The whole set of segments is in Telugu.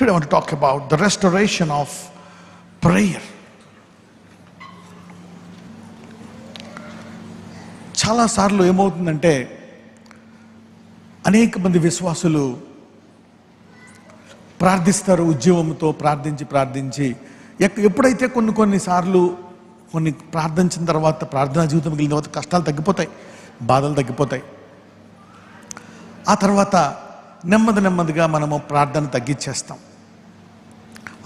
Today I want to talk about the restoration of prayer. చాలాసార్లు ఏమవుతుందంటే అనేక మంది విశ్వాసులు ప్రార్థిస్తారు, ఉద్యమంతో ప్రార్థించి ఎప్పుడైతే కొన్నిసార్లు ప్రార్థించిన తర్వాత, ప్రార్థనా జీవితం మిగిలిన తర్వాత కష్టాలు తగ్గిపోతాయి, బాధలు తగ్గిపోతాయి. ఆ తర్వాత నెమ్మదిగా మనము ప్రార్థన తగ్గించేస్తాం.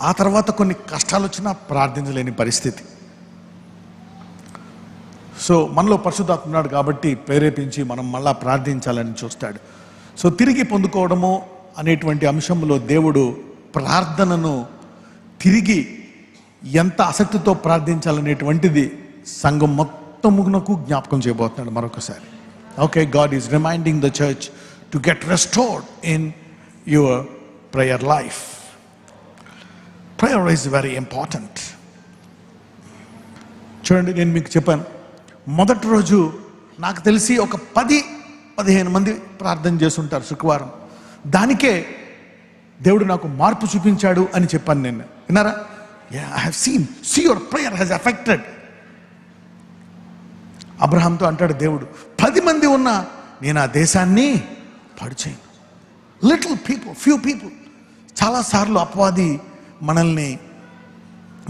ఆ తర్వాత కొన్ని కష్టాలు వచ్చినా ప్రార్థించలేని పరిస్థితి. సో మనలో పరిశుద్ధాత్మ ఉన్నాడు కాబట్టి ప్రేరేపించి మనం మళ్ళా ప్రార్థించాలని చూస్తాడు. సో తిరిగి పొందుకోవడము అనేటువంటి అంశంలో దేవుడు ప్రార్థనను తిరిగి ఎంత ఆసక్తితో ప్రార్థించాలనేటువంటిది సంఘం మొత్తమునకు జ్ఞాపకం చేయబోతున్నాడు మరొకసారి. Okay, God is reminding the church to get restored in your prayer life. Prayer is very important. చూడండి, నేను మీకు చెప్పాను, మొదటి రోజు నాకు తెలిసి ఒక 10-15 మంది ప్రార్థన చేస్తుంటారు శుక్రవారం. దానికే దేవుడు నాకు మార్పు చూపించాడు అని చెప్పాను నేను. విన్నారా? I have see your prayer has effected. అబ్రహాంతో అంటాడు దేవుడు, 10 మంది ఉన్నా నేను ఆ దేశాన్ని పాడు చేయను. Little people, few people. చాలాసార్లు అపవాది మనల్ని,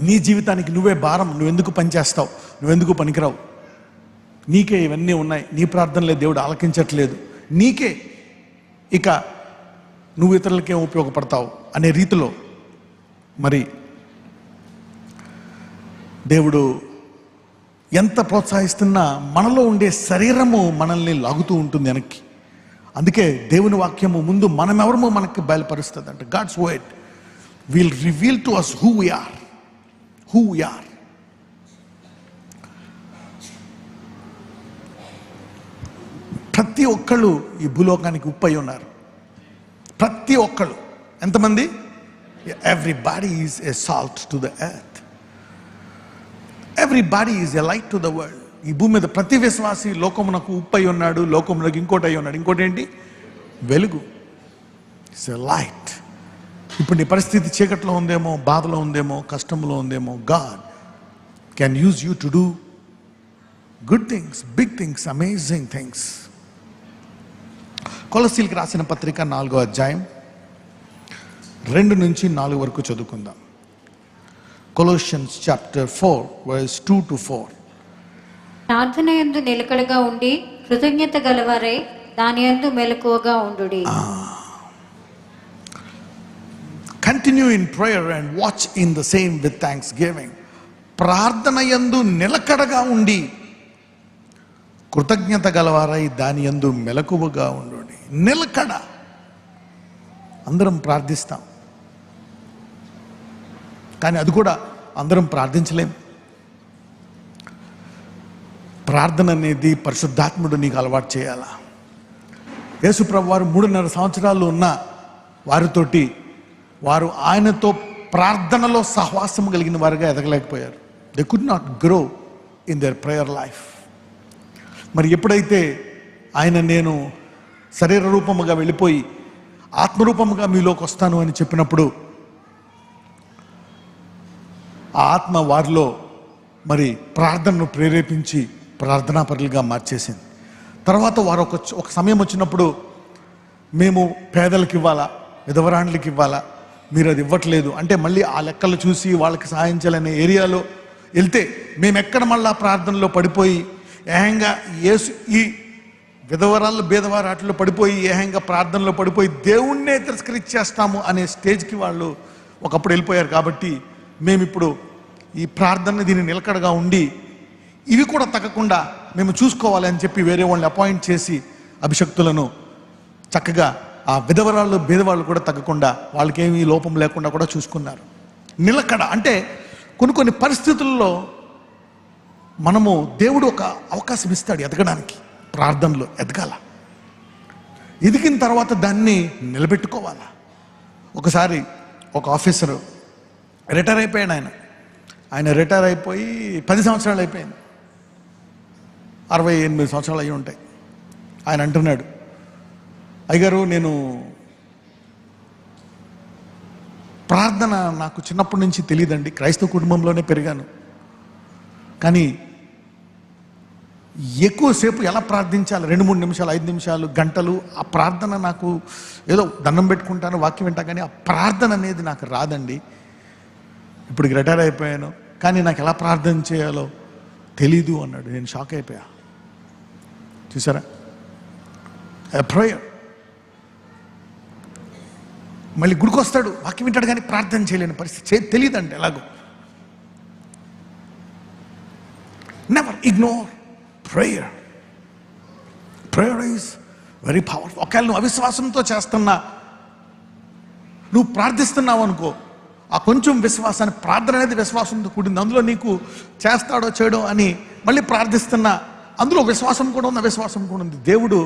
నీ జీవితానికి నువ్వే భారం, నువ్వెందుకు పనిచేస్తావు, నువ్వెందుకు పనికిరావు, నీకే ఇవన్నీ ఉన్నాయి, నీ ప్రార్థనలే దేవుడు ఆలకించట్లేదు, నీకే ఇక నువ్వు ఇతరులకేం ఉపయోగపడతావు అనే రీతిలో మరి దేవుడు ఎంత ప్రోత్సహిస్తున్నా మనలో ఉండే శరీరము మనల్ని లాగుతూ ఉంటుంది వెనక్కి. అందుకే దేవుని వాక్యము ముందు మనమెవరమో మనకి బయలుపరుస్తుంది. అంటే God's word will reveal to us who we are. ప్రతి ఒక్కళ్ళు ఈ భూలోకానికి ఉప్పు అయి ఉన్నారు. ప్రతి ఒక్కళ్ళు. ఎంతమంది? Everybody is a salt to the earth. Everybody is a light to the world. ఈ భూమి మీద ప్రతి విశ్వాసి లోకమునకు ఉప్పు అయి ఉన్నాడు, లోకమునకు ఇంకోటి అయి ఉన్నాడు. ఇంకోటి ఏంటి? వెలుగు. It's a light. ఇప్పుడు నీ పరిస్థితి చీకట్లో ఉందేమో, బాధలో ఉందేమో, కష్టంలో ఉందేమో, God can use you to do good things, big things, amazing things. కొలస్సీలకు రాసిన పత్రిక 4వ అధ్యాయం 2 నుంచి 4 వరకు చదువుకుందాం. Colossians chapter 4 verse 2 to 4. ప్రార్థన యందు నిలకడగా ఉండి కృతజ్ఞత గలవారై దాని యందు మెలకువగా ఉండుడి. Continue in prayer and watch in the same with thanksgiving. ప్రార్థన యందు నిలకడగా ఉండి కృతజ్ఞత గలవారై దాని యందు మెలకువగా ఉండుడి. నిలకడ. అందరం ప్రార్థిస్తాం, కానీ అది కూడా అందరం ప్రార్థించలేం. ప్రార్థన అనేది పరిశుద్ధాత్ముడు నీకు అలవాటు చేయాలా. యేసుప్రభు వారు 3.5 సంవత్సరాలు ఉన్న వారితోటి వారు ఆయనతో ప్రార్థనలో సహవాసం కలిగిన వారుగా ఎదగలేకపోయారు. They could not grow in their prayer life. మరి ఎప్పుడైతే ఆయన నేను శరీర రూపముగా వెళ్ళిపోయి ఆత్మరూపముగా మీలోకి వస్తాను అని చెప్పినప్పుడు ఆ ఆత్మ వారిలో మరి ప్రార్థనను ప్రేరేపించి ప్రార్థనాపరులుగా మార్చేసింది. తర్వాత వారు ఒక సమయం వచ్చినప్పుడు మేము పేదలకు ఇవ్వాలా, విధవరాండ్లకి ఇవ్వాలా, మీరు అది ఇవ్వట్లేదు అంటే మళ్ళీ ఆ లెక్కలు చూసి వాళ్ళకి సహాయం చేయాలనే ఏరియాలో వెళ్తే మేము ఎక్కడ మళ్ళా ప్రార్థనలో పడిపోయి ఏహంగా ఈ విధవరాళ్ళు బేదవారు వాటిలో పడిపోయి ఏహంగా ప్రార్థనలో పడిపోయి దేవుణ్ణే తిరస్కరించేస్తాము అనే స్టేజ్కి వాళ్ళు ఒకప్పుడు వెళ్ళిపోయారు. కాబట్టి మేమిప్పుడు ఈ ప్రార్థన దీన్ని నిలకడగా ఉండి ఇవి కూడా తగ్గకుండా మేము చూసుకోవాలి అని చెప్పి వేరే వాళ్ళని అపాయింట్ చేసి అభిషక్తులను చక్కగా ఆ విధవరాళ్ళు బేదవాళ్ళు కూడా తగ్గకుండా వాళ్ళకేమీ లోపం లేకుండా కూడా చూసుకున్నారు. నిలకడ అంటే కొన్ని పరిస్థితుల్లో మనము దేవుడు ఒక అవకాశం ఇస్తాడు ఎదగడానికి. ప్రార్థనలో ఎదగాల, ఎదిగిన తర్వాత దాన్ని నిలబెట్టుకోవాలా. ఒకసారి ఒక ఆఫీసరు రిటైర్ అయిపోయాడు. ఆయన రిటైర్ అయిపోయి 10 సంవత్సరాలు అయిపోయింది, 68 సంవత్సరాలు అయి ఉంటాయి. ఆయన అంటున్నాడు, అయ్యగారు నేను ప్రార్థన నాకు చిన్నప్పటి నుంచి తెలియదండి. క్రైస్తవ కుటుంబంలోనే పెరిగాను. కానీ ఎక్కువసేపు ఎలా ప్రార్థించాలి, 2-3 నిమిషాలు, 5 నిమిషాలు, గంటలు, ఆ ప్రార్థన నాకు ఏదో దండం పెట్టుకుంటాను, వాక్యం వింటా, కానీ ఆ ప్రార్థన అనేది నాకు రాదండి. ఇప్పుడు రిటైర్ అయిపోయాను, కానీ నాకు ఎలా ప్రార్థన చేయాలో తెలీదు అన్నాడు. నేను షాక్ అయిపోయా. చూసారా, ప్రేయర్. మళ్ళీ గుడికి వస్తాడు, వాక్యం వింటాడు, కానీ ప్రార్థన చేయలేని పరిస్థితి, తెలియదండి ఎలాగో. Never ignore prayer. Prayer is very powerful. ఒకవేళ నువ్వు అవిశ్వాసంతో చేస్తున్నా, నువ్వు ప్రార్థిస్తున్నావు అనుకో, ఆ కొంచెం విశ్వాసాన్ని, ప్రార్థన అనేది విశ్వాసంతో కూడింది, అందులో నీకు చేస్తాడో చేయడో అని మళ్ళీ ప్రార్థిస్తున్నా, అందులో విశ్వాసం కూడా ఉంది, అవిశ్వాసం కూడా ఉంది. దేవుడు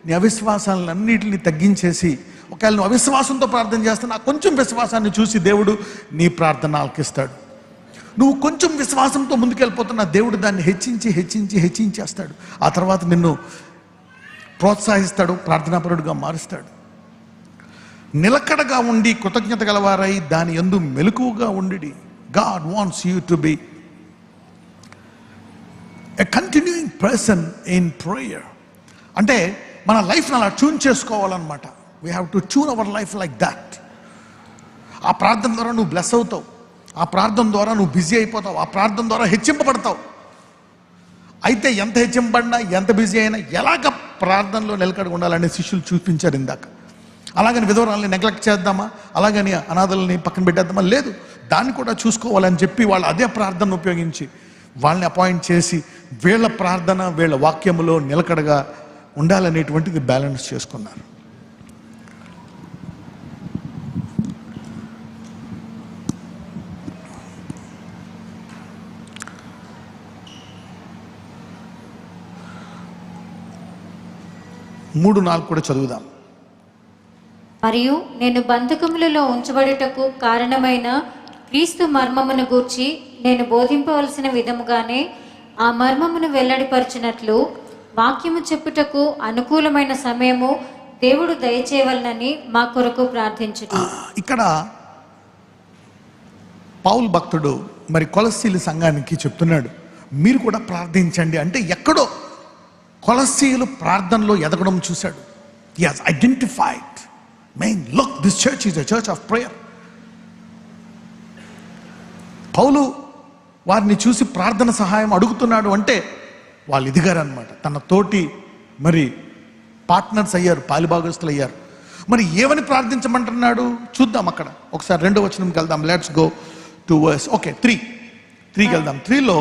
నీ అవిశ్వాసాలన్నింటినీ తగ్గించేసి, ఒకవేళ నువ్వు అవిశ్వాసంతో ప్రార్థన చేస్తున్నా, ఆ కొంచెం విశ్వాసాన్ని చూసి దేవుడు నీ ప్రార్థన ఆలకిస్తాడు. నువ్వు కొంచెం విశ్వాసంతో ముందుకెళ్ళిపోతున్నా, దేవుడు దాన్ని హెచ్చించి హెచ్చించి హెచ్చించేస్తాడు. ఆ తర్వాత నిన్ను ప్రోత్సహిస్తాడు, ప్రార్థనాపరుడుగా మారుస్తాడు. నిలకడగా ఉండి కృతజ్ఞత గలవారై దాని యందు మెలకువగా ఉండి. God wants you to B a continuing person in prayer. అంటే మన లైఫ్ని అలా ట్యూన్ చేసుకోవాలన్నమాట. We have to tune our life like that. ఆ ప్రార్థన ద్వారా నువ్వు బ్లెస్ అవుతావు, ఆ ప్రార్థన ద్వారా నువ్వు బిజీ అయిపోతావు, ఆ ప్రార్థన ద్వారా హెచ్చింపబడతావు. అయితే ఎంత హెచ్చింపబడినా, ఎంత బిజీ అయినా, ఎలాగ ప్రార్థనలో నిలకడగా ఉండాలనే శిష్యులు చూపించారు ఇందాక. అలాగని విధవరాలని నెగ్లెక్ట్ చేద్దామా, అలాగని అనాథల్ని పక్కన పెట్టేద్దామా? లేదు, దాన్ని కూడా చూసుకోవాలని చెప్పి వాళ్ళు అదే ప్రార్థనను ఉపయోగించి వాళ్ళని అపాయింట్ చేసి వీళ్ళ ప్రార్థన, వీళ్ళ వాక్యములో నిలకడగా ఉండాలనేటువంటిది బ్యాలెన్స్ చేసుకున్నారు. మూడు 4 కూడా చదువుదాం. మరియు నేను బంధకములలో ఉంచబడుటకు కారణమైన క్రీస్తు మర్మమును గూర్చి నేను బోధింపవలసిన విధముగానే ఆ మర్మమును వెల్లడిపరచినట్లు వాక్యము చెప్పుటకు అనుకూలమైన సమయము దేవుడు దయచేయవలనని మా కొరకు ప్రార్థించుడి. ఇక్కడ పౌలు భక్తుడు మరి కొలస్సీల సంఘానికి చెప్తున్నాడు, మీరు కూడా ప్రార్థించండి అంటే. ఎక్కడో కొలస్సీలు ప్రార్థనలో ఎదగడం చూశాడు. He has identified, main look, this church is a church of prayer. పౌలు వారిని చూసి ప్రార్థన సహాయం అడుగుతున్నాడు అంటే వాళ్ళు ఎదిగారనమాట. తన తోటి మరి పార్ట్నర్స్ అయ్యారు, పాలిభాగస్తులు అయ్యారు. మరి ఏమని ప్రార్థించమంటున్నాడు చూద్దాం. అక్కడ ఒకసారి 2వ వచనంకి వెళ్దాం. లెట్స్ గో టు వర్స్ 3కి వెళ్దాం. 3లో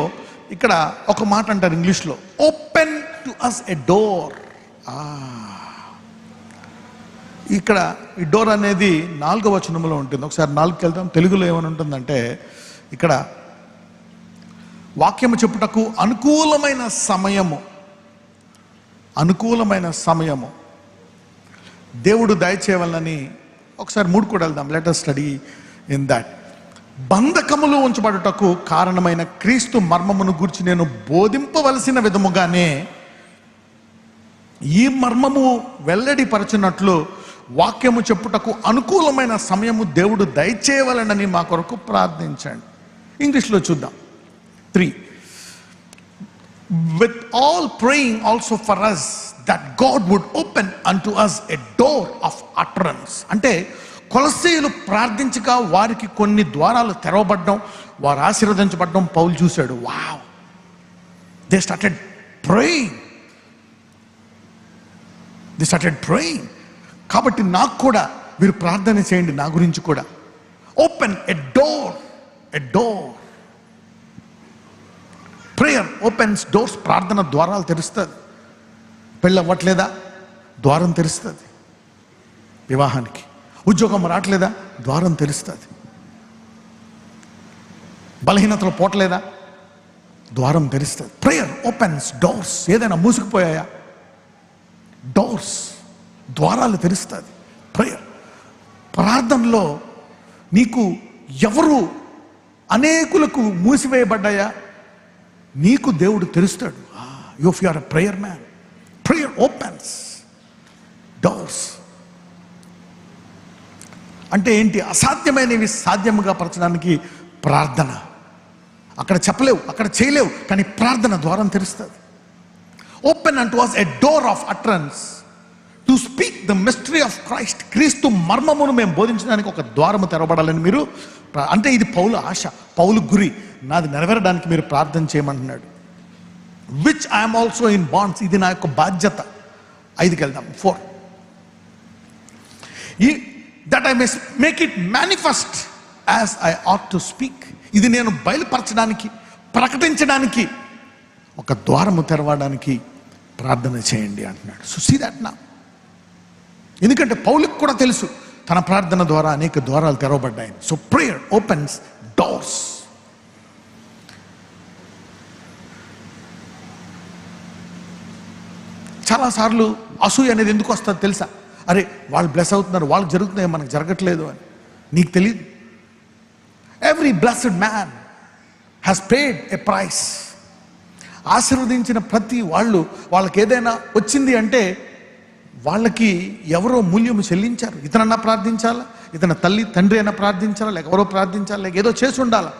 ఇక్కడ ఒక మాట అంటారు ఇంగ్లీష్లో, open to us a door. ఇక్కడ ఈ డోర్ అనేది 4వ వచనంలో ఉంటుంది. ఒకసారి 4కి వెళ్దాం. తెలుగులో ఏమని ఉంటుందంటే, ఇక్కడ వాక్యము చెప్పుటకు అనుకూలమైన సమయము దేవుడు దయచేయవలనని. ఒకసారి 3 కూడా వెళ్దాం. Let us study in that. బంధకములు ఉంచబడుటకు కారణమైన క్రీస్తు మర్మమును గురించి నేను బోధింపవలసిన విధముగానే ఈ మర్మము వెల్లడిపరచినట్లు వాక్యము చెప్పుటకు అనుకూలమైన సమయము దేవుడు దయచేయవలనని మా కొరకు ప్రార్థించండి. ఇంగ్లీష్లో చూద్దాం. 3. With all praying also for us that God would open unto us a door of utterance. అంటే కొలస్సీయులు ప్రార్థించగా వారికి కొన్ని ద్వారాలు తెరవబడడం, వారు ఆశీర్వదించబడడం పౌలు చూశాడు. Wow, they started praying. కాబట్టి నాకు కూడా మీరు ప్రార్థన చేయండి, నా గురించి కూడా. Open a door. Prayer opens doors. ప్రార్థన ద్వారాలు తెరుస్తుంది. పెళ్ళి అవ్వట్లేదా? ద్వారం తెరుస్తుంది. వివాహానికి. ఉద్యోగం రావట్లేదా? ద్వారం తెరుస్తుంది. బలహీనతలు పోవట్లేదా? ద్వారం తెరుస్తుంది. Prayer opens doors. ఏదైనా మూసుకుపోయాయా? డోర్స్, ద్వారాలు తెరుస్తుంది ప్రేయర్. ప్రార్థనలో నీకు ఎవరు అనేకులకు మూసివేయబడ్డాయా? నీకు దేవుడు తెరుస్తాడు. If you are a prayer man, prayer opens doors. అంటే ఏంటి? అసాధ్యమైనవి సాధ్యముగా పరచడానికి ప్రార్థన. అక్కడ చెప్పలేవు, అక్కడ చేయలేవు, కానీ ప్రార్థన ద్వారం తెరుస్తుంది. ఓపెన్ అంటూ was a door of utterance to speak the mystery of Christ. క్రీస్తు మర్మమును మేము బోధించడానికి ఒక ద్వారము తెరవబడాలని మీరు అంటే ఇది పౌలు ఆశ, పౌలు గురి. నాది నెరవేరడానికి మీరు ప్రార్థన చేయమంటున్నాడు. Which I'm also in bonds. ఇది నా యొక్క బాధ్యత. 5కి వెళ్దాం. 4 that I may make it manifest as I ought to speak. ఇది నేను బయలుపరచడానికి, ప్రకటించడానికి, ఒక ద్వారము తెరవడానికి ప్రార్థన చేయండి అంటున్నాడు. సో సీ దట్ నా. ఎందుకంటే పౌలుకు కూడా తెలుసు తన ప్రార్థన ద్వారా అనేక ద్వారాలు తెరవబడ్డాయి. So prayer opens doors. చాలాసార్లు అసూయ అనేది ఎందుకు వస్తుంది తెలుసా? అరే వాళ్ళు బ్లెస్ అవుతున్నారు, వాళ్ళకి జరుగుతున్నాయి, మనకు జరగట్లేదు అని. నీకు తెలియదు. Every blessed man has paid a price. ఆశీర్వదించిన ప్రతి వాళ్ళకి ఏదైనా వచ్చింది అంటే వాళ్ళకి ఎవరో మూల్యం చెల్లించారు. ఇతనన్నా ప్రార్థించాలా, ఇతని తల్లి తండ్రి అయినా ప్రార్థించాలా, లేక ఎవరో ప్రార్థించాలా, లేక ఏదో చేసి ఉండాలా.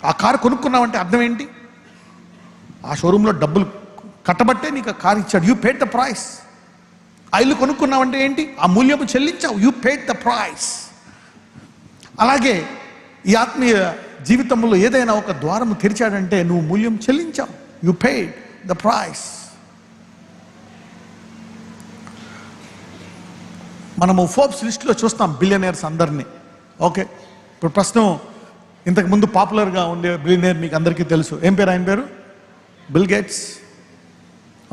ఆ కారు కొనుక్కున్నావంటే అర్థం ఏంటి? ఆ షోరూంలో డబ్బులు కట్టబట్టే నీకు ఆ కారు ఇచ్చాడు. You paid the price. ఆ ఇల్లు కొనుక్కున్నావంటే ఏంటి? ఆ మూల్యము చెల్లించావు. You paid the price. అలాగే ఈ ఆత్మీయ జీవితంలో ఏదైనా ఒక ద్వారము తెరిచాడంటే నువ్వు మూల్యం చెల్లించావు. You paid the price. మనము ఫోర్బ్స్ లిస్ట్లో చూస్తాం బిలియనర్స్ అందరినీ. ఓకే, ఇప్పుడు ప్రస్తుతం ఇంతకుముందు పాపులర్గా ఉండే బిలియనర్ మీకు అందరికీ తెలుసు. ఏం పేరు ఆయన పేరు? Bill gates.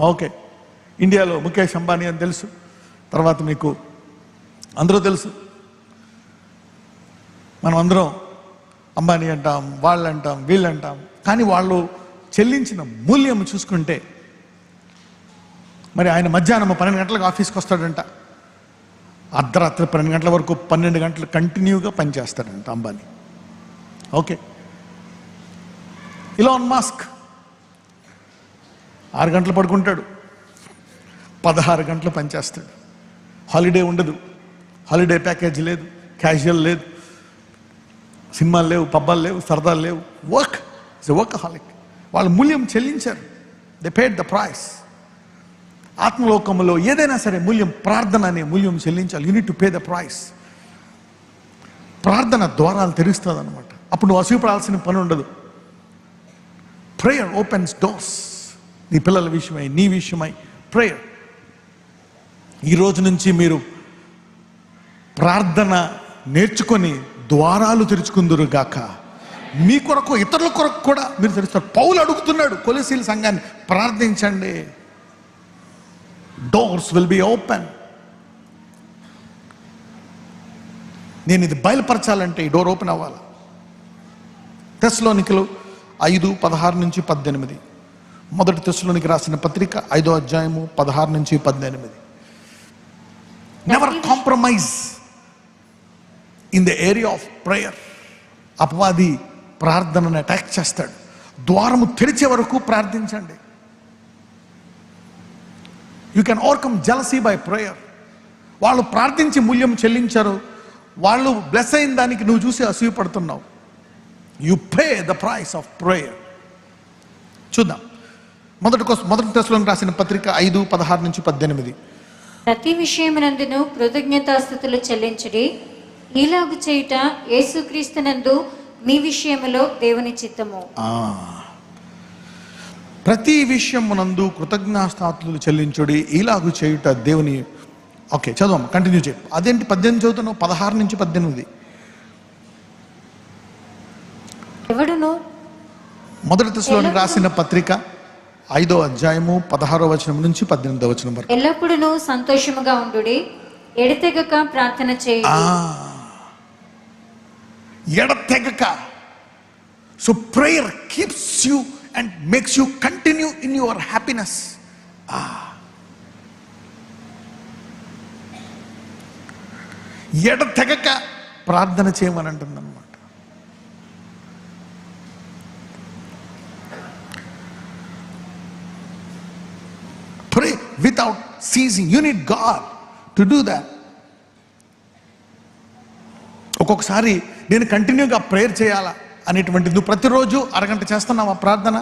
ఓకే, ఇండియాలో ముఖేష్ అంబానీ అని తెలుసు. తర్వాత మీకు అందరూ తెలుసు. మనం అందరం అంబానీ అంటాం, వాళ్ళు అంటాం, వీళ్ళు అంటాం. కానీ వాళ్ళు చెల్లించిన మూల్యం చూసుకుంటే, మరి ఆయన మధ్యాహ్నం 12 గంటలకు ఆఫీస్కి వస్తాడంట, అర్ధరాత్రి 12 గంటల వరకు 12 గంటలు కంటిన్యూగా పనిచేస్తాడంట అంబానీ. ఓకే, ఇలాన్ మస్క్ 6 గంటలు పడుకుంటాడు, 16 గంటలు పనిచేస్తాడు. హాలిడే ఉండదు, హాలిడే ప్యాకేజ్ లేదు, క్యాజువల్ లేదు, సినిమాలు లేవు, పబ్బాలు లేవు, సరదాలు లేవు. Work is a workaholic. వాళ్ళు మూల్యం చెల్లించారు. They paid the price. ఆత్మలోకంలో ఏదైనా సరే మూల్యం, ప్రార్థన అనే మూల్యం చెల్లించాలి. You need to pay the price. ప్రార్థన ద్వారాలు తెరుస్తుంది అనమాట. అప్పుడు నువ్వు అసూయపడాల్సిన పని ఉండదు. Prayer opens doors. నీ పిల్లల విషయమై, నీ విషయమై ప్రేయర్. ఈ రోజు నుంచి మీరు ప్రార్థన నేర్చుకొని ద్వారాలు తెరుచుకుందురు గాక. మీ కొరకు, ఇతరుల కొరకు కూడా మీరు తెరుస్తారు. పౌలు అడుగుతున్నాడు కొలొసీల సంఘాన్ని, ప్రార్థించండి, డోర్స్ విల్ బి ఓపెన్. నేను ఇది బయలుపరచాలంటే ఈ డోర్ ఓపెన్ అవ్వాలి. తెస్సలోనికలు 5:16-18. మొదటి తెస్సలోనికి రాసిన పత్రిక 5వ అధ్యాయము 16-18. Never compromise in the area of prayer. అపవాది ప్రార్థనను అటాక్ చేస్తాడు. ద్వారము తెరిచే వరకు ప్రార్థించండి. You can overcome jealousy by prayer. వాళ్ళు ప్రార్థించి మూల్యం చెల్లించారు. వాళ్ళు బ్లెస్ అయిన దానికి నువ్వు చూసి అసూయపడుతున్నావు. You pay the price of prayer. చూద్దాం. మొదటి తెస్సలోనికి రాసిన పత్రిక 5:16-18. ప్రతి విషయమునందును కృతజ్ఞతాస్తుతులు చెల్లించుడి. ఈలాగు చేయుట యేసుక్రీస్తునందు మీ విషయములో దేవుని చిత్తము. ప్రతి విషయమునందు కృతజ్ఞతాస్తుతులు చెల్లించుడి, ఈలాగు చేయుట దేవుని. ఓకే, చదవమ్మా, కంటిన్యూ చేయి. అదేంటి 18 చదువుతున్నావు? 16-18. ఎవడును మొదటి తెస్సలోనికి రాసిన పత్రిక 5వ అధ్యాయము 16వ వచనం నుంచి 18వ వచనం వరకు. ఎల్లప్పుడూ సంతోషముగా ఉండుడి, ఎడతెగక ప్రార్థన చేయుడి. ఎడతెగక. So prayer keeps you and makes you continue in your happiness. ఎడతెగక ప్రార్థన చేయమని అంటుంది అనమాట. Pray without ceasing. You need God to do that. ఒక్కొక్కసారి నేను కంటిన్యూగా ప్రేయర్ చేయాలా అనేటువంటి, నువ్వు ప్రతిరోజు అరగంట చేస్తున్నావా ప్రార్థన?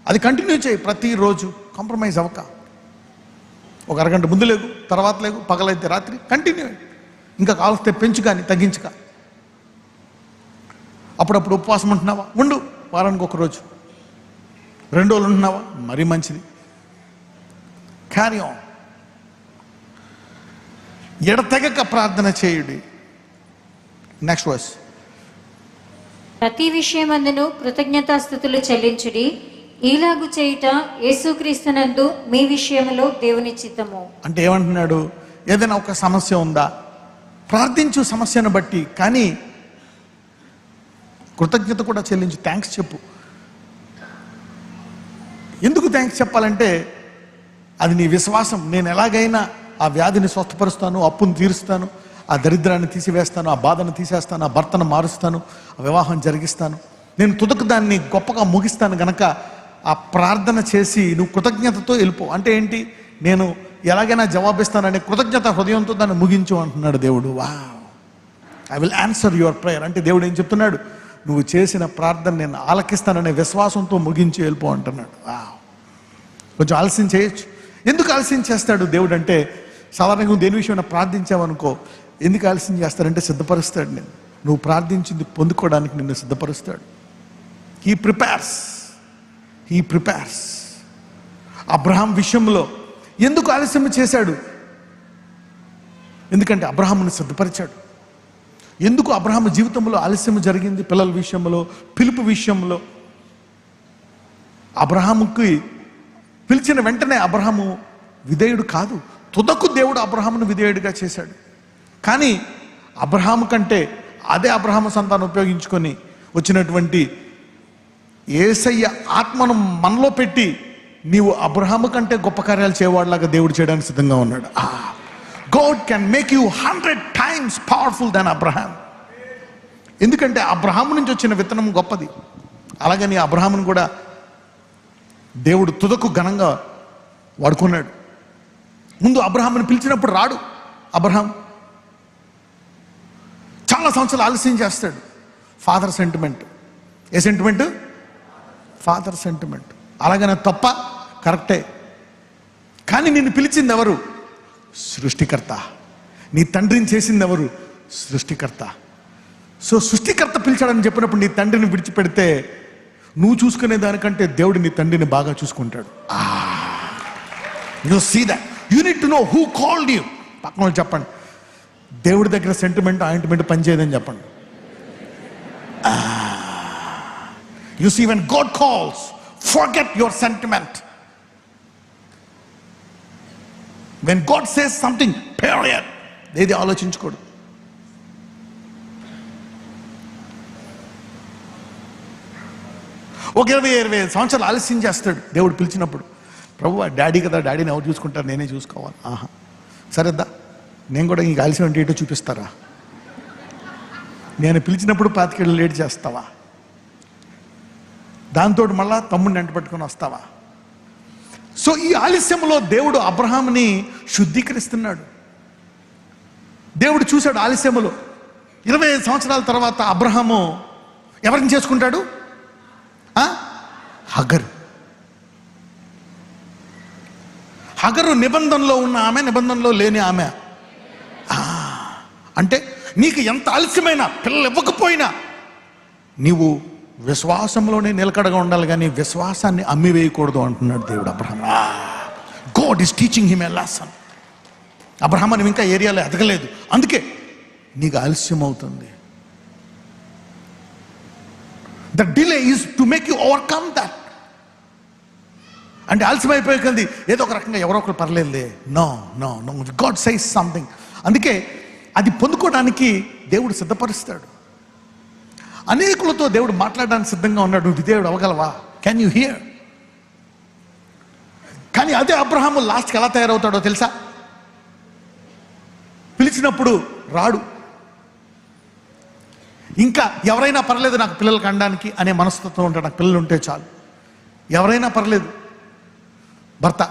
అది కంటిన్యూ చేయి ప్రతిరోజు, కాంప్రమైజ్ అవ్వక. ఒక అరగంట ముందు లేగు, తర్వాత లేగు, పగలైతే రాత్రి, కంటిన్యూ. ఇంకా కావలిస్తే పెంచు కానీ తగ్గించుక. అప్పుడప్పుడు ఉపవాసం ఉంటున్నావా, ఉండు, వారానికి ఒకరోజు. 2 రోజులు ఉంటున్నావా, మరీ మంచిది. Carry on. ఎడతెగక ప్రార్థన చేయుడి. Next verse. ప్రతి విషయమందును కృతజ్ఞతాస్తుతులు చెల్లించుడి, ఈలాగు చేయుట యేసుక్రీస్తునందు మీ విషయంలో దేవుని చిత్తము. అంటే ఏమంటున్నాడు? ఏదైనా ఒక సమస్య ఉందా, ప్రార్థించు సమస్యను బట్టి, కానీ కృతజ్ఞత కూడా చెల్లించు, థ్యాంక్స్ చెప్పు. ఎందుకు థ్యాంక్స్ చెప్పాలంటే అది నీ విశ్వాసం. నేను ఎలాగైనా ఆ వ్యాధిని స్వస్థపరుస్తాను, అప్పును తీరుస్తాను, ఆ దరిద్రాన్ని తీసివేస్తాను, ఆ బాధను తీసేస్తాను, ఆ భర్తను మారుస్తాను, ఆ వివాహం జరిగిస్తాను, నేను తుదకు దాన్ని గొప్పగా ముగిస్తాను గనక ఆ ప్రార్థన చేసి నువ్వు కృతజ్ఞతతో వెళ్ళిపో. అంటే ఏంటి? నేను ఎలాగైనా జవాబిస్తాననే కృతజ్ఞత హృదయంతో దాన్ని ముగించు అంటున్నాడు దేవుడు. Wow, I will answer your prayer. అంటే దేవుడు ఏం చెప్తున్నాడు? నువ్వు చేసిన ప్రార్థన నేను ఆలకిస్తాననే విశ్వాసంతో ముగించి వెళ్ళిపో అంటున్నాడు. వావ్, కొంచెం ఆలస్యం చేయొచ్చు. ఎందుకు ఆలస్యం చేస్తాడు దేవుడు అంటే, సాధారణంగా దేని విషయమైనా ప్రార్థించావనుకో, ఎందుకు ఆలస్యం చేస్తాడంటే సిద్ధపరుస్తాడు. నేను నువ్వు ప్రార్థించింది పొందుకోవడానికి నిన్ను సిద్ధపరుస్తాడు. He prepares. అబ్రహాం విషయంలో ఎందుకు ఆలస్యం చేశాడు? ఎందుకంటే అబ్రహామును సిద్ధపరిచాడు. ఎందుకు అబ్రహాం జీవితంలో ఆలస్యం జరిగింది? పిల్లల విషయంలో, పిలుపు విషయంలో. అబ్రహాముకి పిలిచిన వెంటనే అబ్రహాము విధేయుడు కాదు, తుదకు దేవుడు అబ్రహామును విధేయుడిగా చేశాడు. కానీ అబ్రహాము కంటే అదే అబ్రహాము సంతానం ఉపయోగించుకొని వచ్చినటువంటి యేసయ్య ఆత్మను మనలో పెట్టి నీవు అబ్రహాము కంటే గొప్ప కార్యాలు చేయవాడిలాగా దేవుడు చేయడానికి సిద్ధంగా ఉన్నాడు. God can make you 100 times powerful than Abraham. ఎందుకంటే అబ్రహాము నుంచి వచ్చిన విత్తనం గొప్పది. అలాగని అబ్రహామును కూడా దేవుడు తుదకు ఘనంగా వాడుకున్నాడు. ముందు అబ్రహాముని పిలిచినప్పుడు రాడు. అబ్రహాం చాలా సంవత్సరాలు ఆలస్యం చేస్తాడు. Father sentiment. ఏ సెంటిమెంట్? Father sentiment. అలాగనే తప్ప, కరెక్టే. కానీ నిన్ను పిలిచింది ఎవరు? సృష్టికర్త. నీ తండ్రిని చేసింది ఎవరు? సృష్టికర్త. సో సృష్టికర్త పిలిచాడని చెప్పినప్పుడు నీ తండ్రిని విడిచిపెడితే నువ్వు చూసుకునే దానికంటే దేవుడు నీ తండ్రిని బాగా చూసుకుంటాడు. You see that. You need to know who called you. పక్కన వాళ్ళు చెప్పండి, దేవుడి దగ్గర సెంటిమెంట్ ఆయింట్మెంట్ పనిచేయదని చెప్పండి. You see, when God calls, forget your sentiment. When God says something, period, ఏది ఆలోచించుకోడు. ఒక 20 సంవత్సరాలు ఆలస్యం చేస్తాడు దేవుడు పిలిచినప్పుడు. ప్రభువా, డాడీ కదా, డాడీని ఎవరు చూసుకుంటారు, నేనే చూసుకోవాలి. సరేద్దా, నేను కూడా ఇంక ఆలస్యం అంటే ఏంటో చూపిస్తారా? నేను పిలిచినప్పుడు 25 ఏళ్ళు లేట్ చేస్తావా? దాంతో మళ్ళా తమ్ముడిని వెంట పెట్టుకొని వస్తావా? సో ఈ ఆలస్యంలో దేవుడు అబ్రహాముని శుద్ధీకరిస్తున్నాడు. దేవుడు చూశాడు ఆలస్యములో. 25 సంవత్సరాల తర్వాత అబ్రహాము ఎవరిని చేసుకుంటాడు? హగరు నిబంధనలో ఉన్న ఆమె, నిబంధనలో లేని ఆమె. అంటే నీకు ఎంత ఆలస్యమైనా, పిల్లలు ఇవ్వకపోయినా నీవు విశ్వాసంలోనే నిలకడగా ఉండాలి, కానీ విశ్వాసాన్ని అమ్మివేయకూడదు అంటున్నాడు దేవుడు Abraham. God is teaching him a lesson. Abraham అని ఇంకా ఏరియాలో ఎదగలేదు, అందుకే నీకు ఆలస్యం అవుతుంది. The delay is to make you overcome that. అంటే ఆలస్యం అయిపోయింది ఏదో ఒక రకంగా ఎవరో ఒకరు పర్లేదులే. No no no, God says something. అందుకే అది పొందుకోవడానికి దేవుడు సిద్ధపరుస్తాడు. అనేకులతో దేవుడు మాట్లాడడానికి సిద్ధంగా ఉన్నాడు. నువ్వు దేవుడు అవ్వగలవా? Can you here? కానీ అదే అబ్రహాము లాస్ట్కి ఎలా తయారవుతాడో తెలుసా? పిలిచినప్పుడు రాడు. ఇంకా ఎవరైనా పర్లేదు నాకు పిల్లలు కనడానికి అనే మనస్తత్వం ఉంటాడు. నాకు పిల్లలు ఉంటే చాలు, ఎవరైనా పర్లేదు, భర్త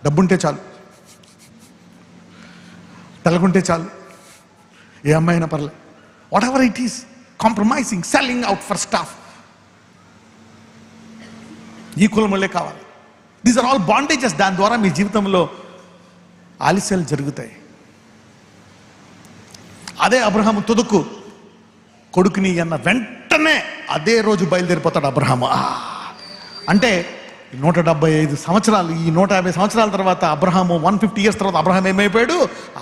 డబ్బుంటే చాలు, తెల్లగుంటే చాలు, ఏ అమ్మాయి అయినా పర్లేదు. Whatever it is, compromising, selling out for stuff. ఈ కులములే కావాలి. These are all bondages. దాని ద్వారా మీ జీవితంలో ఆలస్యాలు జరుగుతాయి. అదే అబ్రహాము తుదకు కొడుకుని అన్న వెంటనే అదే రోజు బయలుదేరిపోతాడు అబ్రహాము. అంటే 175 సంవత్సరాలు, ఈ 150 సంవత్సరాల తర్వాత అబ్రహాము 150 ఇయర్స్ తర్వాత అబ్రహాం ఏమైపోయాడు?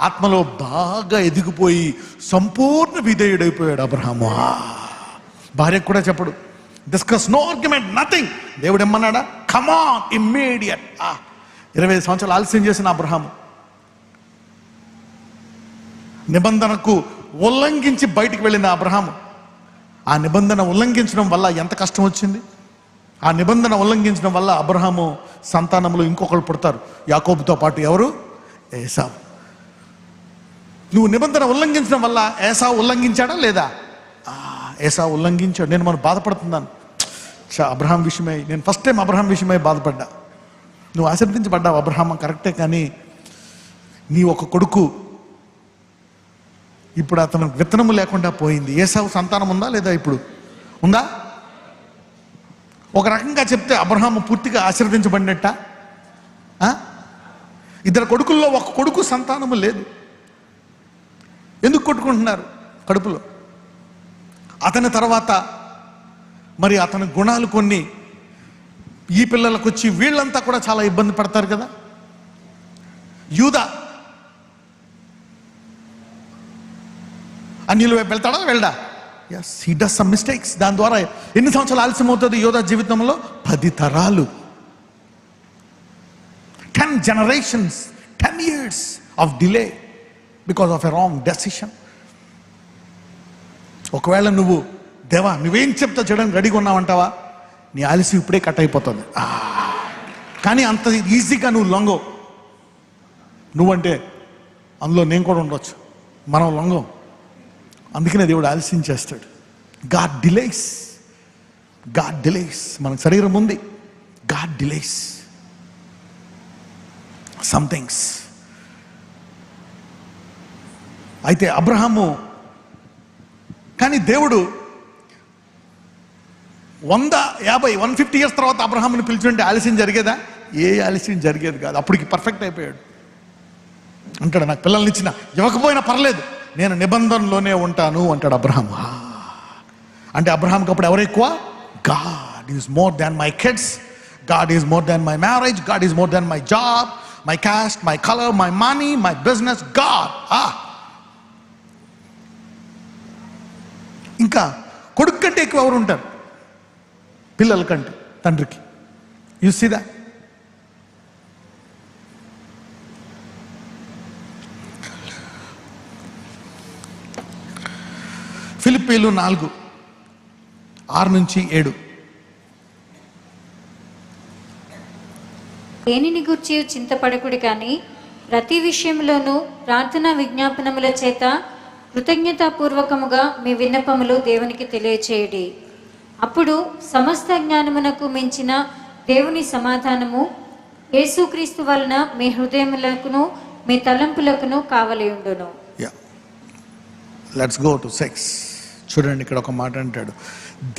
ఆత్మలో బాగా ఎదిగిపోయి సంపూర్ణ విధేయుడైపోయాడు అబ్రహాము. భార్యకు కూడా చెప్పడు, డిస్కస్, నో ఆర్గ్యుమెంట్, నథింగ్. దేవుడు ఏమన్నాడా? కమాన్, ఇమ్మీడియట్. 25 సంవత్సరాలు ఆలస్యం చేసిన అబ్రహాము నిబంధనకు ఉల్లంఘించి బయటికి వెళ్ళిన అబ్రహాము, ఆ నిబంధన ఉల్లంఘించడం వల్ల ఎంత కష్టం వచ్చింది. ఆ నిబంధన ఉల్లంఘించడం వల్ల అబ్రహాము సంతానంలో ఇంకొకరు పుడతారు, యాకోబుతో పాటు. ఎవరు? ఏసావు. నువ్వు నిబంధన ఉల్లంఘించడం వల్ల ఏసావు ఉల్లంఘించాడా లేదా? ఏసావు ఉల్లంఘించాడు. నేను మనం బాధపడుతున్నాను అబ్రహాం విషయమై. నేను ఫస్ట్ టైం అబ్రహాం విషయమై బాధపడ్డా. నువ్వు ఆశీర్వదించబడ్డావు అబ్రహాం, కరెక్టే. కానీ నీ ఒక కొడుకు ఇప్పుడు అతను విత్తనము లేకుండా పోయింది. ఏసావు సంతానం ఉందా లేదా? ఇప్పుడు ఉందా? ఒక రకంగా చెప్తే అబ్రహాము పూర్తిగా ఆశీర్వదించబడినట్ట. 2 కొడుకుల్లో ఒక కొడుకు సంతానము లేదు. ఎందుకు కొట్టుకుంటున్నారు కడుపులో? అతని తర్వాత మరి అతని గుణాలు కొన్ని ఈ పిల్లలకు వచ్చి వీళ్ళంతా కూడా చాలా ఇబ్బంది పడతారు కదా. యూదా అన్యుల వైపు వెళ్తాడా? వెళ్ళడా? Yes, he does some mistakes. దాని ద్వారా ఎన్ని సంవత్సరాలు ఆలస్యం అవుతుంది యోధా జీవితంలో? 10 తరాలు, 10 generations, 10 years of delay because of a wrong decision. ఒకవేళ నువ్వు దేవా నువ్వేం చెప్తా చేయడానికి రెడీగా ఉన్నావంటావా? నీ ఆలస్యం ఇప్పుడే కట్ అయిపోతుంది. కానీ అంత ఈజీగా నువ్వు లొంగవు. నువ్వంటే అందులో నేను కూడా ఉండొచ్చు, మనం లొంగం. అందుకనే దేవుడు ఆలస్యం చేస్తాడు. God delays, God delays. మనకు శరీరం ఉంది, గాడ్ డిలేస్ సమ్ థింగ్స్. అయితే అబ్రహాము, కానీ దేవుడు 150 ఇయర్స్ తర్వాత అబ్రహాముని పిలిచుంటే ఆలస్యం జరిగేదా? ఏ ఆలస్యం జరిగేది కాదు. అప్పటికి పర్ఫెక్ట్ అయిపోయాడు. అంటాడు, నాకు పిల్లల్ని ఇచ్చినా ఇవ్వకపోయినా పర్లేదు, నేను నిబంధనలోనే ఉంటాను అంటాడు అబ్రహాం. అంటే అబ్రహాంకి అప్పుడు ఎవరు ఎక్కువ? God is more than my kids, God is more than my marriage, God is more than my job, my caste, my colour, my money, my business. God. ఇంకా కొడుకు కంటే ఎక్కువ ఎవరు ఉంటారు? పిల్లల కంటే తండ్రికి. You see that? ఫిలిప్పీలు 4:6-7. దేనిని గూర్చి చింతపడకుడి కానీ ప్రతి విషయంలోనూ ప్రార్థనా విజ్ఞాపనముల చేత కృతజ్ఞతాపూర్వకముగా మీ విన్నపములు దేవునికి తెలియచేయుడి. అప్పుడు సమస్త జ్ఞానమునకు మించిన దేవుని సమాధానము యేసుక్రీస్తు వలన మీ హృదయములకును మీ తలంపులకును కావలి ఉండును. Let's go to 6. చూడండి, ఇక్కడ ఒక మాట అంటాడు,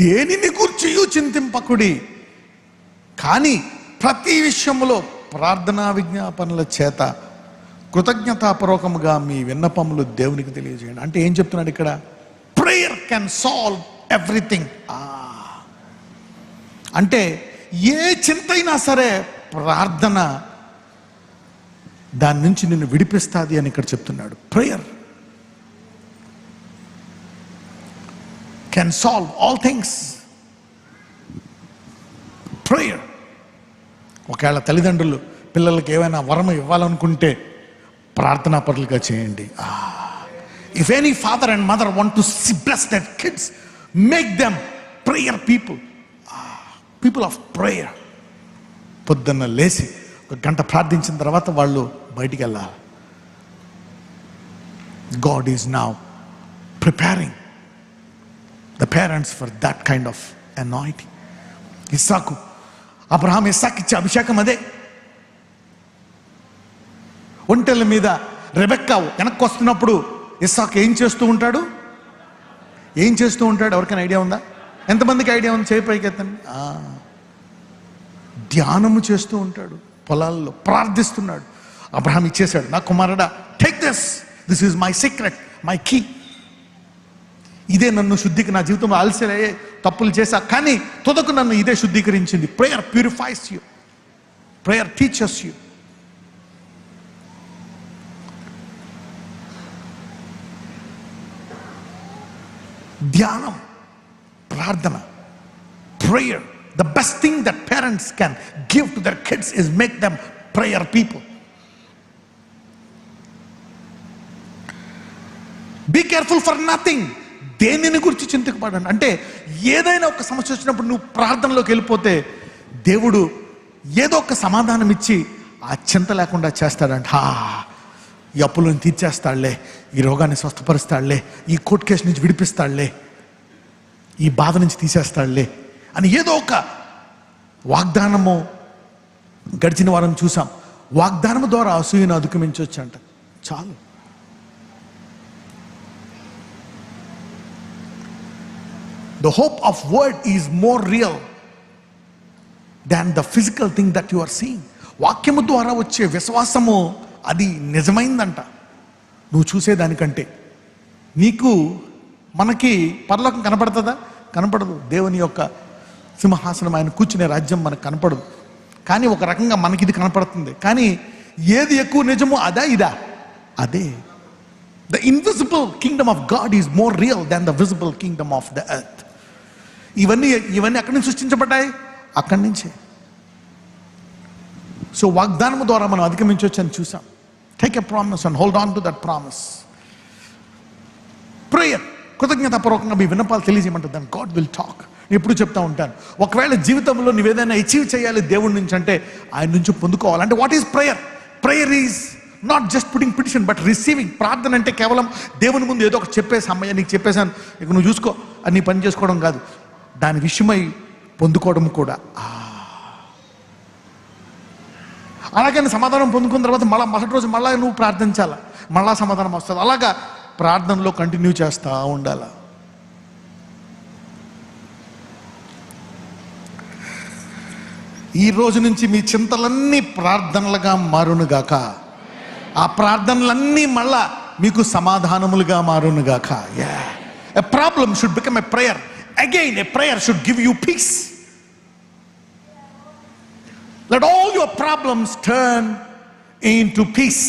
దేనిని గూర్చి చింతింపకుడి కానీ ప్రతి విషయంలో ప్రార్థనా విజ్ఞాపనల చేత కృతజ్ఞతాపూర్వకముగా మీ విన్నపములు దేవునికి తెలియజేయండి. అంటే ఏం చెప్తున్నాడు ఇక్కడ? Prayer can solve everything. అంటే ఏ చింత అయినా సరే ప్రార్థన దాని నుంచి నిన్ను విడిపిస్తుంది అని ఇక్కడ చెప్తున్నాడు. Prayer can solve all things. Prayer. ఒకవేళ తల్లిదండ్రులు పిల్లలకి ఏమైనా వరం ఇవ్వాలనుకుంటే ప్రార్థనా పరులుగా చేయండి. If any father and mother want to bless their kids, make them prayer people. People of prayer. పొద్దున్న లేచి 1 గంట ప్రార్థించిన తర్వాత వాళ్ళు బయటికి వెళ్ళాలి. God is now preparing the parents for that kind of anointing. ఇస్సాకు, అబ్రహాం ఇస్సాకు ఇచ్చే అభిషేకం అదే. ఒంటెల మీద రెబెక్కా వెనక్కి వస్తున్నప్పుడు ఇస్సాకు ఏం చేస్తూ ఉంటాడు? ఏం చేస్తూ ఉంటాడు? ఎవరికైనా ఐడియా ఉందా? ఎంతమందికి ఐడియా ఉంది? చేయి పైకెత్తండి. ధ్యానము చేస్తూ ఉంటాడు, పొలాల్లో ప్రార్థిస్తున్నాడు. అబ్రహాం ఇచ్చేశాడు, నా కుమారుడా, take this is my secret, my key. ఇదే నన్ను శుద్ధికి, నా జీవితంలో అలసలే తప్పులు చేశా, కానీ తుదకు నన్ను ఇదే శుద్ధీకరించింది. Prayer purifies you, prayer teachers you. ధ్యానం, ప్రార్థన, prayer. The best thing that parents can give to their kids is make them prayer people. Be careful for nothing. దేనిని గురించి చింతకపడండి. అంటే ఏదైనా ఒక సమస్య వచ్చినప్పుడు నువ్వు ప్రార్థనలోకి వెళ్ళిపోతే దేవుడు ఏదో ఒక సమాధానం ఇచ్చి ఆ చింత లేకుండా చేస్తాడంట. ఈ అప్పులను తీర్చేస్తాడులే, ఈ రోగాన్ని స్వస్థపరుస్తాడులే, ఈ కోర్టు కేసు నుంచి విడిపిస్తాడులే, ఈ బాధ నుంచి తీసేస్తాడులే అని ఏదో ఒక వాగ్దానము. గడిచిన వారం చూసాం, వాగ్దానము ద్వారా అసూయను అధిగమించవచ్చు అంట. చాలు. The hope of word is more real than the physical thing that you are seeing. వాక్యము ద్వారా వచ్చే విశ్వాసము అది నిజమైందంట నువ్వు చూసేదానికంటే. నీకు మనకి పరలోకం కనపడుతుందా? కనపడదు. దేవుని యొక్క సింహాసనం, ఆయన కూర్చునే రాజ్యం మనకు కనపడదు. కానీ ఒక రకంగా మనకి ఇది కనపడుతుంది. కానీ ఏది ఎక్కువ నిజమో అదా ఇదా? అదే. The invisible kingdom of God is more real than the visible kingdom of the earth. ఇవన్నీ ఎక్కడి నుంచి సృష్టించబడ్డాయి? అక్కడి నుంచే. సో వాగ్దానం ద్వారా మనం అధిగమించవచ్చు అని చూసాం. Take a promise and hold on to that promise. Prayer, కృతజ్ఞతాపూర్వకంగా మీ విన్నపాలు తెలియజేయమంటుంది. దాన్ని గాడ్ విల్ టాక్. నేను ఎప్పుడు చెప్తా ఉంటాను, ఒకవేళ జీవితంలో నువ్వేదైనా అచీవ్ చేయాలి దేవుడి నుంచి అంటే ఆయన నుంచి పొందుకోవాలంటే what is prayer? Prayer is not just putting petition but receiving. ప్రార్థన అంటే కేవలం దేవుని ముందు ఏదో ఒకటి చెప్పేసి, అమ్మయ్య నీకు చెప్పేశాను ఇక నువ్వు చూసుకో అని నీ పని చేసుకోవడం కాదు, దాని విషయమై పొందుకోవడం కూడా. అలాగని సమాధానం పొందుకున్న తర్వాత మరుసటి రోజు మళ్ళా నువ్వు ప్రార్థించాలా, మళ్ళా సమాధానం వస్తుంది. అలాగా ప్రార్థనలో కంటిన్యూ చేస్తా ఉండాల. ఈ రోజు నుంచి మీ చింతలన్నీ ప్రార్థనలుగా మారునుగాక. ఆ ప్రార్థనలన్నీ మళ్ళా మీకు సమాధానములుగా మారునుగాక. A problem should become a prayer. Again, a prayer should give you peace. Let all your problems turn into peace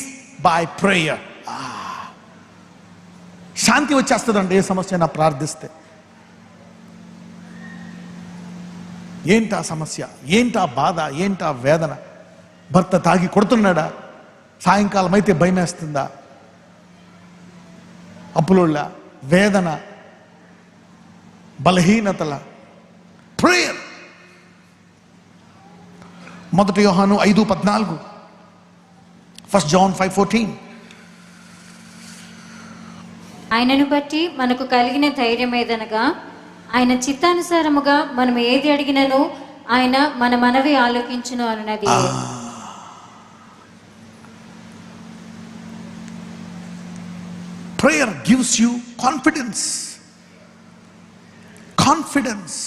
by prayer. శాంతి వచ్చేస్తుందండి ఏ సమస్య అయినా ప్రార్థిస్తే. ఏంటా సమస్య, ఏంటా బాధ, ఏంటా వేదన? భర్త తాగి కొడుతున్నాడా? సాయంకాలం అయితే భయమేస్తుందా? అప్పులోళ్ళ వేదన, బలహీనతల. ప్రేయర్. 1 యోహాను 5:14, 1 John 5:14. ఆయనను బట్టి మనకు కలిగిన ధైర్యం ఏదనగా, ఆయన చిత్తానుసారముగా మనం ఏది అడిగినను ఆయన మన మనవి ఆలోకించును అన్నది. Prayer gives you confidence. Confidence.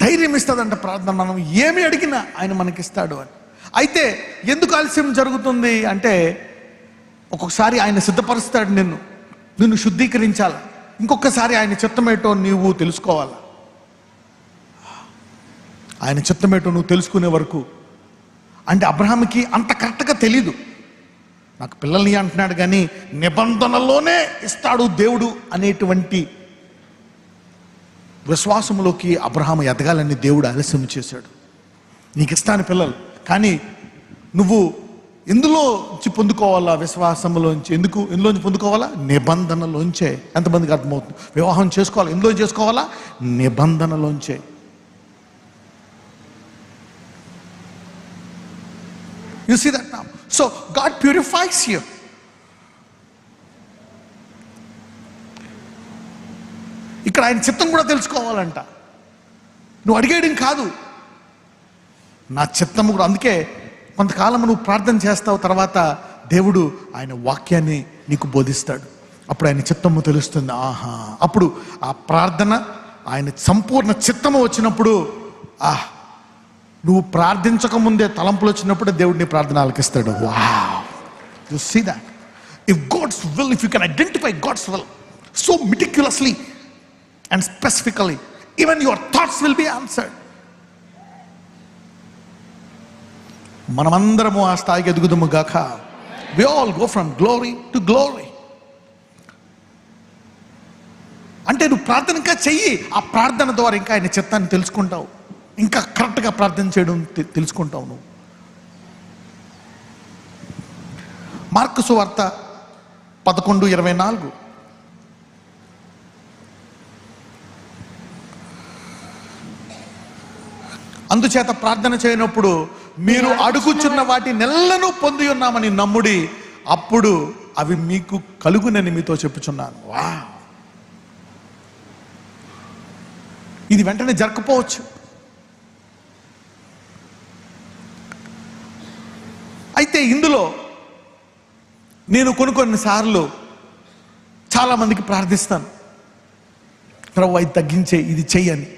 ధైర్యం ఇస్తుందంట ప్రార్థన. మనం ఏమి అడిగినా ఆయన మనకిస్తాడు అని. అయితే ఎందుకు ఆలస్యం జరుగుతుంది అంటే, ఒక్కొక్కసారి ఆయన సిద్ధపరుస్తాడు నిన్ను శుద్ధీకరించాలి. ఇంకొకసారి ఆయన చిత్తమేటో నీవు తెలుసుకోవాలి. ఆయన చిత్తమేటో నువ్వు తెలుసుకునే వరకు. అంటే అబ్రహాంకి అంత కరెక్ట్గా తెలీదు. నాకు పిల్లల్ని అంటున్నాడు కానీ నిబంధనలోనే ఇస్తాడు దేవుడు అనేటువంటి విశ్వాసంలోకి అబ్రహాం ఎదగాలని దేవుడు ఆలస్యం చేశాడు. నీకు ఇస్తాను పిల్లలు, కానీ నువ్వు ఎందులోంచి పొందుకోవాలా? విశ్వాసంలోంచి. ఎందులోంచి పొందుకోవాలా? నిబంధనలోంచే. ఎంతమందికి అర్థమవుతుంది? వివాహం చేసుకోవాలి, ఎందులో చేసుకోవాలా? నిబంధనలోంచే. You see that now? So God purifies you. ఇక్కడ ఆయన చిత్తం కూడా తెలుసుకోవాలంట. నువ్వు అడిగేయడం కాదు, నా చిత్తము కూడా. అందుకే కొంతకాలం నువ్వు ప్రార్థన చేస్తావు, తర్వాత దేవుడు ఆయన వాక్యాన్ని నీకు బోధిస్తాడు. అప్పుడు ఆయన చిత్తము తెలుస్తుంది. ఆహా, అప్పుడు ఆ ప్రార్థన ఆయన సంపూర్ణ చిత్తము వచ్చినప్పుడు, నువ్వు ప్రార్థించక ముందే తలంపులు వచ్చినప్పుడు దేవుడు నీ ప్రార్థన ఆలకిస్తాడు. Wow, you see that. If God's will, if you can identify God's will so meticulously and specifically, even your thoughts will be answered. మనమందరము ఆ స్థాయికి ఎదుగుదము గాక. We all go from glory to glory. అంటే నువ్వు ప్రార్థన ఇంకా చెయ్యి. ఆ ప్రార్థన ద్వారా ఇంకా ఆయన చిత్తాన్ని తెలుసుకుంటావు, ఇంకా కరెక్ట్గా ప్రార్థన చేయడం తెలుసుకుంటావు నువ్వు. మార్కు సువార్త 11:24. అందుచేత ప్రార్థన చేయనప్పుడు మీరు అడుగుచున్న వాటి నెల్లను పొంది ఉన్నామని నమ్ముడి, అప్పుడు అవి మీకు కలుగునని మీతో చెప్పుచున్నాను. వా, ఇది వెంటనే జరగకపోవచ్చు. అయితే ఇందులో నేను కొన్నిసార్లు చాలామందికి ప్రార్థిస్తాను, ప్రభు ఇది తగ్గించే, ఇది చెయ్యని.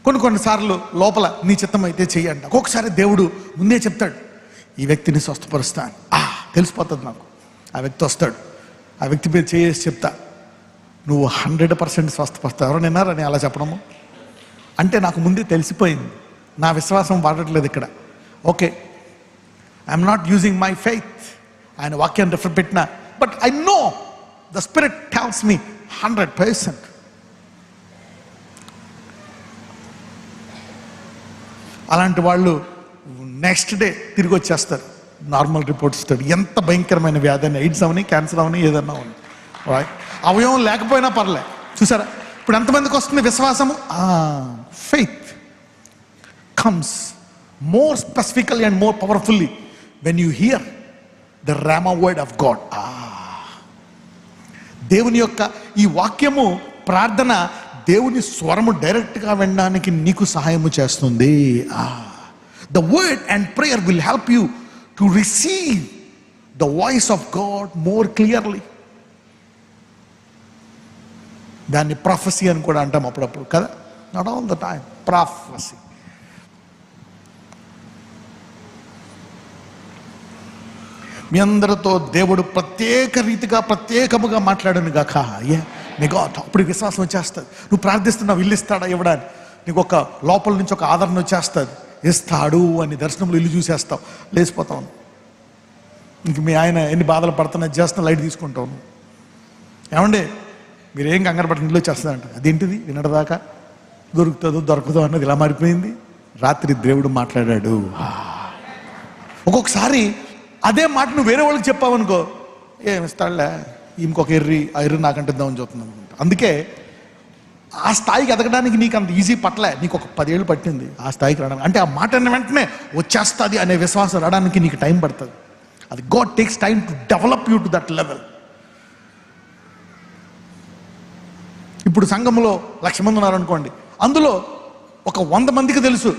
కొన్నిసార్లు లోపల నీ చిత్తం అయితే చెయ్యండి. ఒక్కొక్కసారి దేవుడు ముందే చెప్తాడు, ఈ వ్యక్తిని స్వస్థపరుస్తాను. తెలిసిపోతుంది నాకు. ఆ వ్యక్తి వస్తాడు, ఆ వ్యక్తి మీద చేసి చెప్తా, నువ్వు 100% స్వస్థపరుస్తావు. ఎవరు నిన్నారని అలా చెప్పడము అంటే నాకు ముందే తెలిసిపోయింది. నా విశ్వాసం వాడట్లేదు ఇక్కడ. Okay, I'm not using my faith. ఆయన వాక్యాన్ని రెఫర్ పెట్టినా, but I know the spirit tells me 100%. అలాంటి వాళ్ళు నెక్స్ట్ డే తిరిగి వచ్చేస్తారు, నార్మల్ రిపోర్ట్ ఇస్తాడు. ఎంత భయంకరమైన వ్యాధి అని, ఎయిడ్స్ అవని, క్యాన్సర్ అవని, ఏదన్నా అవని, అవయవం లేకపోయినా పర్లే. చూసారా ఇప్పుడు ఎంతమందికి వస్తుంది విశ్వాసము? Faith comes more specifically and more powerfully when you here the Rama word of God. దేవుని యొక్క ఈ వాక్యము, ప్రార్థన, దేవుని స్వరము డైరెక్ట్గా వినడానికి నీకు సహాయము చేస్తుంది. The word and prayer will help you to receive the voice of God more clearly. దాన్ని ప్రాఫెసీ అని కూడా అంటాం అప్పుడప్పుడు కదా, not all the time. Prophecy. మీ అందరితో దేవుడు ప్రత్యేక రీతిగా ప్రత్యేకముగా మాట్లాడను గాక. నీకు అప్పుడు విశ్వాసం వచ్చేస్తుంది. నువ్వు ప్రార్థిస్తున్నావు, ఇల్లు ఇస్తాడా ఇవ్వడానికి, నీకు ఒక లోపల నుంచి ఒక ఆదరణ వచ్చేస్తుంది. ఇస్తాడు అని దర్శనంలో ఇల్లు చూసేస్తావు, లేచిపోతావు. ఇంక మీ ఆయన ఎన్ని బాధలు పడుతున్నా చేస్తున్నా లైట్ తీసుకుంటావు. ఏమండి మీరేం కంగారు పట్టిన ఇంట్లో చేస్తుందంట, అదేంటిది వినడదాకా దొరుకుతుందో దొరకదో అన్నది ఇలా మారిపోయింది. రాత్రి దేవుడు మాట్లాడాడు. ఒక్కొక్కసారి అదే మాట నువ్వు వేరే వాళ్ళకి చెప్పావు అనుకో, ఏమిస్తాడులే, ఇంకొక ఆ ఎర్రి నాకంటే ఇద్దామని చూస్తున్నాను. అందుకే ఆ స్థాయికి ఎదగడానికి నీకు అంత ఈజీ పట్టలే, నీకు ఒక 10 ఏళ్ళు పట్టింది ఆ స్థాయికి రావడానికి. అంటే ఆ మాట అన్న వెంటనే వచ్చేస్తుంది అనే విశ్వాసం రావడానికి నీకు టైం పడుతుంది. అది God takes time to develop you to that level. ఇప్పుడు సంఘంలో 1,00,000 మంది ఉన్నారనుకోండి, అందులో ఒక 100 మందికి తెలుసు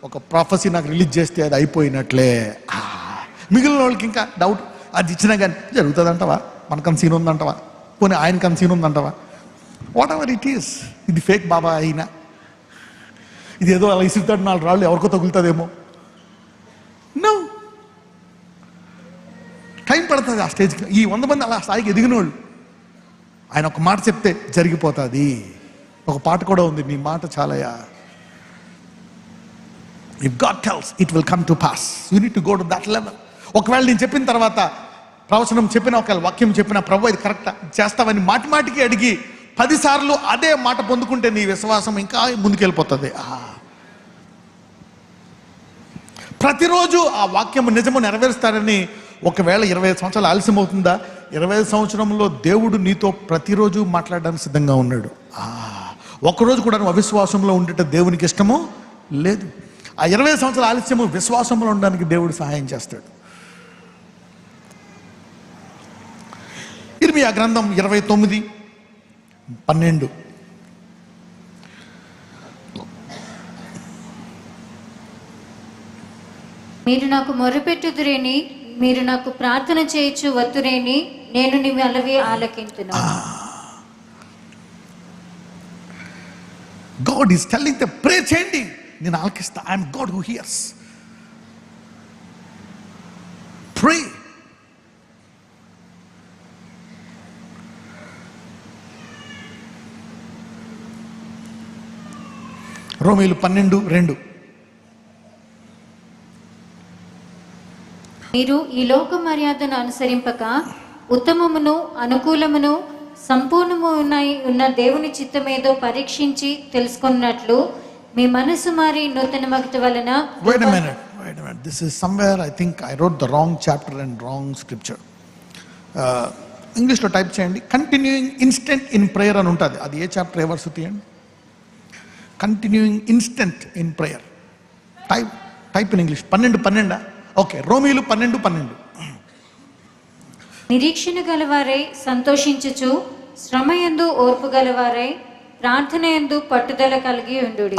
ఒక ప్రాఫెసీ నాకు రిలీజ్ చేస్తే అది అయిపోయినట్లే. మిగిలిన వాళ్ళకి ఇంకా డౌట్, అది ఇచ్చినా కానీ జరుగుతుంది అంటవా, మనకన్నా సీన్ ఉందంటవా, పోనీ ఆయనకన్నా సీన్ ఉందంటవా, వాట్ ఎవర్ ఇట్ ఈస్. ఇది ఫేక్ బాబా అయినా, ఇది ఏదో అలా ఇసురుతాడు 4 రాళ్ళు ఎవరికో తగులుతుందేమో. నో, టైం పడుతుంది ఆ స్టేజ్కి. ఈ 100 మంది అలా స్థాయికి ఎదిగిన వాళ్ళు, ఆయన ఒక మాట చెప్తే జరిగిపోతుంది. ఒక పాట కూడా ఉంది, నీ మాట చాలయా. If God tells it will come to pass. You need to go to that level. ఒకవేళ నేను చెప్పిన తర్వాత ప్రవచనం చెప్పిన, ఒకవేళ వాక్యం చెప్పిన, ప్రభు ఇది కరెక్టా చేస్తావని మాటిమాటికి అడిగి 10 సార్లు అదే మాట పొందుకుంటే నీ విశ్వాసం ఇంకా ముందుకెళ్ళిపోతుంది. ప్రతిరోజు ఆ వాక్యము నిజము నెరవేరుస్తారని. ఒకవేళ 25 సంవత్సరాలు ఆలస్యం అవుతుందా? 25 సంవత్సరంలో దేవుడు నీతో ప్రతిరోజు మాట్లాడడానికి సిద్ధంగా ఉన్నాడు. ఒక్కరోజు కూడా నువ్వు అవిశ్వాసంలో ఉండేట దేవునికి ఇష్టము లేదు. ఆ 25 సంవత్సరాల ఆలస్యము విశ్వాసంలో ఉండడానికి దేవుడు సహాయం చేస్తాడు. ఇర్మియా గ్రంథం 29:12. మీరు నాకు మొరపెట్టుదురేని, మీరు నాకు ప్రార్థన చేయొచ్చు వత్తురేని, నేను నీ మనవి ఆలకింతును. God is telling the pray చేయండి, నేను ఆలకిస్తా. I'm God who hears. Pray. రోమీయులు 12:2. మీరు ఈ లోక మర్యాదను అనుసరింపక ఉత్తమమును అనుకూలమును సంపూర్ణము ఉన్న దేవుని చిత్తమేదో పరీక్షించి తెలుసుకున్నట్లు మీ మనసు మారి నూతన మగత వలన. Wait a minute. This is somewhere, I think I wrote the wrong chapter and wrong scripture. ఇంగ్లీష్లో టైప్ చేయండి, కంటిన్యూయింగ్ ఇన్స్టెంట్ ఇన్ ప్రేయర్ అని ఉంటుంది. అది ఏ చాప్టర్, ఏ వర్స్ తీయండి. Continuing instant in prayer. Type in English. 12:12. Okay, రోమీయులు 12:12. నిరీక్షణ గలవారై సంతోషించుచు, శ్రమయందు ఓర్పు గలవారై, ప్రార్థన యందు పట్టుదల కలిగి ఉండుడి.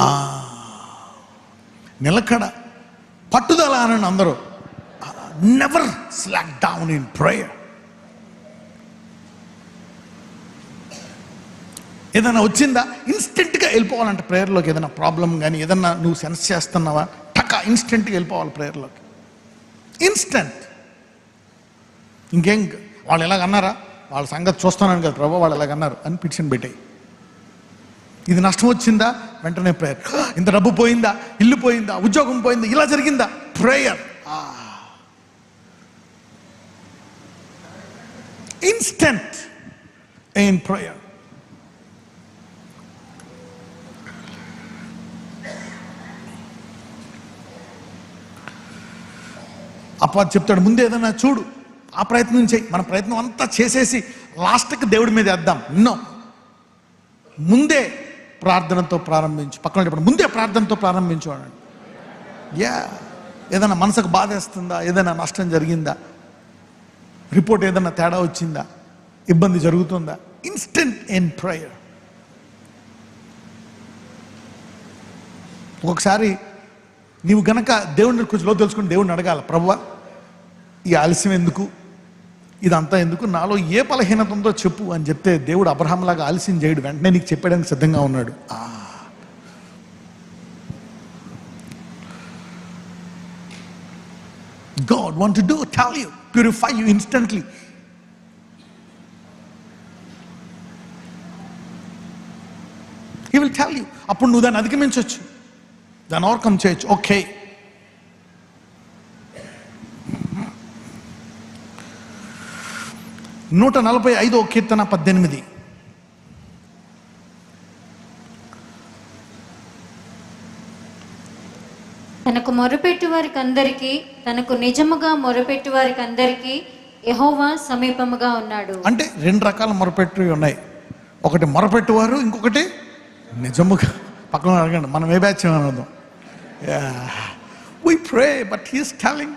నిలకడ, పట్టుదల అని అందరూ. Never slack down in prayer. ఏదైనా వచ్చిందా ఇన్స్టెంట్గా వెళ్ళిపోవాలంటే ప్రేయర్లోకి. ఏదైనా ప్రాబ్లం కానీ ఏదన్నా నువ్వు సెన్స్ చేస్తున్నావా, టకా ఇన్స్టెంట్గా వెళ్ళిపోవాలి ప్రేయర్లోకి. ఇన్స్టెంట్. ఇంకేం వాళ్ళు ఎలాగన్నారా, వాళ్ళ సంగతి చూస్తున్నాను కదా ప్రభు, వాళ్ళు ఎలాగన్నారు అని పిటిషన్ పెట్టాయి. ఇది నష్టం వచ్చిందా, వెంటనే ప్రేయర్. ఇంత డబ్బు పోయిందా, ఇల్లు పోయిందా, ఉద్యోగం పోయిందా, ఇలా జరిగిందా, ప్రేయర్. Instant in prayer. అప్ప చెప్తాడు, ముందే ఏదైనా చూడు, ఆ ప్రయత్నం చేయి. మన ప్రయత్నం అంతా చేసేసి లాస్ట్కి దేవుడి మీద వేద్దాం. నో, ముందే ప్రార్థనతో ప్రారంభించు. పక్కన చెప్పండి, ముందే ప్రార్థనతో ప్రారంభించు అనండి. ఏదైనా మనసుకు బాధేస్తుందా, ఏదైనా నష్టం జరిగిందా, రిపోర్ట్ ఏదైనా తేడా వచ్చిందా, ఇబ్బంది జరుగుతుందా, ఇన్స్టెంట్ ఇన్ ప్రేయర్. ఒకసారి నీవు గనక దేవుడిని కొంచెంలో తెలుసుకుని దేవుడిని అడగాల, ప్రభువా ఈ ఆలస్యం ఎందుకు, ఇదంతా ఎందుకు, నాలో ఏ బలహీనత ఉందో చెప్పు అని చెప్తే దేవుడు అబ్రహాంలాగా ఆలస్యం చేయడు, వెంటనే నీకు చెప్పడానికి సిద్ధంగా ఉన్నాడు. God want to tell you, purify you instantly. He will tell you. అప్పుడు నువ్వు దాన్ని అధిగమించవచ్చు, దాన్ని ఓవర్కమ్ చేయొచ్చు. ఓకే, నూట 45 కీర్తన 18. తనకు మొరపెట్టు వారికి అందరికీ, తనకు నిజముగా మొరపెట్టు వారికి అందరికీ యెహోవా సమీపముగా ఉన్నాడు. అంటే 2 రకాల మొరపెట్టు ఉన్నాయి. ఒకటి మొరపెట్టువారు, ఇంకొకటి నిజముగా. పక్కన అడగండి, మనం ఏ బ్యాచ్ అనదు. We pray, but he is telling,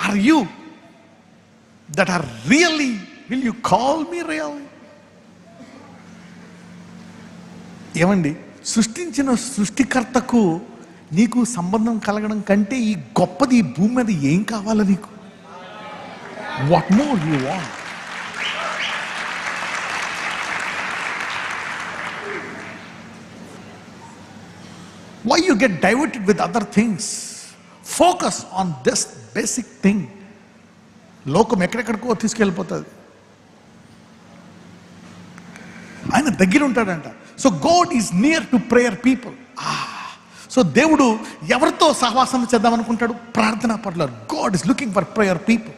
are you that are really, will you call me really? ఏమండి, సృష్టించిన సృష్టికర్తకు నీకు సంబంధం కలగడం కంటే ఈ గొప్పది ఈ భూమి మీద ఏం కావాలి నీకు? What more you want? Why you get diverted with other things? Focus on this basic thing. లోకం ఎక్కడెక్కడికో తీసుకెళ్ళిపోతుంది, ఆయన దగ్గర ఉంటాడంట. So God is near to prayer people. So దేవుడు ఎవరితో సహవాసం చేద్దాం అనుకుంటాడు? ప్రార్థనా పరులు. God is looking for prayer people.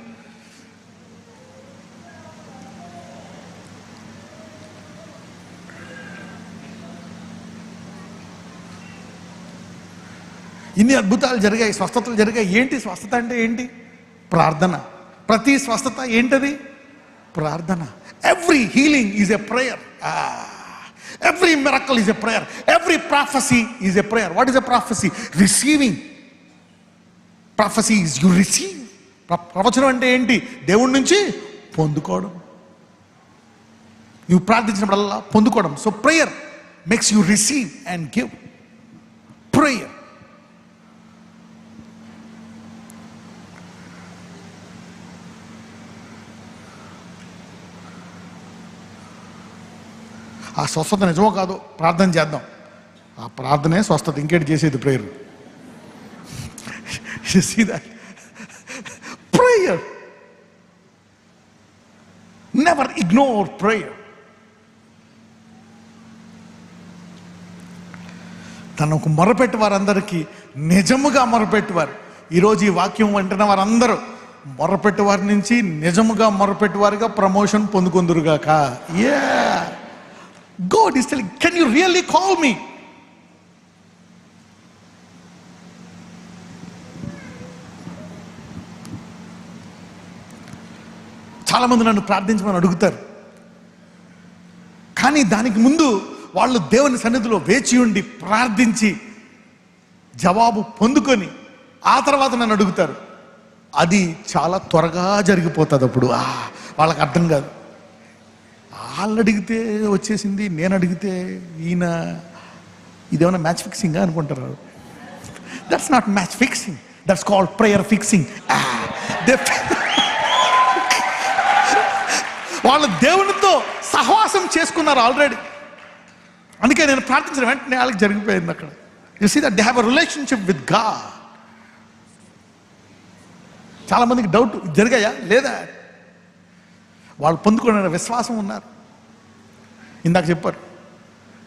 ఇన్ని అద్భుతాలు జరిగాయి, స్వస్థతలు జరిగాయి. ఏంటి స్వస్థత అంటే ఏంటి? ప్రార్థన. ప్రతి స్వస్థత ఏంటది? ప్రార్థన. Every healing is a prayer. Every miracle is a prayer. Every prophecy is a prayer. What is a prophecy? Receiving. Prophecy is you receive. ప్రవచనం అంటే ఏంటి? దేవుడి నుంచి పొందుకోవడం. నువ్వు ప్రార్థించినప్పుడల్లా పొందుకోవడం. So prayer makes you receive and give. Prayer. ఆ స్వస్థత నిజమో కాదో ప్రార్థన చేద్దాం. ఆ ప్రార్థనే స్వస్థత, ఇంకేటి చేసేది prayer. See that? Prayer. Never ignore prayer. తనకు మొరపెట్టి వారందరికీ నిజముగా మొరపెట్టువారు. ఈరోజు ఈ వాక్యం వింటున్న వారందరూ మొరపెట్టి వారి నుంచి నిజముగా మొరపెట్టి వారిగా promotion పొందుకుందురుగాక. God is telling, can you really call me? చాలా మంది నన్ను ప్రార్థించమని అడుగుతారు, కానీ దానికి ముందు వాళ్ళు దేవుని సన్నిధిలో వేచి ఉండి ప్రార్థించి జవాబు పొందుకొని ఆ తర్వాత నన్ను అడుగుతారు. అది చాలా త్వరగా జరిగిపోతుంది. అప్పుడు వాళ్ళకి అర్థం కాదు. వాళ్ళు అడిగితే వచ్చేసింది, నేను అడిగితే ఈయన ఇదేమన్నా మ్యాచ్ ఫిక్సింగ్ అనుకుంటారు. That's not match fixing, that's called prayer fixing. వాళ్ళు దేవునితో సహవాసం చేసుకున్నారు ఆల్రెడీ. అందుకే నేను ప్రార్థించిన వెంటనే వాళ్ళకి జరిగిపోయింది అక్కడ. You see that they have a relationship with God. చాలా మందికి డౌట్, జరిగాయా లేదా? వాళ్ళు పొందుకున్న విశ్వాసం ఉన్నారు. ఇందాక చెప్పారు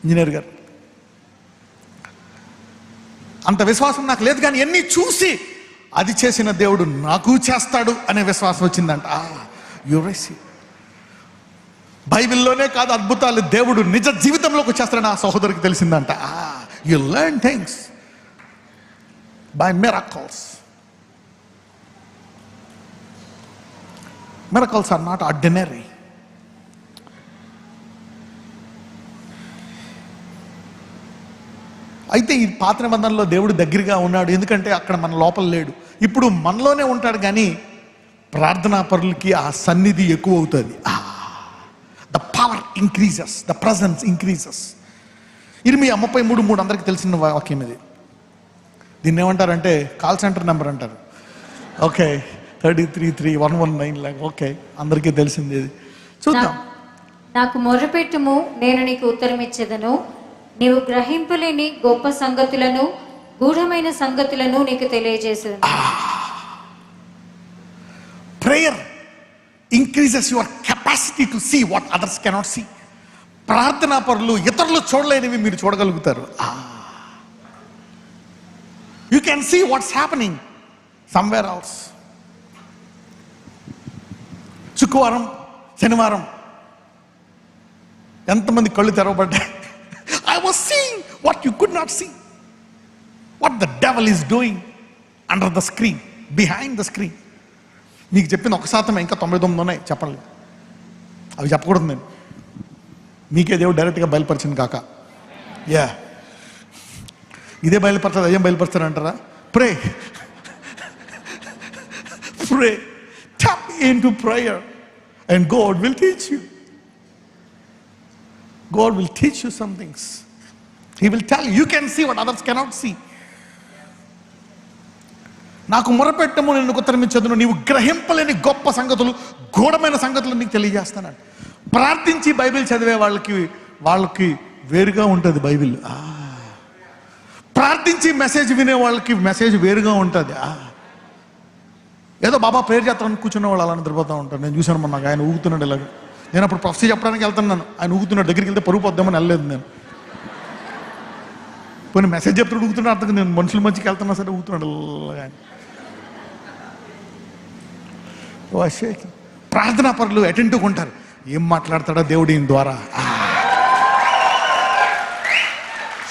ఇంజనీర్ గారు, అంత విశ్వాసం నాకు లేదు, కానీ ఎన్ని చూసి అది చేసిన దేవుడు నాకు చేస్తాడు అనే విశ్వాసం వచ్చిందంట. You receive. బైబిల్లోనే కాదు, అద్భుతాలు దేవుడు నిజ జీవితంలోకి వచ్చేస్తాడని ఆ సహోదరికి తెలిసిందంట. You learn things by miracles. Miracles are not ordinary. అయితే ఈ పాత నిబంధనలో దేవుడు దగ్గరగా ఉన్నాడు, ఎందుకంటే అక్కడ మన లోపల లేడు. ఇప్పుడు మనలోనే ఉంటాడు, కానీ ప్రార్థనా పరులకి ఆ సన్నిధి ఎక్కువ అవుతుంది. The power increases, the presence increases. ఇర్మియా 33:3 అందరికీ తెలిసిన వాక్యం ఇది. దీన్ని ఏమంటారంటే కాల్ సెంటర్ నెంబర్ అంటారు. ఓకే, 333119 లాగా. ఓకే, అందరికీ తెలిసింది ఇది. చూద్దాం. నాకు మొర్రపెట్టుము, నేను నీకు ఉత్తరం ఇచ్చేదను. నీవు గ్రహింపలేని గొప్ప సంగతులను, గూఢమైన సంగతులను నీకు తెలియజేసేదను. Prayer increases your capacity to see what others cannot see. ప్రార్థనా పరులు ఇతరులు చూడలేనివి మీరు చూడగలుగుతారు. You can see what's happening somewhere else. శుక్రవారం, శనివారం ఎంతమంది కళ్ళు తెరవబడ్డాయి? I was seeing what you could not see. What the devil is doing under the screen, behind the screen. మీకు చెప్పింది 1% ఇంకా 99 ఉన్నాయి చెప్పండి. అవి చెప్పకూడదు నేను. మీకే దేవుడు డైరెక్ట్గా బయలుపరిచింది కాక. ఇదే బయలుపరచదు, ఏం బయలుపరుస్తారంటారా? ప్రే ప్రే tap into prayer and God will teach you. God will teach you some things. He will tell you. You can see what others cannot see. నాకు మొరపెట్టము, నేను ఉత్తరం ఇచ్చేదను. నీవు గ్రహింపలేని గొప్ప సంగతులు, గూఢమైన సంగతులు నీకు తెలియజేస్తాను. ప్రార్థించి బైబిల్ చదివే వాళ్ళకి వేరుగా ఉంటుంది బైబిల్. ప్రార్థించి మెసేజ్ వినే వాళ్ళకి మెసేజ్ వేరుగా ఉంటుంది. ఏదో బాబా ప్రేయర్ చేస్తాను కూర్చున్న వాళ్ళు అలా నిద్రపోతూ ఉంటారు. నేను చూశాను మొన్న, ఆయన ఊగుతున్నాడు ఇలాగ. నేను అప్పుడు ప్రొఫెసీ చెప్పడానికి వెళ్తున్నాను, ఆయన ఊగుతున్నాడు. దగ్గరికి వెళ్తే పరుగు పోద్దామని వెళ్ళలేదు నేను. కొన్ని మెసేజ్ చెప్తాడు ఊగుతున్నాడు, అర్థం నేను మనుషుల మంచికి వెళ్తున్నా సరే ఊగుతున్నాడు ఆయన. ప్రార్థనా పరులు అటెంటివ్గా ఉంటారు. ఏం మాట్లాడతాడా దేవుడు ఈయన ద్వారా.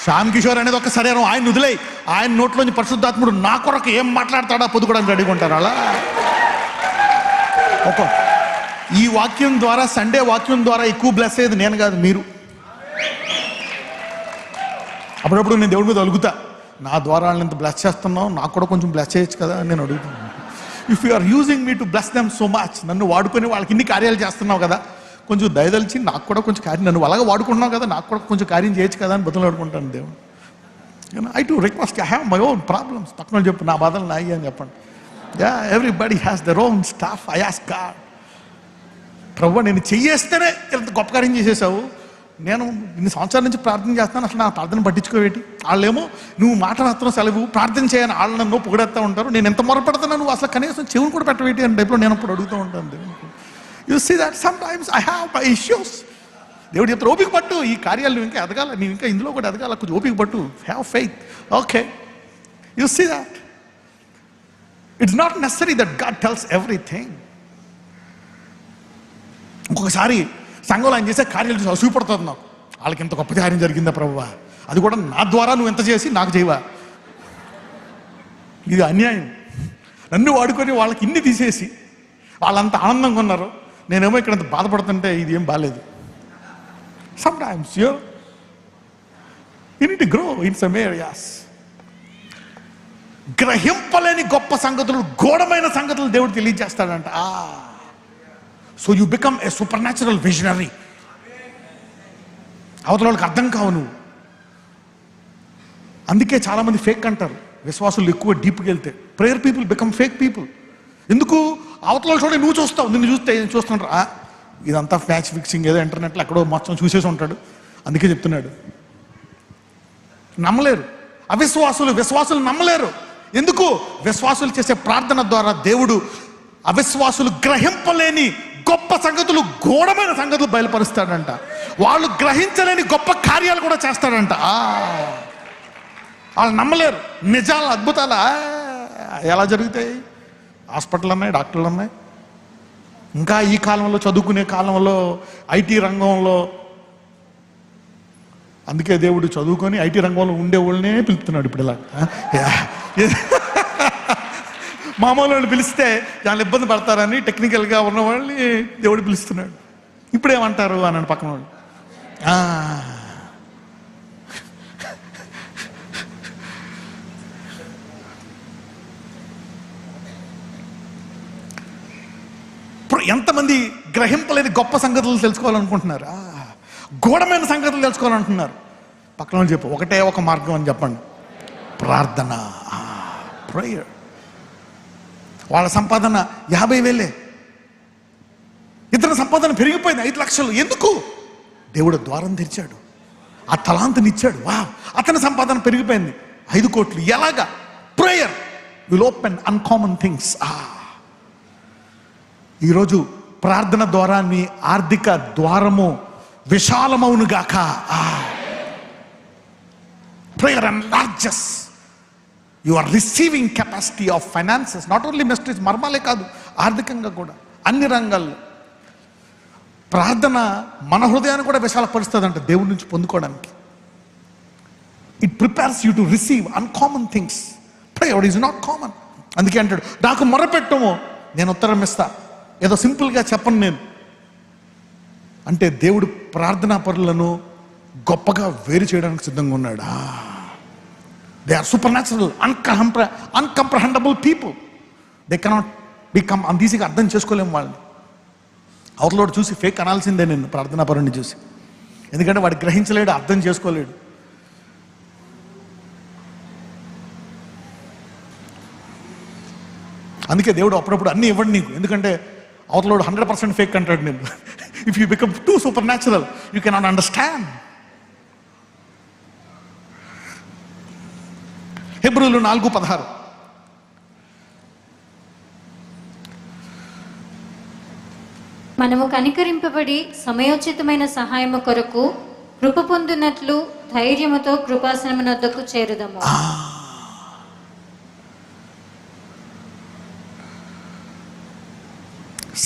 శ్యామ్ కిషోర్ అనేది ఒక శరీరం, ఆయన వదిలే, ఆయన నోట్లోంచి పరిశుద్ధాత్ముడు నా కొరకు ఏం మాట్లాడతాడా పొద్దుకోవడానికి రెడీగా ఉంటారు. అలా ఒక ఈ వాక్యం ద్వారా, సండే వాక్యం ద్వారా ఎక్కువ బ్లెస్ అయ్యేది నేను కాదు, మీరు. అప్పుడప్పుడు నేను దేవుడి మీద అలుగుతా, నా ద్వారా వాళ్ళని ఇంత బ్లెస్ చేస్తున్నావు, నాకు కూడా కొంచెం బ్లెస్ చేయొచ్చు కదా అని నేను అడుగుతాను. If you are using me to bless them so much, నన్ను వాడుకొని వాళ్ళకి ఇన్ని కార్యాలు చేస్తున్నావు కదా, కొంచెం దయదలిచి నాకు కూడా కొంచెం కార్యం, నన్ను అలాగే వాడుకుంటున్నావు కదా, నాకు కూడా కొంచెం కార్యం చేయొచ్చు కదా అని బతులాడుకుంటాను దేవుడు. I to request, I have my own problems. పక్కన చెప్పు, నా బాధలు నాయి అని చెప్పండి. Everybody has their own stuff. I ask God, ప్రభు నేను చెయ్యేస్తేనే ఇంత గొప్ప కార్యం చేసేసావు, నేను ఇన్ని సంవత్సరాల నుంచి ప్రార్థన చేస్తాను, అసలు నా ప్రార్థన పట్టించుకోవేటి? వాళ్ళేమో నువ్వు మాట మాత్రం సెలవు, ప్రార్థన చేయని వాళ్ళు నన్ను పొగిడేస్తూ ఉంటారు. నేను ఎంత మొరపెడతాను, నువ్వు అసలు కనీసం చెవులు కూడా పెట్టవేటి అని టైప్లో నేను అప్పుడు అడుగుతూ ఉంటాను. You see that sometimes I have my issues. దేవుడు చెప్తారు, ఓపిక పట్టు, ఈ కార్యాలు నువ్వు ఇంకా ఎదగాల, నీవు ఇంకా ఇందులో కూడా ఎదగాల, కొంచెం ఓపిక పట్టు, have faith. Okay, you see that it's not necessary that God tells everything. ఇంకొకసారి సంఘంలో ఆయన చేసే కార్యాలు చూసి అసూపడుతుంది నాకు. వాళ్ళకి ఎంత గొప్ప కార్యం జరిగిందా ప్రభువా, అది కూడా నా ద్వారా నువ్వు ఎంత చేసి నాకు చేయవా? ఇది అన్యాయం. నన్ను వాడుకొని వాళ్ళకి ఇన్ని తీసేసి వాళ్ళంత ఆనందంగా ఉన్నారు, నేనేమో ఇక్కడ అంత బాధపడుతుంటే ఇది ఏం బాగాలేదు. Sometimes you need to grow in some areas. గ్రహింపలేని గొప్ప సంగతులు, ఘోరమైన సంగతులు దేవుడు తెలియజేస్తాడంట. So you become a super natural visionary. అవతల వాళ్ళకి అర్థం కావు నువ్వు. అందుకే చాలామంది ఫేక్ అంటారు, విశ్వాసులు ఎక్కువ డీప్కి వెళ్తే. Prayer people become fake people. ఎందుకు? అవతల వాళ్ళు చూడండి, నువ్వు చూస్తావు, నిన్ను చూస్తే చూస్తుంటారు, ఇదంతా ఫ్యాచ్ ఫిక్సింగ్, ఏదో ఇంటర్నెట్లో ఎక్కడో మొత్తం చూసేసి ఉంటాడు, అందుకే చెప్తున్నాడు. నమ్మలేరు విశ్వాసులు నమ్మలేరు. ఎందుకు? విశ్వాసులు చేసే ప్రార్థన ద్వారా దేవుడు అవిశ్వాసులు గ్రహింపలేని గొప్ప సంగతులు, ఘోరమైన సంగతులు బయలుపరుస్తాడంట. వాళ్ళు గ్రహించలేని గొప్ప కార్యాలు కూడా చేస్తాడంట. వాళ్ళు నమ్మలేరు. నిజాలు, అద్భుతాలు ఎలా జరుగుతాయి? హాస్పిటల్ ఉన్నాయి, డాక్టర్లు ఉన్నాయి. ఇంకా ఈ కాలంలో, చదువుకునే కాలంలో, ఐటీ రంగంలో, అందుకే దేవుడు చదువుకొని ఐటీ రంగంలో ఉండే వాళ్ళనే పిలుపుతున్నాడు ఇప్పుడు. ఇలా మామూలు వాళ్ళు పిలిస్తే చాలా ఇబ్బంది పడతారని టెక్నికల్గా ఉన్న వాళ్ళని దేవుడు పిలుస్తున్నాడు. ఇప్పుడేమంటారు అన్నాడు పక్కన వాళ్ళు. ఎంతమంది గ్రహింపలేని గొప్ప సంగతులు తెలుసుకోవాలనుకుంటున్నారు, ఘోరమైన సంగతులు తెలుసుకోవాలంటున్నారు. పక్కన వాళ్ళు చెప్పు, ఒకటే ఒక మార్గం అని చెప్పండి, ప్రార్థన, ప్రేయర్. వాళ్ళ సంపాదన 50,000, ఇతని సంపాదన పెరిగిపోయింది 5 లక్షలు. ఎందుకు? దేవుడు ద్వారం తెరిచాడు, ఆ తలాంతునిచ్చాడు. అతని సంపాదన పెరిగిపోయింది 5 కోట్లు. ఎలాగా? Prayer will open uncommon things. ఈరోజు ప్రార్థన ద్వారా నీ ఆర్థిక ద్వారము విశాలమవునుగాక. Prayer enlarges your receiving capacity of finances. Not only mysteries, మర్మాలే కాదు, ఆర్థికంగా కూడా అన్ని రంగాల్లో. ప్రార్థన మన హృదయాన్ని కూడా విశాలపరుస్తుందంట దేవుడి నుంచి పొందుకోవడానికి. It prepares you to receive uncommon things. Prayer is not common. అందుకే అంటాడు, నాకు మొరపెట్టము నేను ఉత్తరం ఇస్తా. ఏదో సింపుల్గా చెప్పను నేను అంటే, దేవుడు ప్రార్థనా పరులను గొప్పగా వేరు చేయడానికి సిద్ధంగా ఉన్నాడు. They are super natural, incomprehensible people. They cannot become, అంత ఈజీగా అర్థం చేసుకోలేము వాళ్ళని. అవతలోడు చూసి ఫేక్ అనాల్సిందే నేను ప్రార్థనా పరుని చూసి, ఎందుకంటే వాడు గ్రహించలేడు, అర్థం చేసుకోలేడు. అందుకే దేవుడు అప్పుడప్పుడు అన్నీ ఇవ్వడు నీకు, ఎందుకంటే అవతలోడు 100% ఫేక్ అంటాడు నేను. If you become too super natural you cannot understand. హెబ్రీయులు 4:16. మనము కనికరింపబడి సమయోచితమైన సహాయము కొరకు కృప పొందునట్లు ధైర్యముతో కృపాసనమునొద్దకు చేరుదము.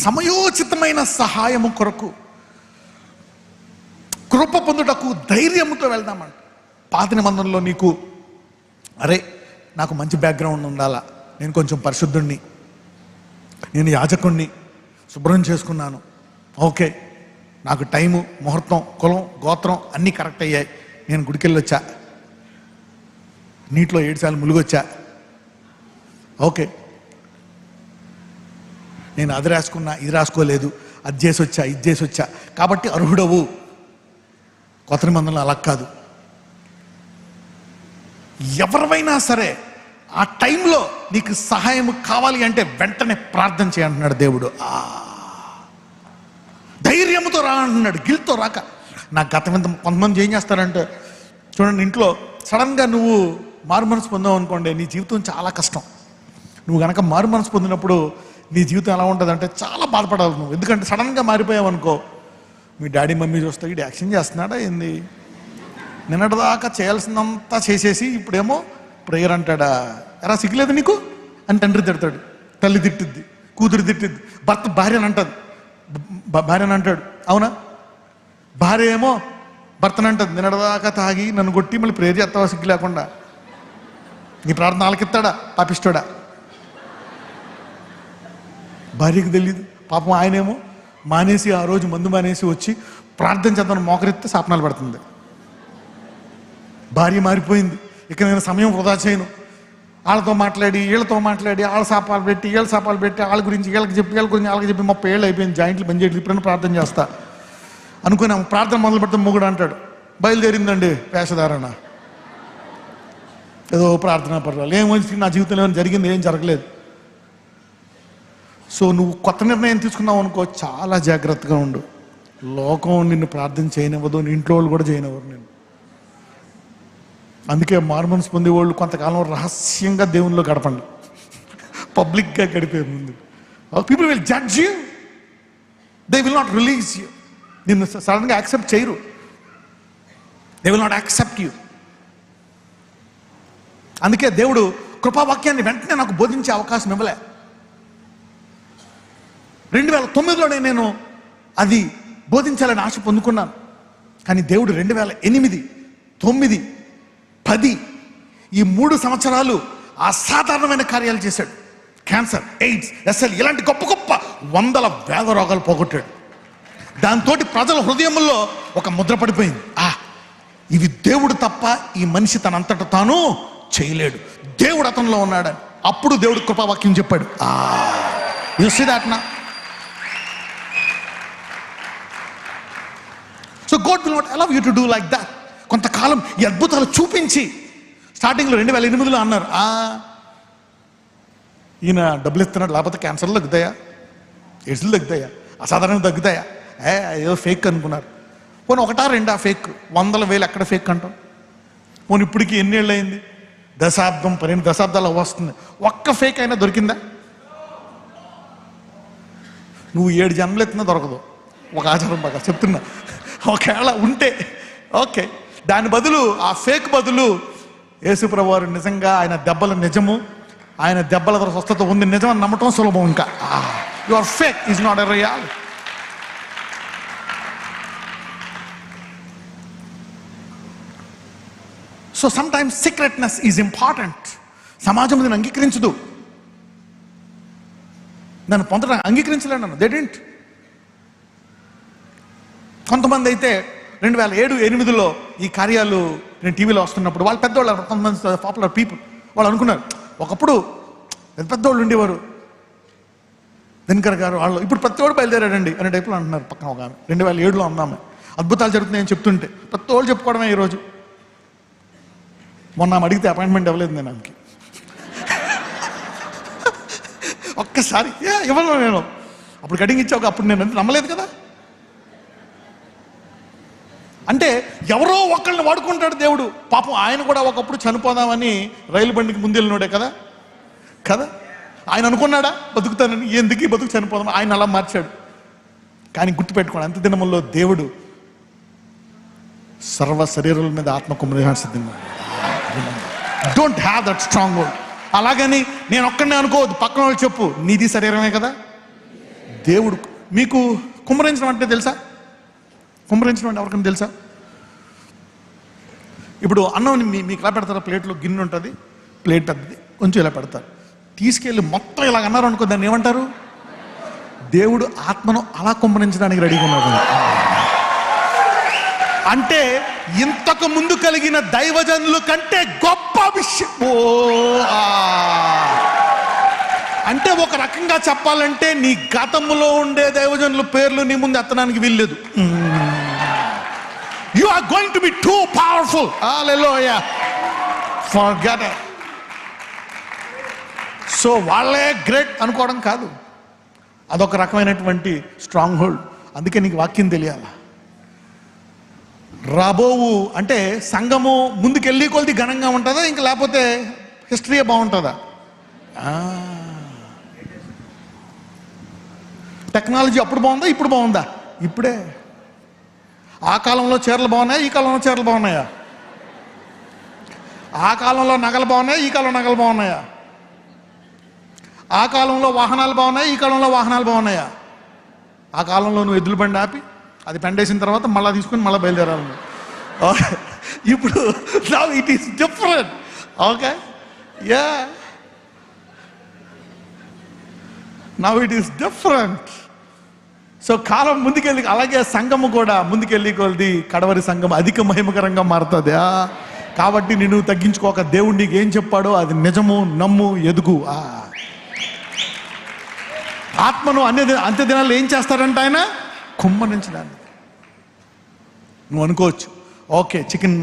సమయోచితమైన సహాయము కొరకు కృప పొందుటకు ధైర్యముతో వెళ్దామంట. పాత నిబంధనలో నీకు, అరే నాకు మంచి బ్యాక్గ్రౌండ్ ఉండాలా, నేను కొంచెం పరిశుద్ధుణ్ణి, నేను యాజకుణ్ణి, శుభ్రం చేసుకున్నాను, ఓకే, నాకు టైము, ముహూర్తం, కులం, గోత్రం అన్నీ కరెక్ట్ అయ్యాయి, నేను గుడికెళ్ళొచ్చా, నీటిలో 7 సార్లు ములుగొచ్చా, ఓకే, నేను అది రాసుకున్నా, ఇది రాసుకోలేదు, అది చేసి వచ్చా, ఇది చేసి వచ్చా, కాబట్టి అర్హుడవు. కొత్త నిబంధనలు అలా కాదు. ఎవరివైనా సరే ఆ టైంలో నీకు సహాయం కావాలి అంటే వెంటనే ప్రార్థన చేయంటున్నాడు దేవుడు. ధైర్యంతో రా అంటున్నాడు, గిల్తో రాక. నా గతం ఎంత. కొంతమంది ఏం చేస్తారంటే చూడండి, ఇంట్లో సడన్గా నువ్వు మారు మనసు పొందావు అనుకోండి, నీ జీవితం చాలా కష్టం. నువ్వు కనుక మారు మనసు పొందినప్పుడు నీ జీవితం ఎలా ఉంటుంది అంటే చాలా బాధపడాలి నువ్వు. ఎందుకంటే సడన్గా మారిపోయావు అనుకో, మీ డాడీ మమ్మీ చూస్తే వీడు యాక్షన్ చేస్తున్నాడా ఏంది, నిన్నటిదాకా చేయాల్సిందంతా చేసేసి ఇప్పుడేమో ప్రేయర్ అంటాడా, ఎరా సిగ్గులేదు నీకు అని తండ్రి తిడతాడు, తల్లి తిట్టిద్ది, కూతురు తిట్టిద్ది, భర్త భార్యని అంటది, భార్యని అంటాడు. అవునా? భార్య ఏమో భర్తను అంటది, నిన్నటిదాకా తాగి నన్ను కొట్టి మళ్ళీ ప్రేయర్ చేస్తావా సిగ్గు లేకుండా, నీ ప్రార్థన ఆలకిస్తాడా పాపిస్తాడా? భార్యకి తెలియదు పాపం. ఆయనేమో మానేసి ఆ రోజు మందు మానేసి వచ్చి ప్రార్థన చేద్దామని మోకరెత్తే శాపనాలు పడుతుంది. భార్య మారిపోయింది, ఇక నేను సమయం వృధా చేయను, వాళ్ళతో మాట్లాడి వీళ్ళతో మాట్లాడి వాళ్ళ శాపాలు పెట్టి వీళ్ళ శాపాలు పెట్టి వాళ్ళ గురించి వీళ్ళకి చెప్పి వీళ్ళ గురించి వాళ్ళకి చెప్పి 30 ఏళ్ళు అయిపోయింది, జాయింట్లు పని చేయట్లేదు, ఇప్పుడైనా ప్రార్థన చేస్తా అనుకుని ప్రార్థన మొదలు పెడితే మొగుడు అంటాడు, బయలుదేరిందండి వేషధారణ, ఏదో ప్రార్థన పర్వాలేదు, ఏమొచ్చి నా జీవితంలో ఏమైనా జరిగింది, ఏం జరగలేదు. సో నువ్వు కొత్త నిర్ణయం తీసుకున్నావు అనుకో, చాలా జాగ్రత్తగా ఉండు. లోకం నిన్ను ప్రార్థన చేయనివ్వదు, నీ ఇంట్లో వాళ్ళు కూడా చేయనివ్వరు నేను. అందుకే మారుమనసు పొందేవాళ్ళు కొంతకాలం రహస్యంగా దేవునిలో గడపండి, పబ్లిక్గా గడిపే ముందు. People will judge you, they will not release you. నిన్ను సడన్గా యాక్సెప్ట్ చేయరు, they will not accept you. అందుకే దేవుడు కృపావాక్యాన్ని వెంటనే నాకు బోధించే అవకాశం ఇవ్వలే. 2009లోనే నేను అది బోధించాలని ఆశ పొందుకున్నాను. కానీ దేవుడు 2008, 9, 10 ఈ 3 సంవత్సరాలు అసాధారణమైన కార్యాలు చేశాడు. క్యాన్సర్, ఎయిడ్స్, ఎస్ఎల్ ఇలాంటి గొప్ప గొప్ప వందల వేల రోగాలు పోగొట్టాడు. దాంతో ప్రజల హృదయంలో ఒక ముద్ర పడిపోయింది, ఇవి దేవుడు తప్ప ఈ మనిషి తనంతట తాను చేయలేడు, దేవుడు అతనిలో ఉన్నాడని. అప్పుడు దేవుడు కృపావాక్యం చెప్పాడు. యు సీ దట్ నా? So God will not allow you to do like that. కొంతకాలం ఈ అద్భుతాలు చూపించి స్టార్టింగ్లో 2008లో అన్నారు, ఈయన డబ్బులు ఇస్తున్నాడు, లేకపోతే క్యాన్సర్లు తగ్గుతాయా, ఎయిడ్స్లు తగ్గుతాయా, అసాధారణంగా తగ్గుతాయా, ఏదో ఫేక్ అనుకున్నారు. పోనీ 1, 2 ఫేక్, 100,000 ఎక్కడ ఫేక్ అంటాం. పోనీ ఇప్పటికి ఎన్నేళ్ళు అయింది, దశాబ్దం 12 దశాబ్దాలు వస్తుంది, ఒక్క ఫేక్ అయినా దొరికిందా? నువ్వు 7 జన్మలు ఎత్తినా దొరకదు, ఒక ఆచారం బాగా చెప్తున్నా. ఒకవేళ ఉంటే ఓకే, దాని బదులు ఆ ఫేక్ బదులు యేసుప్రభువు వారు నిజంగా ఆయన దెబ్బలు నిజము, ఆయన దెబ్బల ద్వారా స్వస్థత ఉంది నిజం అని నమ్మటం సులభం. ఇంకా your fake is not a real. So some times secretness is important. సమాజం దీన్ని అంగీకరించదు, నన్ను పొందడానికి అంగీకరించలేను నన్ను. They didn't. కొంతమంది అయితే 2007, 2008లో ఈ కార్యాలు నేను టీవీలో వస్తున్నప్పుడు వాళ్ళు పెద్దవాళ్ళు, కొంతమంది పాపులర్ పీపుల్, వాళ్ళు అనుకున్నారు ఒకప్పుడు పెద్దవాళ్ళు ఉండేవారు, దినకర్ గారు వాళ్ళు, ఇప్పుడు ప్రతివాడు బయలుదేరాడండి అనే టైపులో అంటున్నారు. పక్కన ఒక 2007లో అన్నాము, అద్భుతాలు జరుగుతున్నాయని చెప్తుంటే ప్రతివాళ్ళు చెప్పుకోవడమే ఈరోజు. మొన్న అడిగితే అపాయింట్మెంట్ ఇవ్వలేదు నేను ఆమెకి. ఒక్కసారి ఇవ్వను నేను, అప్పుడు కటింగ్ ఇచ్చావు, అప్పుడు నేను నమ్మలేదు కదా. అంటే ఎవరో ఒకళ్ళని వాడుకుంటాడు దేవుడు. పాపం ఆయన కూడా ఒకప్పుడు చనిపోదామని రైలు బండికి ముందెళ్ళినోడే కదా కదా. ఆయన అనుకున్నాడా బతుకుతానని, ఎందుకు బతుకు చనిపోదాం, ఆయన అలా మార్చాడు. కానీ గుర్తుపెట్టుకోండి, అంత్య దినముల్లో దేవుడు సర్వ శరీరాల మీద ఆత్మ కుమ్మరించడం సిద్ధంగా. Don't have that strong word. అలాగని నేను ఒక్కడనే అనుకోవద్దు, పక్కన వాళ్ళు చెప్పు, నీది శరీరమే కదా. దేవుడు మీకు కుమ్మరించడం అంటే తెలుసా? కుమ్మరించడం అంటే ఎవరికైనా తెలుసా? ఇప్పుడు అన్నం మీకు ఎలా పెడతారు, ప్లేట్లో గిన్నె ఉంటుంది, ప్లేట్ పెద్దది, కొంచెం ఇలా పెడతారు, తీసుకెళ్ళి మొత్తం ఇలా అన్నారు అనుకో, దాన్ని ఏమంటారు? దేవుడు ఆత్మను అలా కుమ్మరించడానికి రెడీగా ఉన్నాడు. అంటే ఇంతకు ముందు కలిగిన దైవజనుల కంటే గొప్ప విషయం. అంటే ఒక రకంగా చెప్పాలంటే నీ గతంలో ఉండే దైవజనుల పేర్లు నీ ముందు ఎత్తడానికి వీల్లేదు. You are going to be too powerful. Hallelujah. Forget it. So వాళ్ళే గ్రేట్ అనుకోవడం కాదు, అదొక రకమైనటువంటి స్ట్రాంగ్ హోల్డ్. అందుకే నీకు వాక్యం తెలియాల. రాబోవు అంటే సంఘము ముందుకెళ్ళి కొలిది ఘనంగా ఉంటుందా, ఇంకా లేకపోతే హిస్టరీయే బాగుంటుందా? టెక్నాలజీ అప్పుడు బాగుందా, ఇప్పుడు బాగుందా? ఇప్పుడే. ఆ కాలంలో చీరలు బాగున్నాయా, ఈ కాలంలో చీరలు బాగున్నాయా? ఆ కాలంలో నగలు బాగున్నాయా, ఈ కాలంలో నగలు బాగున్నాయా? ఆ కాలంలో వాహనాలు బాగున్నాయా, ఈ కాలంలో వాహనాలు బాగున్నాయా? ఆ కాలంలో నువ్వు ఎద్దుల బండి ఆపి అది పెండేసిన తర్వాత మళ్ళీ తీసుకుని మళ్ళీ బయలుదేరాలి. ఇప్పుడు now it is different. Okay, yeah, now it is different. So కాలం ముందుకెళ్ళి, అలాగే సంఘము కూడా ముందుకెళ్ళి కొలిది కడవరి సంఘం అధిక మహిమకరంగా మారుతుంది. కాబట్టి నేను తగ్గించుకోక, దేవుడు నీకు ఏం చెప్పాడో అది నిజము, నమ్ము, ఎదుగు. ఆత్మను అంత్య దినాల్లో ఏం చేస్తారంట ఆయన? కుమ్మరించడానికి. నువ్వు అనుకోవచ్చు, ఓకే చికెన్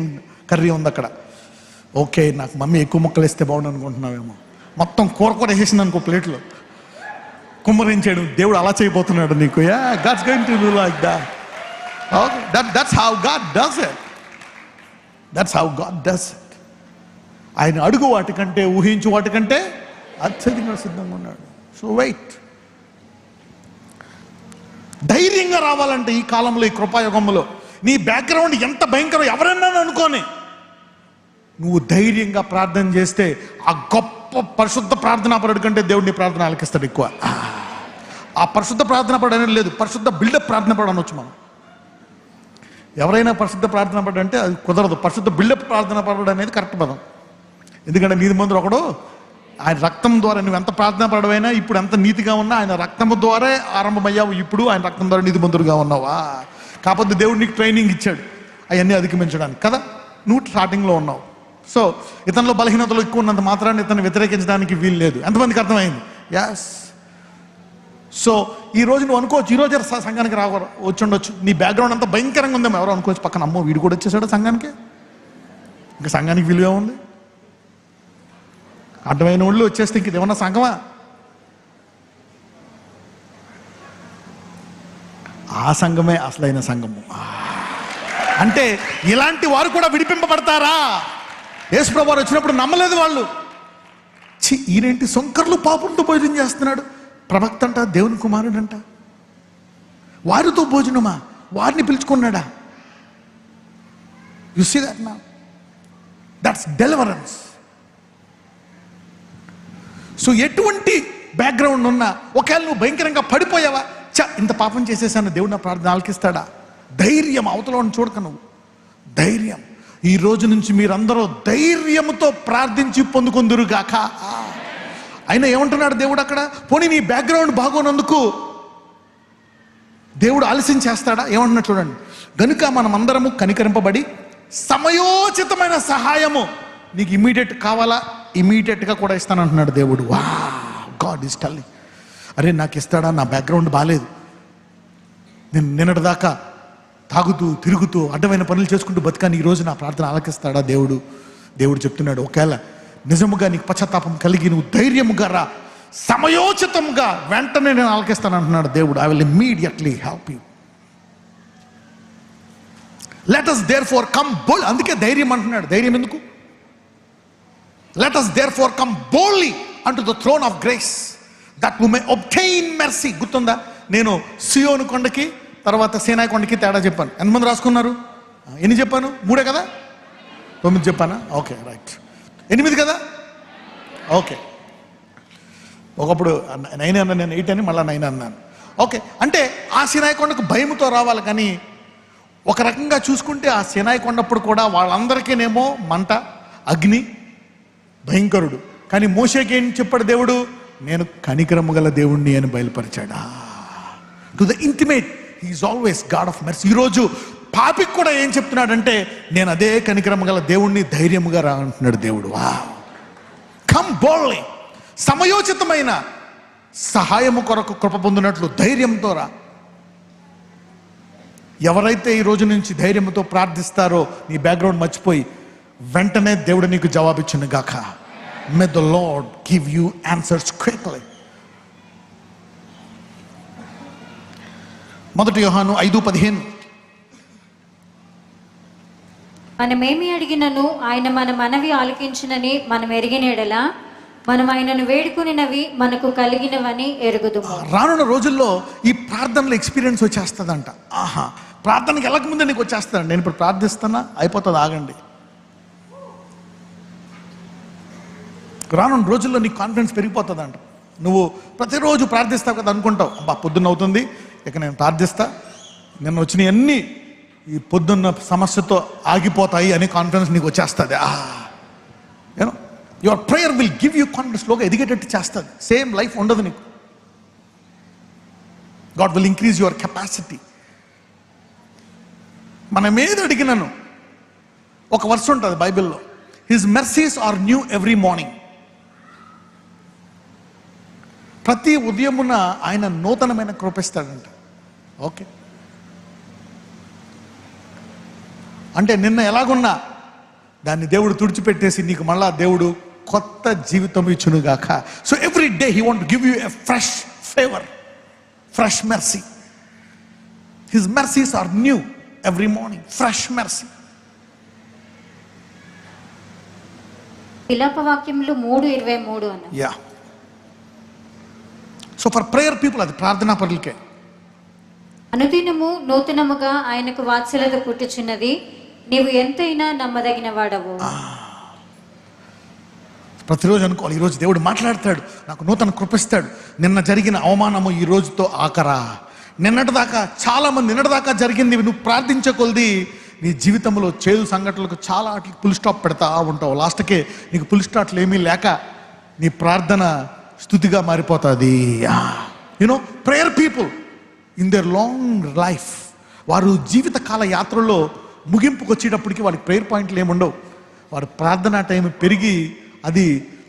కర్రీ ఉంది అక్కడ, ఓకే నాకు మమ్మీ ఎక్కువ ముక్కలు వేస్తే బాగుండు అనుకుంటున్నావేమో, మొత్తం కూర వేసేసింది అనుకో ప్లేట్లో, కుమ్మరించాడు. దేవుడు అలా చేయబోతున్నాడు నీకు. Yeah, God's going to do like that. Okay, that's how God does it. That's how God does it. ఆయన అడుగు వాటికంటే, ఊహించు వాటికంటే అత్యధికంగా సిద్ధంగా ఉన్నాడు. So wait. ధైర్యంగా రావాలంటే ఈ కాలంలో, ఈ కృపాయుగంలో నీ బ్యాక్గ్రౌండ్ ఎంత భయంకరం ఎవరన్నా అనుకోని, నువ్వు ధైర్యంగా ప్రార్థన చేస్తే ఆ గొప్ప పరిశుద్ధ ప్రార్థనాపరుడు కంటే దేవుడు నీ ప్రార్థన ఆలకిస్తాడు ఎక్కువ. ఆ పరిశుద్ధ ప్రార్థనాపరుడు అనేది లేదు, పరిశుద్ధ బిల్డప్ ప్రార్థనాపరుడు అనొచ్చు మనం. ఎవరైనా పరిశుద్ధ ప్రార్థనాపరుడు అంటే అది కుదరదు. పరిశుద్ధ బిల్డప్ ప్రార్థనాపరుడు అనేది కరెక్ట్ పదం. ఎందుకంటే నీతి మందులు ఒకడు, ఆయన రక్తం ద్వారా నువ్వు ఎంత ప్రార్థనాపరుడైనా, ఇప్పుడు ఎంత నీతిగా ఉన్నా ఆయన రక్తము ద్వారా ఆరంభమయ్యావు, ఇప్పుడు ఆయన రక్తం ద్వారా నీతి మందులుగా ఉన్నావా? కాకపోతే దేవుడు నీకు ట్రైనింగ్ ఇచ్చాడు అవన్నీ అధిగమించడానికి కదా. నువ్వు స్టార్టింగ్లో ఉన్నావు. సో ఇతనిలో బలహీనతలు ఎక్కువ ఉన్నంత మాత్రాన్ని ఇతను వ్యతిరేకించడానికి వీలు లేదు. ఎంతమందికి అర్థమైంది? యాస్. సో ఈ రోజు నువ్వు అనుకోవచ్చు, ఈ రోజు సంఘానికి వచ్చి ఉండొచ్చు, నీ బ్యాక్గ్రౌండ్ అంతా భయంకరంగా ఉందేమో, ఎవరో అనుకోవచ్చు పక్కన, అమ్మో వీడు కూడా వచ్చేసాడు సంఘానికి, ఇంకా సంఘానికి విలువే ఉంది, అడ్డమైన వాళ్ళు వచ్చేస్తే ఇంక ఇదేమన్నా సంఘమా? ఆ సంఘమే అసలైన సంఘము. అంటే ఇలాంటి వారు కూడా విడిపింపబడతారా? యేసుప్రభువు వారు వచ్చినప్పుడు నమ్మలేదు వాళ్ళు. ఈయనేంటి సొంకర్లు పాపులతో భోజనం చేస్తున్నాడు, ప్రవక్త అంట, దేవుని కుమారుడు అంట, వారితో భోజనమా, వారిని పిలుచుకున్నాడా? You see that now, that's deliverance. So ఎటువంటి బ్యాక్గ్రౌండ్ ఉన్నా, ఒకవేళ నువ్వు భయంకరంగా పడిపోయావా, ఇంత పాపం చేసేసాను, దేవుడు నా ప్రార్థన ఆలకిస్తాడా? ధైర్యం, అవతల చూడక నువ్వు ధైర్యం. ఈ రోజు నుంచి మీరందరూ ధైర్యంతో ప్రార్థించి పొందుకుందురుగాక. ఆయన ఏమంటున్నాడు దేవుడు అక్కడ? పోనీ నీ బ్యాక్గ్రౌండ్ బాగోనందుకు దేవుడు ఆలస్యం చేస్తాడా? ఏమంటున్నాడు చూడండి. గనుక మనమందరము కనికరింపబడి సమయోచితమైన సహాయము నీకు ఇమీడియట్ కావాలా, ఇమీడియట్గా కూడా ఇస్తానంటున్నాడు దేవుడు. వా, గాడ్ ఈస్ టెల్లింగ్. అరే నాకు ఇస్తాడా? నా బ్యాక్గ్రౌండ్ బాగాలేదు, నేను నిన్నటిదాకా తాగుతూ తిరుగుతూ అడ్డమైన పనులు చేసుకుంటూ బతికాను, ఈరోజు నా ప్రార్థన ఆలకిస్తాడా దేవుడు? దేవుడు చెప్తున్నాడు, ఒకవేళ నిజముగా నీకు పశ్చాత్తాపం కలిగి నువ్వు ధైర్యముగా రా, సమయోచితంగా వెంటనే నేను ఆలకిస్తాను అంటున్నాడు దేవుడు. I will immediately help you. Let us therefore come bold. అందుకే ధైర్యం అంటున్నాడు. ధైర్యం ఎందుకు? Let us therefore come boldly unto the throne of grace that we may obtain mercy. గుర్తుందా? నేను సియోను కొండకి తర్వాత సీనాయి కొండకి తేడా చెప్పాను. ఎంతమంది రాసుకున్నారు? ఎన్ని చెప్పాను? 3 కదా? 9 చెప్పానా? Okay, right. 8 కదా? ఓకే. ఒకప్పుడు 9 అన్నా, నేను 8 అని మళ్ళీ 9 అన్నాను. ఓకే, అంటే ఆ సీనాయి కొండకు భయముతో రావాలి. కానీ ఒక రకంగా చూసుకుంటే ఆ సీనాయి కొండప్పుడు కూడా వాళ్ళందరికీనేమో మంట, అగ్ని, భయంకరుడు. కానీ మోషేకి ఏం చెప్పాడు దేవుడు? నేను కనికరము గల దేవుణ్ణి అని బయలుపరిచాడా. To the intimate he is always God of mercy. ఈరోజు పాపికి కూడా ఏం చెప్తున్నాడంటే నేను అదే కనికరము గల దేవుణ్ణి, ధైర్యముగా రా అంటున్నాడు దేవుడు. వా, కమ్ బోల్డ్లీ. సమయోచితమైన సహాయము కొరకు కృప పొందినట్లు ధైర్యంతో రా. ఎవరైతే ఈ రోజు నుంచి ధైర్యంతో ప్రార్థిస్తారో నీ బ్యాక్గ్రౌండ్ మర్చిపోయి వెంటనే దేవుడు నీకు జవాబిచ్చును గాక. May the lord give you answers quickly. 1 యోహాను 5:15. మనమేమి అడిగినను ఆయన మన మనవి ఆలకించునని మనం ఎరిగినెడలా మనం ఆయనను వేడుకునినవి మనకు కలిగినవని ఎరుగుదుము. రానున్న రోజుల్లో ఈ ప్రార్థనలో ఎక్స్పీరియన్స్ వచ్చేస్తుందంట. ఆహా, ప్రార్థనకి వెళ్ళకముందే నీకు వచ్చేస్తానండి. నేను ఇప్పుడు ప్రార్థిస్తున్నా, అయిపోతుంది, ఆగండి. రానున్న రోజుల్లో నీకు కాన్ఫిడెన్స్ పెరిగిపోతుందంట. నువ్వు ప్రతిరోజు ప్రార్థిస్తావు కదా, అనుకుంటావు అబ్బా పొద్దున్న అవుతుంది, ఇక నేను ప్రార్థిస్తా, నిన్న వచ్చినవన్నీ ఈ పొద్దున్న సమస్యతో ఆగిపోతాయి అనే కాన్ఫిడెన్స్ నీకు వచ్చేస్తుంది. You know your prayer will give you confidence. లోగా ఎదిగేటట్టు చేస్తుంది. సేమ్ లైఫ్ ఉండదు నీకు. God will increase your capacity. మనం ఏది అడిగినాను, ఒక వర్స్ ఉంటుంది బైబిల్లో, his mercies are new every morning. ప్రతి ఉదయమున ఆయన నూతనమైన కృపిస్తాడంట. ఓకే, అంటే నిన్న ఎలాగున్నా దాన్ని దేవుడు తుడిచిపెట్టేసి నీకు మళ్ళా దేవుడు కొత్త జీవితం ఇచ్చునుగాక. So every day he want give you a fresh favour, fresh mercy. His mercies are new every morning, fresh mercy. విలాపవాక్యములు 3:23 అన్న. Yeah, so for prayer people, అది ప్రార్థనా పరులకే. అనుదినము నూతనముగా ఆయనకు వాత్సల్యత పుట్టుచున్నది, నీవు ఎంతైనా నమ్మదగిన వాడవు. ప్రతిరోజు అనుకోవాలి, ఈరోజు దేవుడు మాట్లాడతాడు, నాకు నూతన కృపిస్తాడు. నిన్న జరిగిన అవమానము ఈ రోజుతో ఆఖరా. నిన్నటిదాకా చాలామంది, నిన్నటిదాకా జరిగింది నువ్వు ప్రార్థించే కొలది నీ జీవితంలో చేదు సంఘటనలకు చాలా వాటికి ఫుల్ స్టాప్ పెడతా ఉంటావు. లాస్ట్కే నీకు ఫుల్ స్టాప్లు ఏమీ లేక నీ ప్రార్థన స్థుతిగా మారిపోతుంది. You know prayer people in there long life, వారు జీవితకాల యాత్రలో ముగింపుకు వచ్చేటప్పటికి వాళ్ళకి ప్రేయర్ పాయింట్లు ఏముండవు. వారు ప్రార్థనా టైం పెరిగి అది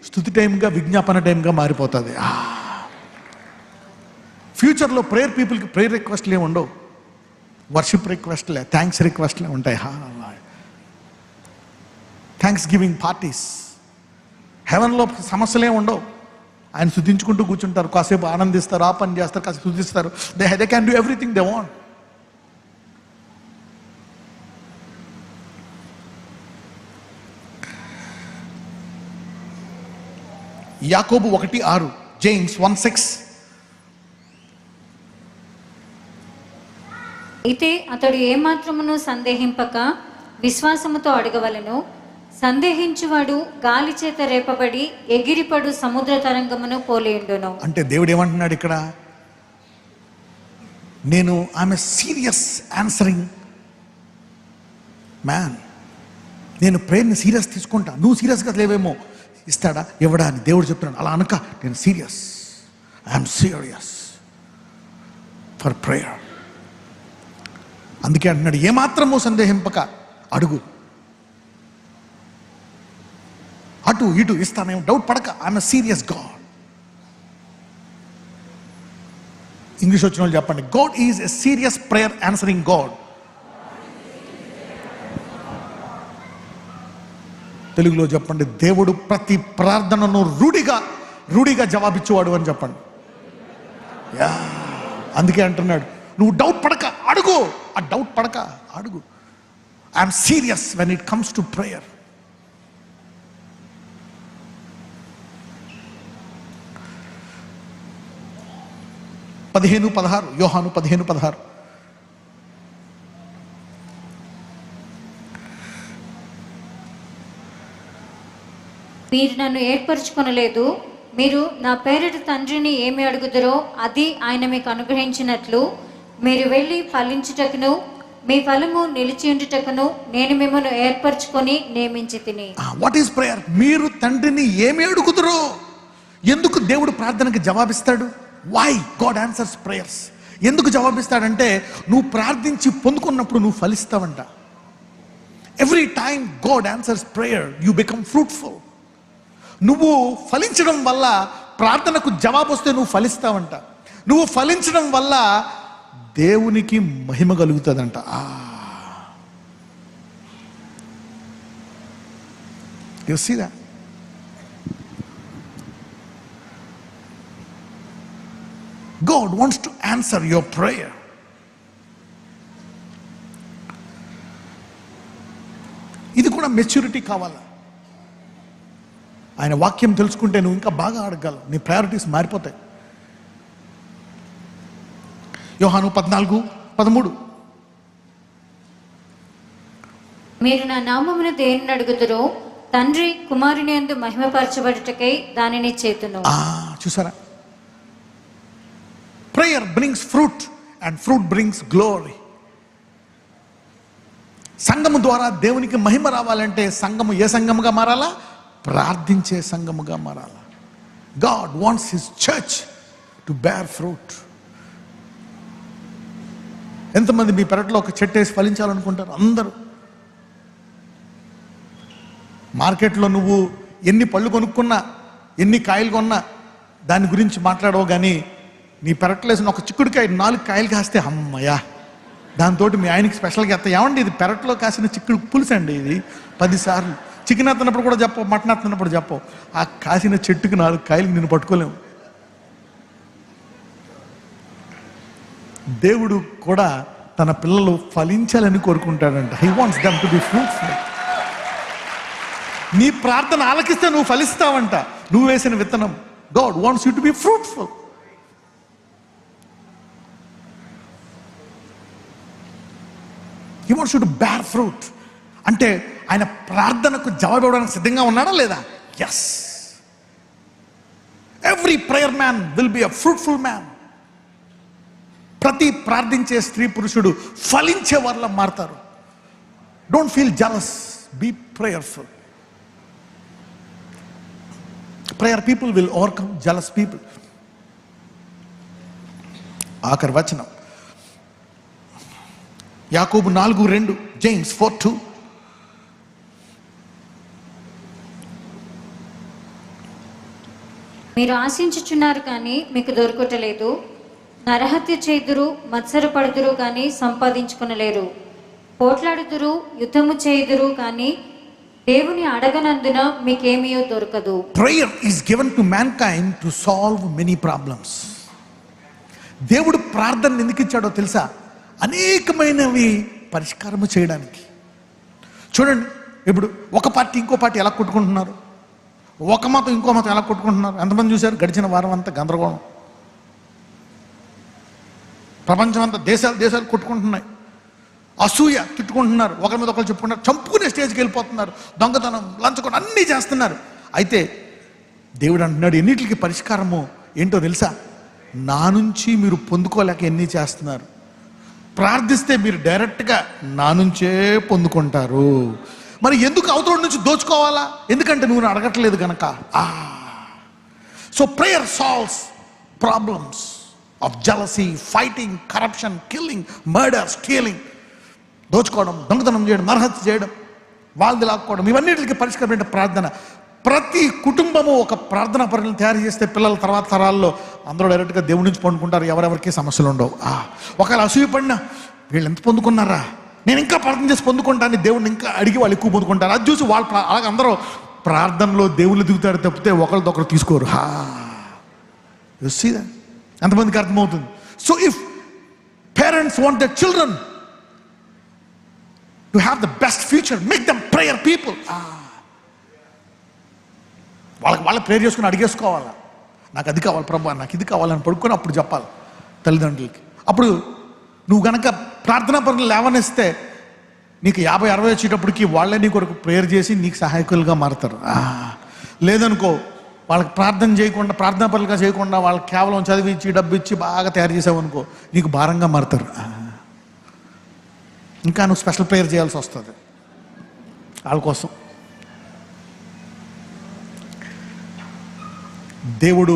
స్థుతి టైంగా, విజ్ఞాపన టైంగా మారిపోతుంది. ఫ్యూచర్లో ప్రేయర్ పీపుల్కి ప్రేయర్ రిక్వెస్ట్లు ఏమి ఉండవు, వర్షిప్ రిక్వెస్ట్లే, థ్యాంక్స్ రిక్వెస్ట్లే ఉంటాయి. Thanks giving parties. హెవెన్లో సమస్యలే ఉండవు. ఆయన స్తుతించుకుంటూ కూర్చుంటారు, కాసేపు ఆనందిస్తారు, ఆ పని చేస్తారు, కాసేపు స్తుతిస్తారు. They can do everything they want. Yakobu 1:6, James 1:6. అయితే అతడు ఏమాత్రమును సందేహింపక విశ్వాసముతో అడగవలెను. సందేహించువాడు గాలి చేత రేపబడి ఎగిరిపడు సముద్ర తరంగమును పోలేండును. అంటే దేవుడు ఏమంటున్నాడు ఇక్కడ, నేను ఆమె సీరియస్ ఆన్సరింగ్ మ్యాన్, నేను ప్రేయర్ని సీరియస్ తీసుకుంటా, నువ్వు సీరియస్గా లేవేమో, ఇస్తాడా ఎవడా అని దేవుడు చెప్తున్నాడు. అలా అనక, నేను serious, I'm serious for prayer. అందుకే అంటున్నాడు, ఏమాత్రము సందేహింపక అడుగు, అటు ఇటు ఇస్తానేమో డౌట్ పడక, ఐఎమ్ సీరియస్ గాడ్. ఇంగ్లీష్ వచ్చిన వాళ్ళు చెప్పండి, God is a serious prayer answering God. తెలుగులో చెప్పండి, దేవుడు ప్రతి ప్రార్థనను రూఢిగా జవాబిచ్చేవాడు అని చెప్పండి. యా, అందుకే అంటున్నాడు, నువ్వు డౌట్ పడక అడుగు, ఆ డౌట్ పడక అడుగు. I'm serious when it comes to prayer. యోహాను 15:16. మీరు నన్ను ఏర్పరచుకొనలేదు, మీరు నా పేరిట తండ్రిని ఏమి అడుగుదరో అది ఆయన మీకు అనుగ్రహించినట్లు మీరు వెళ్ళి ఫలించుటకును మీ ఫలము నిలిచియుండుటకును నేను మిమ్మల్ని ఏర్పరచుకొని నియమించి తిని. What is prayer? మీరు తండ్రిని ఏమి అడుగుదరో. ఎందుకు దేవుడు ప్రార్థనకి జవాబిస్తాడు? Why God answers prayers? ఎందుకు జవాబిస్తాడంటే, నువ్వు ప్రార్థించి పొందుకున్నప్పుడు నువ్వు ఫలిస్తావంట. Every time God answers prayer you become fruitful. నువ్వు ఫలించడం వల్ల, ప్రార్థనకు జవాబు వస్తే నువ్వు ఫలిస్తావంట. నువ్వు ఫలించడం వల్ల దేవునికి మహిమ కలుగుతుందంట. You see that? God wants to answer your prayer. ఇది కూడా మెచ్యూరిటీ కావాలా. ఆయన వాక్యం తెలుసుకుంటే నువ్వు ఇంకా బాగా అడగలవు, నీ ప్రయారిటీస్ మారిపోతాయి. యోహాను 14:13 మీరు నా నామమున దేనిని అడుగుదురో తండ్రి కుమారుని యందు మహిమపరచబడుటకై దానిని చేతును. చూసారా, prayer brings fruit and fruit brings glory. సంఘము ద్వారా దేవునికి మహిమ రావాలంటే సంఘము ఏ సంఘముగా మారాలా? ప్రార్థించే సంఘముగా మారాలా. God wants his church to bear fruit. ఎంతమంది మీ పెరట్లో ఒక చెట్టు వేసి ఫలించాలనుకుంటారు? అందరూ. మార్కెట్లో నువ్వు ఎన్ని పళ్ళు కొనుక్కున్నా, ఎన్ని కాయలు కొన్నా దాని గురించి మాట్లాడవు. కానీ నీ పెరట్లో వేసిన ఒక చిక్కుడుకాయ 4 కాయలు కాస్తే అమ్మయ్యా, దాంతో మీ ఆయనకి స్పెషల్గా ఎత్తా. ఏమండి ఇది పెరట్లో కాసిన చిక్కుడు పులుసు అండి, ఇది 10 సార్లు. చికెన్ ఎత్తున్నప్పుడు కూడా చెప్పవు, మటన్ ఎత్తున్నప్పుడు చెప్పవు. ఆ కాసిన చెట్టుకి 4 కాయలు నేను పట్టుకోలేము. దేవుడు కూడా తన పిల్లలు ఫలించాలని కోరుకుంటాడంట. He wants them to be fruitful. నీ ప్రార్థన ఆలకిస్తే నువ్వు ఫలిస్తావంట. నువ్వు వేసిన విత్తనం. God wants you to be fruitful. He wants you to bear fruit. అంటే ఆయన ప్రార్థనకు జవాబు ఇవ్వడానికి సిద్ధంగా ఉన్నాడా లేదా? Yes. Every prayer man will be a fruitful man. ప్రతి ప్రార్థించే స్త్రీ పురుషుడు ఫలించే వాళ్ళ మారుతారు. Don't feel jealous, be prayerful. Prayer people will overcome jealous people. ఆఖరి వచనం యాకోబు 4:2, జేమ్స్ 4:2. మీరు ఆశించుచున్నారు కానీ మీకు దొరకటలేదు, నరహత్య చేదురు, మత్సరపడుదురు కానీ సంపాదించుకొనలేరు, పోట్లాడుదురు, యుద్ధము చేయుదురు కానీ దేవుని అడగనందున మీకేమీయో దొరకదు. Prayer is given to mankind to solve many problems. దేవుడు ప్రార్థన ఎందుకు ఇచ్చాడో తెలుసా? అనేకమైనవి పరిష్కారము చేయడానికి. చూడండి, ఇప్పుడు ఒక పార్టీ ఇంకో పార్టీ ఎలా కొట్టుకుంటున్నారు, ఒక మతం ఇంకో మతం ఎలా కొట్టుకుంటున్నారు. ఎంతమంది చూశారు? గడిచిన వారం అంతా గందరగోళం. ప్రపంచం అంతా దేశాలు కొట్టుకుంటున్నాయి. అసూయ తిట్టుకుంటున్నారు, ఒకరి మీద ఒకరు చెప్పుకుంటున్నారు, చంపుకునే స్టేజ్కి వెళ్ళిపోతున్నారు, దొంగతనం, లంచగొండ అన్నీ చేస్తున్నారు. అయితే దేవుడు అంటున్నాడు, ఎన్నిటికి పరిష్కారము ఏంటో తెలుసా? నా నుంచి మీరు పొందుకోలేక ఎన్ని చేస్తున్నారు. ప్రార్థిస్తే మీరు డైరెక్ట్గా నా నుంచే పొందుకుంటారు. మరి ఎందుకు అవతల నుంచి దోచుకోవాలా? ఎందుకంటే నువ్వు అడగట్లేదు కనుక. So prayer solves problems of jealousy, fighting, corruption, killing, murder, stealing, దోచుకోవడం, దొంగతనం చేయడం, నరహత్య చేయడం, వాళ్ళది లాక్కోవడం, ఇవన్నిటికి పరిష్కారం ఏంటంటే ప్రార్థన. ప్రతి కుటుంబము ఒక ప్రార్థనా పరికరం తయారు చేస్తే పిల్లల తర్వాత తరాల్లో అందరూ డైరెక్ట్గా దేవుడి నుంచి పొందుకుంటారు. ఎవరెవరికి సమస్యలు ఉండవు. ఒకవేళ అసూయపడినా వీళ్ళు ఎంత పొందుకున్నారా, నేను ఇంకా ప్రార్థన చేసి పొందుకుంటాను, దేవుడిని ఇంకా అడిగి వాళ్ళు ఎక్కువ పొందుకుంటారు. అది చూసి వాళ్ళు అలాగే అందరూ ప్రార్థనలో దేవుళ్ళు దిగుతారు తప్పితే ఒకరిదొకరు తీసుకోరు. You see that? ఎంతమందికి అర్థమవుతుంది? So if parents want their children to have the best future, make them prayer people. వాళ్ళకి ప్రేయర్ చేసుకుని అడిగేసుకోవాలా, నాకు అది కావాలి ప్రభా, నాకు ఇది కావాలని పడుకొని అప్పుడు చెప్పాలి తల్లిదండ్రులకి. అప్పుడు నువ్వు కనుక ప్రార్థనా పనులు లేవనిస్తే నీకు 50-60 వచ్చేటప్పటికి వాళ్ళే నీ కొరకు ప్రేయర్ చేసి నీకు సహాయకులుగా మారుతారు. లేదనుకో, వాళ్ళకి ప్రార్థన చేయకుండా, ప్రార్థనా పనులుగా చేయకుండా వాళ్ళకి కేవలం చదివించి డబ్బు ఇచ్చి బాగా తయారు చేసావనుకో, నీకు భారంగా మారుతారు. ఇంకా నువ్వు స్పెషల్ ప్రేయర్ చేయాల్సి వస్తుంది వాళ్ళ కోసం. దేవుడు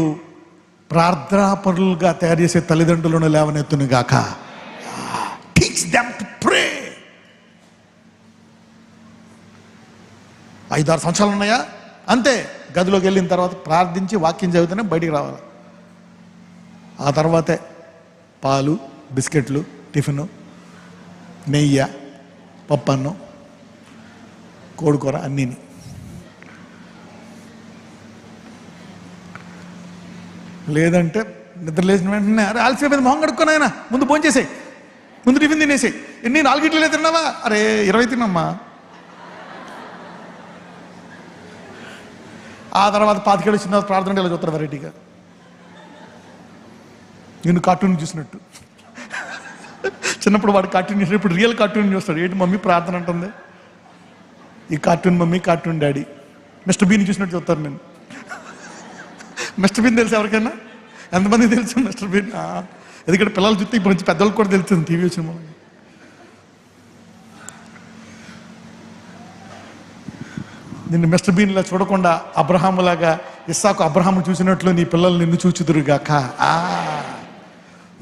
ప్రార్థనాపరులుగా తయారు చేసే తల్లిదండ్రులను లేవనెత్తును గాక. Teach them to pray. 5-6 సంవత్సరాలు ఉన్నాయా అంతే, గదిలోకి వెళ్ళిన తర్వాత ప్రార్థించి వాక్యం చదివితేనే బయటికి రావాలి. ఆ తర్వాతే పాలు, బిస్కెట్లు, టిఫిను, నెయ్యి, పప్పన్నం, కోడికూర అన్నీని. లేదంటే నిద్ర లేచిన వెంటనే అరే ఆలస్యమైంది, మొహం కడుక్కొని ఆయన ముందు భోజనం చేసేయి, ముందు టిఫిన్ తినేసేయి. ఎన్ని 4 ఇడ్లీలే తిన్నావా? అరే 20 తిన్నమ్మా. ఆ తర్వాత 25 ఏళ్ళు చిన్న ప్రార్థన ఇలా చూస్తారు వెరైటీగా, నేను కార్టూన్ చూసినట్టు. చిన్నప్పుడు వాడు కార్టూన్ చూసినప్పుడు ఇప్పుడు రియల్ కార్టూన్ చూస్తాడు. ఏంటి మమ్మీ ప్రార్థన అంటుంది, ఈ cartoon mummy, cartoon daddy. Mr Bean చూసినట్టు చూస్తారు. నేను మిస్టర్ బీన్ తెలుసు ఎవరికైనా? ఎంతమంది తెలుసు మిస్టర్ బీన్? ఎందుకంటే పిల్లలు చూస్తే ఇప్పుడు నుంచి పెద్దలకు కూడా తెలుస్తుంది టీవీ వచ్చిన మూలంగా. నిన్ను మిస్టర్ బీన్లా చూడకుండా అబ్రహాములాగా ఇస్సాకు అబ్రహాము చూసినట్లు నీ పిల్లలు నిన్ను చూచుదురుగాక.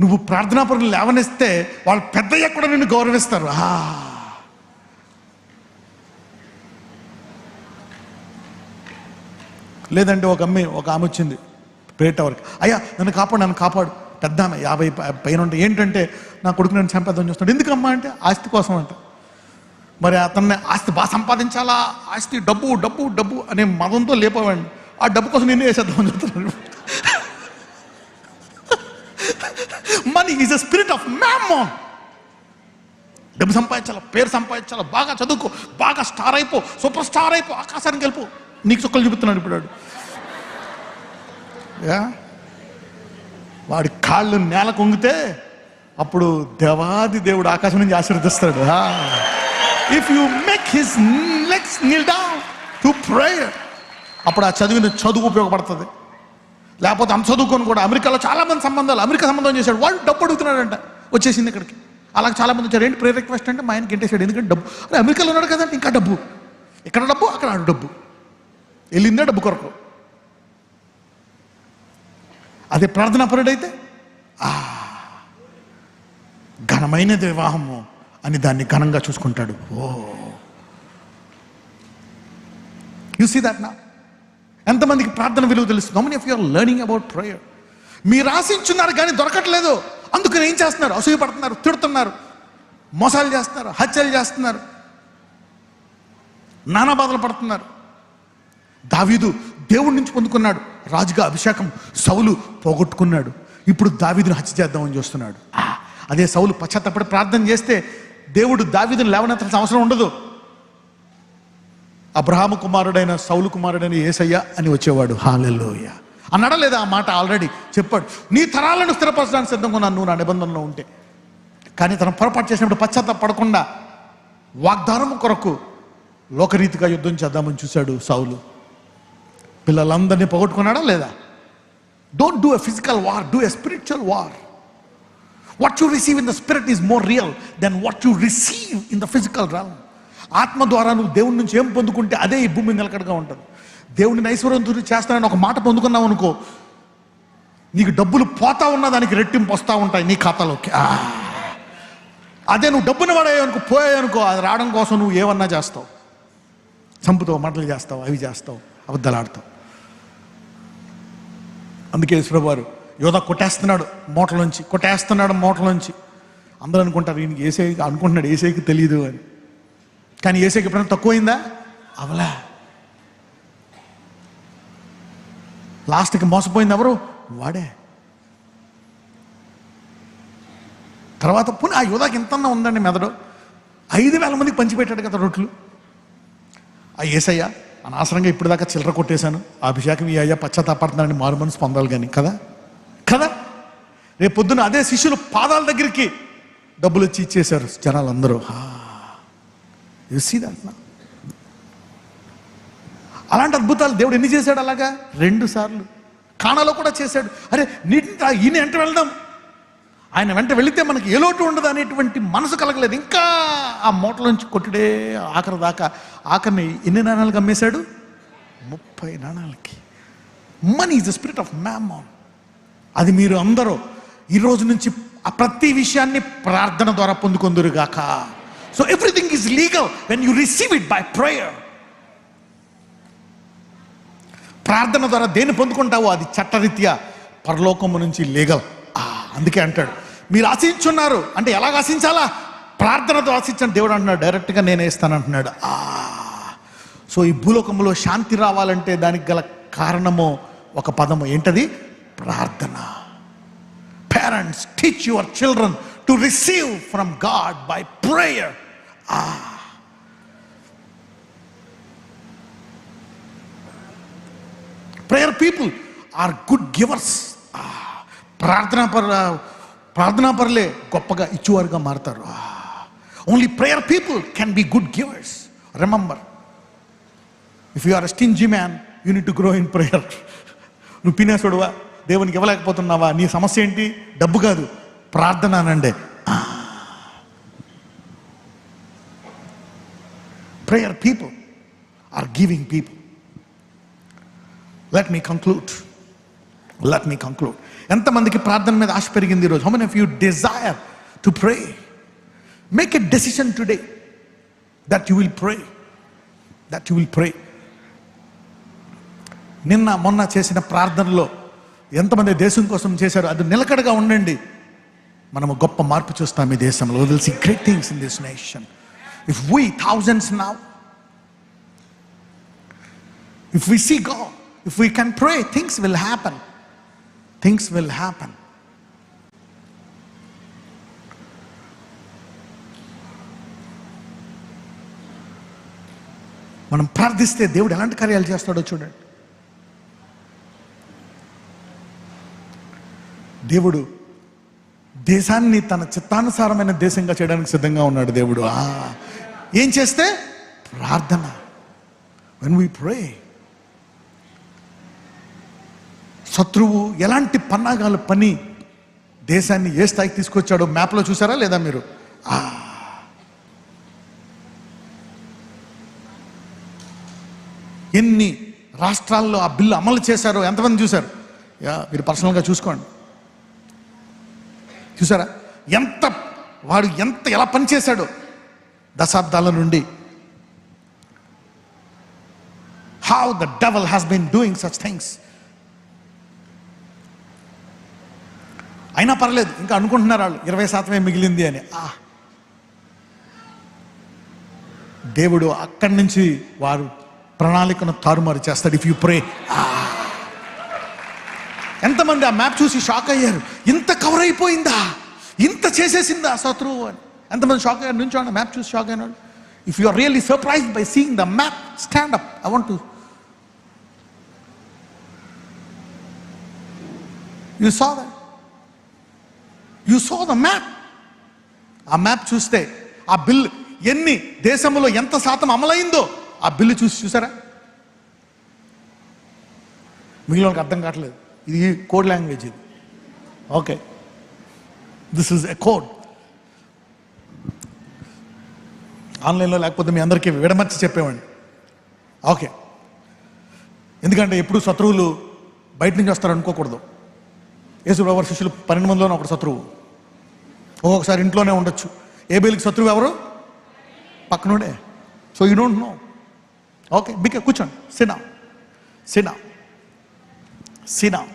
నువ్వు ప్రార్థనా పరులు లేవనిస్తే వాళ్ళు పెద్దయ్య కూడా నిన్ను గౌరవిస్తారు. లేదంటే ఒక ఆమె వచ్చింది ప్రేట్ టవర్కి, అయ్యా నన్ను కాపాడు. పెద్ద ఆమె 50 పైన ఉంటాయి. ఏంటంటే నా కొడుకు నన్ను చంపేద్దామని చూస్తాడు. ఎందుకమ్మా అంటే ఆస్తి కోసం అంట. మరి అతన్ని ఆస్తి బాగా సంపాదించాలా, ఆస్తి డబ్బు డబ్బు డబ్బు అనే మదంతో లేపవాడిని. ఆ డబ్బు కోసం నిన్ను వేసేద్దామని చెప్తున్నాడు. Money is a spirit of mammon. డబ్బు సంపాదించాలా, పేరు సంపాదించాలా, బాగా చదువుకో, బాగా స్టార్ అయిపో, సూపర్ స్టార్ అయిపో, ఆకాశానికి వెళ్ళిపో. నీకు చుక్కలు చూపుతున్నాడు ఇప్పుడు వాడు. వాడి కాళ్ళు నేల కొంగితే అప్పుడు దేవాది దేవుడు ఆకాశం నుంచి ఆశీర్వదిస్తాడు. If you make his legs kneel down to prayer, అప్పుడు ఆ చదువు ఉపయోగపడుతుంది. లేకపోతే అంత చదువుకొని కూడా అమెరికాలో చాలా మంది అమెరికా సంబంధం చేశాడు. వాడు డబ్బు అడుగుతున్నాడంట, వచ్చేసింది ఇక్కడికి. అలాగే చాలా మంది వచ్చారు. ఏంటి ప్రేయర్ రిక్వెస్ట్ అంటే మా ఆయనకి గెంటేశాడు. ఎందుకంటే డబ్బు. అరే అమెరికాలో ఉన్నాడు కదంటే ఇంకా డబ్బు, ఇక్కడ డబ్బు అక్కడ డబ్బు, వెళ్ళిందే డబ్బు కొరకు. అదే ప్రార్థనా పరుడైతే ఘనమైన వివాహము అని దాన్ని ఘనంగా చూసుకుంటాడు. యు సీ దట్ నా? ఎంతమందికి ప్రార్థన విలువ తెలుస్తుంది? How many of you are learning about prayer? మీరు ఆశించున్నారు కానీ దొరకట్లేదు. అందుకని ఏం చేస్తున్నారు? అసూయ పడుతున్నారు, తిడుతున్నారు, మోసాలు చేస్తున్నారు, హత్యలు చేస్తున్నారు, నానా బాధలు పడుతున్నారు. దావీదు దేవుడి నుంచి పొందుకున్నాడు రాజుగా అభిషేకం. సౌలు పోగొట్టుకున్నాడు. ఇప్పుడు దావీదును హత్య చేద్దామని చూస్తున్నాడు. అదే సౌలు పశ్చాత్తపడి ప్రార్థన చేస్తే దేవుడు దావీదును లేవనెత్తాల్సిన అవసరం ఉండదు. అబ్రహాము కుమారుడైన సౌలు కుమారుడైన యేసయ్య అని వచ్చేవాడు. హల్లెలూయా అన్నాడా లేదా? ఆ మాట ఆల్రెడీ చెప్పాడు. నీ తరాలను స్థిరపరచడానికి సిద్ధంగా ఉన్నాను నువ్వు నా నిబంధనలో ఉంటే. కానీ తను పొరపాటు చేసినప్పుడు పశ్చాత్తపడకుండా వాగ్దానము కొరకు లోకరీతిగా యుద్ధం చేద్దామని చూశాడు సౌలు. పిల్లలందరినీ పోగొట్టుకున్నాడా లేదా? Don't do a physical war, do a spiritual war. What you receive in the spirit is more real than what you receive in the physical realm. ఆత్మ ద్వారా నువ్వు దేవుడి నుంచి ఏం పొందుకుంటే అదే ఈ భూమి నిలకడగా ఉంటుంది. దేవుడిని ఐశ్వర్యవంతుడు చేస్తానని ఒక మాట పొందుకున్నావు అనుకో, నీకు డబ్బులు పోతా ఉన్నా దానికి రెట్టింపు వస్తూ ఉంటాయి నీ ఖాతాలోకి. అదే నువ్వు డబ్బుని వాడేయనుకో, పోయాయనుకో, అది రావడం కోసం నువ్వు ఏమన్నా చేస్తావు. చంపుతావు, మాటలు చేస్తావు, అవి చేస్తావు, అబద్ధాలు ఆడతావు. అందుకే యేసుప్రభువారు యోధా కొట్టేస్తున్నాడు మూటలోంచి. అందరూ అనుకుంటారు ఈయనకి ఏసైకి అనుకుంటున్నాడు, ఏసైకి తెలియదు అని. కానీ ఏసైకి ఎప్పుడైనా తక్కువైందా? అవలా. లాస్ట్కి మోసపోయింది ఎవరు? వాడే. తర్వాత పునః ఆ యోధాకి ఎంతన్నా ఉందండి మెదడు. 5,000 మందికి పంచిపెట్టాడు కదా రొట్లు. ఆ యేసయ్య అనవసరంగా ఇప్పుడు దాకా చిల్లర కొట్టేశాను, ఆ అభిషేకం ఈ అయ్యా పశ్చాత్తాపడుతున్నాడని మారు మనసు పొందాలి కానీ కదా. రేపు పొద్దున అదే శిష్యులు పాదాల దగ్గరికి డబ్బులు వచ్చి ఇచ్చేశారు జనాలందరూ. అలాంటి అద్భుతాలు దేవుడు ఎన్ని చేశాడు? అలాగా 2 సార్లు కానాలో కూడా చేశాడు. అరే ఈయన వెంట వెళ్దాం, ఆయన వెంట వెళితే మనకి ఏ లోటు ఉండదు అనేటువంటి మనసు కలగలేదు. ఇంకా ఆ మూటలోంచి కొట్టుడే ఆఖరి దాకా. ఆఖరిని ఎన్ని నాణాలకు అమ్మేశాడు? 30 నాణాలకి. Money is the spirit of mammon. అది మీరు అందరూ ఈ రోజు నుంచి ప్రతి విషయాన్ని ప్రార్థన ద్వారా పొందుకొందురుగాక. So everything is legal when you receive it by prayer. ప్రార్థన ద్వారా దేన్ని పొందుకుంటావో అది చట్టరీత్యా పరలోకము నుంచి లీగల్. అందుకే అంటాడు మీరు ఆశించున్నారు అంటే ఎలాగ ఆశించాలా? ప్రార్థనతో ఆశించండి. దేవుడు అంటున్నాడు డైరెక్ట్గా నేనే ఇస్తాను అంటున్నాడు. సో ఈ భూలోకంలో శాంతి రావాలంటే దానికి గల కారణము ఒక పదము ఏంటది? ప్రార్థన. Parents teach your children to receive from God by prayer. Prayer people are good givers. ప్రార్థనాపరులే గొప్పగా ఇచ్చేవారుగా మారుతారు. Only prayer people can be good givers. Remember, if you are a stingy man, you need to grow in prayer. నువ్వు పినేసుడువా, దేవునికి ఇవ్వలేకపోతున్నావా, నీ సమస్య ఏంటి? డబ్బు కాదు, ప్రార్థన అనండి. Prayer people are giving people. Let me conclude. ఎంతమందికి ప్రార్థన మీద ఆశ పెరిగింది ఈరోజు? How many of you desire to pray? Make a decision today that you will pray. నిన్న మొన్న చేసిన ప్రార్థనలో ఎంతమంది దేశం కోసం చేశారు? అది నిలకడగా ఉండండి. మనము గొప్ప మార్పు చూస్తాం ఈ దేశంలో. We will see great things in this nation. If we, thousands now, if we see God, if we can pray, things will happen. మనం ప్రార్థిస్తే దేవుడు ఎలాంటి కార్యాలు చేస్తాడో చూడండి. దేవుడు దేశాన్ని తన చిత్తానుసారమైన దేశంగా చేయడానికి సిద్ధంగా ఉన్నాడు దేవుడు. ఏం చేస్తే? ప్రార్థన. when we pray, శత్రువు ఎలాంటి పన్నాగాలు పని దేశాన్ని ఏ స్థాయికి తీసుకొచ్చాడో మ్యాప్లో చూసారా లేదా మీరు? ఎన్ని రాష్ట్రాల్లో ఆ బిల్లు అమలు చేశారో ఎంతమంది చూశారు? మీరు పర్సనల్గా చూసుకోండి. చూసారా వాడు ఎలా పనిచేశాడో దశాబ్దాల నుండి. How the devil has been doing such things. అయినా పర్లేదు, ఇంకా అనుకుంటున్నారు వాళ్ళు 20% మిగిలింది అని. దేవుడు అక్కడి నుంచి వారు ప్రణాళికను తారుమారు చేస్తాడు. If you pray. ఎంతమంది ఆ మ్యాప్ చూసి షాక్ అయ్యారు? ఇంత కవర్ అయిపోయిందా, ఇంత చేసేసిందా శత్రువు అని ఎంతమంది షాక్ అయ్యారు? నుంచి మ్యాప్ చూసి షాక్ అయినాడు. If you are really surprised by seeing the map, stand up. I want to you saw the map. ఆ మ్యాప్ చూస్తే ఆ బిల్ ఎన్ని దేశంలో ఎంత శాతం అమలైందో ఆ బిల్లు చూసారా? మిగిలిన వాళ్ళకి అర్థం కావట్లేదు. ఇది కోడ్ లాంగ్వేజ్. ఇది okay, this is a code. ఆన్లైన్లో లేకపోతే మీ అందరికీ విడమర్చి చెప్పేవాడిని. ఓకే, ఎందుకంటే ఎప్పుడు శత్రువులు బయట నుంచి వస్తారు అనుకోకూడదు. యేసుప్రభు శిష్యులు 12 మందిలోనే ఒకటి శత్రువు. ఒక్కొక్కసారి ఇంట్లోనే ఉండొచ్చు. ఏబేలుకి శత్రువు ఎవరు? పక్కనుండే. So you don't know. Okay, కూర్చోండి. sit down.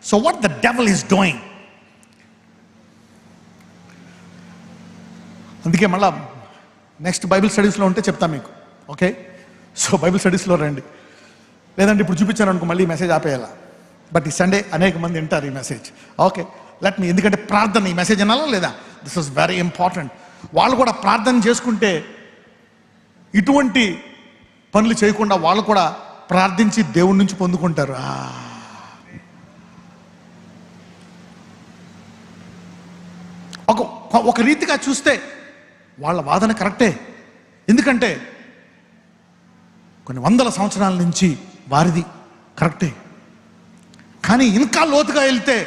So what the devil is doing, అందుకే మళ్ళా నెక్స్ట్ బైబిల్ స్టడీస్లో ఉంటే చెప్తా మీకు. ఓకే, సో బైబిల్ స్టడీస్లో రండి. లేదంటే ఇప్పుడు చూపించాను అనుకో మళ్ళీ ఈ మెసేజ్ ఆపేయాలా. బట్ ఈ సండే అనేక మంది వింటారు ఈ మెసేజ్. ఓకే, లెట్ మీ, ఎందుకంటే ప్రార్థన, ఈ మెసేజ్ అనాలా లేదా? This is very important. వాళ్ళు కూడా ప్రార్థన చేసుకుంటే ఇటువంటి పనులు చేయకుండా వాళ్ళు కూడా ప్రార్థించి దేవుడి నుంచి పొందుకుంటారు. ఒక రీతిగా చూస్తే వాళ్ళ వాదన కరెక్టే. ఎందుకంటే కొన్ని వందల సంవత్సరాల నుంచి వారిది కరెక్టే. కానీ ఇంకా లోతుగా వెళ్తే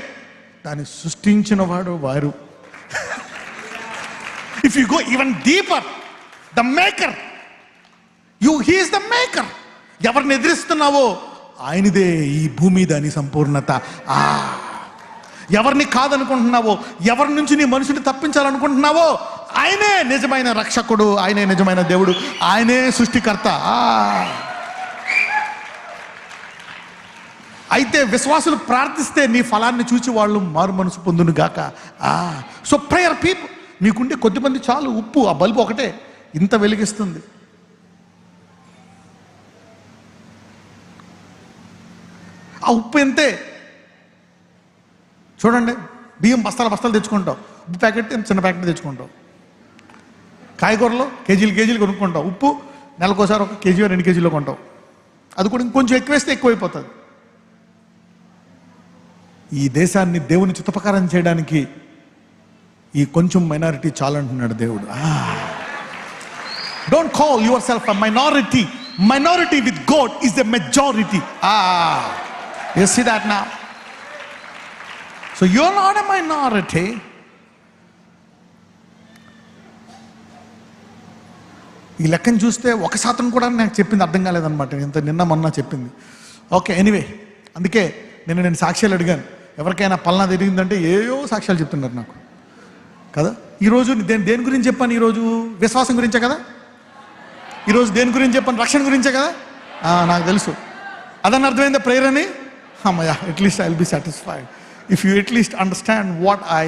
దాన్ని సృష్టించిన వాడు వారు. If you go even deeper, the maker, he is the maker. ఎవరిని ఎదిరిస్తున్నావో ఆయనదే ఈ భూమి, దాని సంపూర్ణత. ఎవరిని కాదనుకుంటున్నావో, ఎవరి నుంచి నీ మనుషుని తప్పించాలనుకుంటున్నావో ఆయనే నిజమైన రక్షకుడు, ఆయనే నిజమైన దేవుడు, ఆయనే సృష్టికర్త. అయితే విశ్వాసులు ప్రార్థిస్తే నీ ఫలాన్ని చూసి వాళ్ళు మారు మనసు పొందును గాక. సో ప్రేయర్ పీపుల్, మీకుంటే కొద్దిమంది చాలు. ఉప్పు, ఆ బల్బు ఒకటే ఇంత వెలిగిస్తుంది. ఆ ఉప్పు ఎంతే చూడండి. బియ్యం బస్తాలు తెచ్చుకుంటావు, ఉప్పు ప్యాకెట్ చిన్న ప్యాకెట్ తెచ్చుకుంటావు. కాయగూరలో కేజీలు కొనుక్కుంటావు. ఉప్పు నెలకోసారి 1 కేజీ 2 కేజీలో కొంటావు. అది కూడా ఇంకొంచెం ఎక్కువేస్తే ఎక్కువైపోతుంది. ఈ దేశాన్ని దేవుని చిత్తప్రకారం చేయడానికి ఈ కొంచెం మైనారిటీ చాలంటున్నాడు దేవుడు. Don't call your self a minority. Minority with God is the majority. You see that now? So you're not a minority. ఈ లెక్కను చూస్తే 1% కూడా నాకు చెప్పింది అర్థం కాలేదన్నమాట. ఇంత నిన్న మొన్న చెప్పింది. ఓకే, ఎనీవే, అందుకే నేను సాక్ష్యాలు అడిగాను. ఎవరికైనా పల్నా తిరిగిందంటే ఏయో సాక్ష్యాలు చెప్తున్నారు నాకు కదా. ఈరోజు దేని గురించి చెప్పాను? ఈరోజు విశ్వాసం గురించే కదా. ఈరోజు దేని గురించి చెప్పాను? రక్షణ గురించే కదా. నాకు తెలుసు. అదని అర్థమైందా ప్రేయర్ అని? అమ్మయ్యా, at least I will be satisfied if you at least understand what I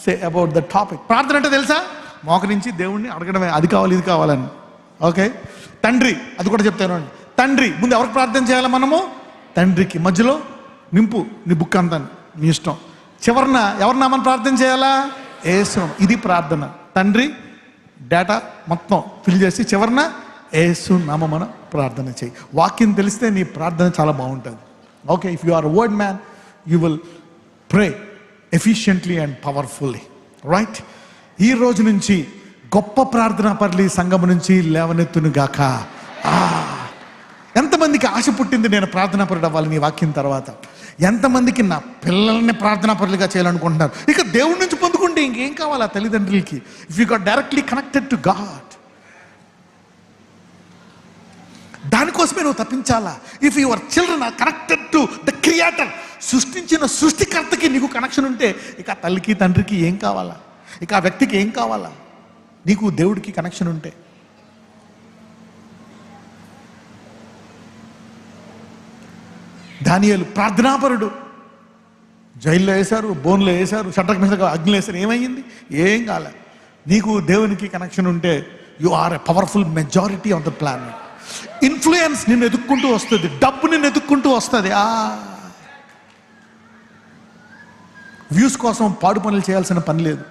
say about the topic. ప్రార్థన అంటే తెలుసా? మోకరించి దేవుణ్ణి అడగడమే, అది కావాలి ఇది కావాలని. ఓకే, తండ్రి, అది కూడా చెప్తాను. తండ్రి ముందు ఎవరికి ప్రార్థన చేయాలి? మనము తండ్రికి. మధ్యలో నింపు నీ బుక్ అంతా నీ ఇష్టం. చివరిన ఎవరినామని ప్రార్థన చేయాలా? యేసు. ఇది ప్రార్థన. తండ్రి డేటా మొత్తం ఫిల్ చేసి చివరిన యేసు నామమున ప్రార్థన చేయి. వాక్యం తెలిస్తే నీ ప్రార్థన చాలా బాగుంటుంది. Okay, if you are a word man you will pray efficiently and powerfully. Right? ఈ రోజు నుంచి గొప్ప ప్రార్థనా పరులు ఈ సంఘం నుంచి లేవనెత్తును గాక. ఎంతమందికి ఆశ పుట్టింది నేను ప్రార్థనా పరుడు అవ్వాలి నీ వాక్యం తర్వాత? ఎంతమందికి నా పిల్లల్ని ప్రార్థనా పరులుగా చేయాలనుకుంటున్నారు? ఇక దేవుడి నుంచి పొందుకుంటే ఇంకేం కావాలి ఆ తల్లిదండ్రులకి? If you got directly connected to God, దానికోసమే నువ్వు తప్పించాలా. If your children are connected to the creator, సృష్టించిన సృష్టికర్తకి నీకు కనెక్షన్ ఉంటే ఇక ఆ తల్లికి తండ్రికి ఏం కావాలా? ఇక ఆ వ్యక్తికి ఏం కావాలా? నీకు దేవుడికి కనెక్షన్ ఉంటే. దానియేలు ప్రార్థనాపరుడు. జైల్లో వేశారు, బోన్లో వేశారు, షట్టర్ మీద అగ్నిలో వేశారు. ఏమైంది? ఏం కాలే. నీకు దేవునికి కనెక్షన్ ఉంటే you are a powerful majority of the planet. Influence నిన్ను ఎదుక్కుంటూ వస్తుంది, డబ్బు నిన్ను ఎదుక్కుంటూ వస్తుంది. వ్యూస్ కోసం పాడు పనులు చేయాల్సిన పని లేదు.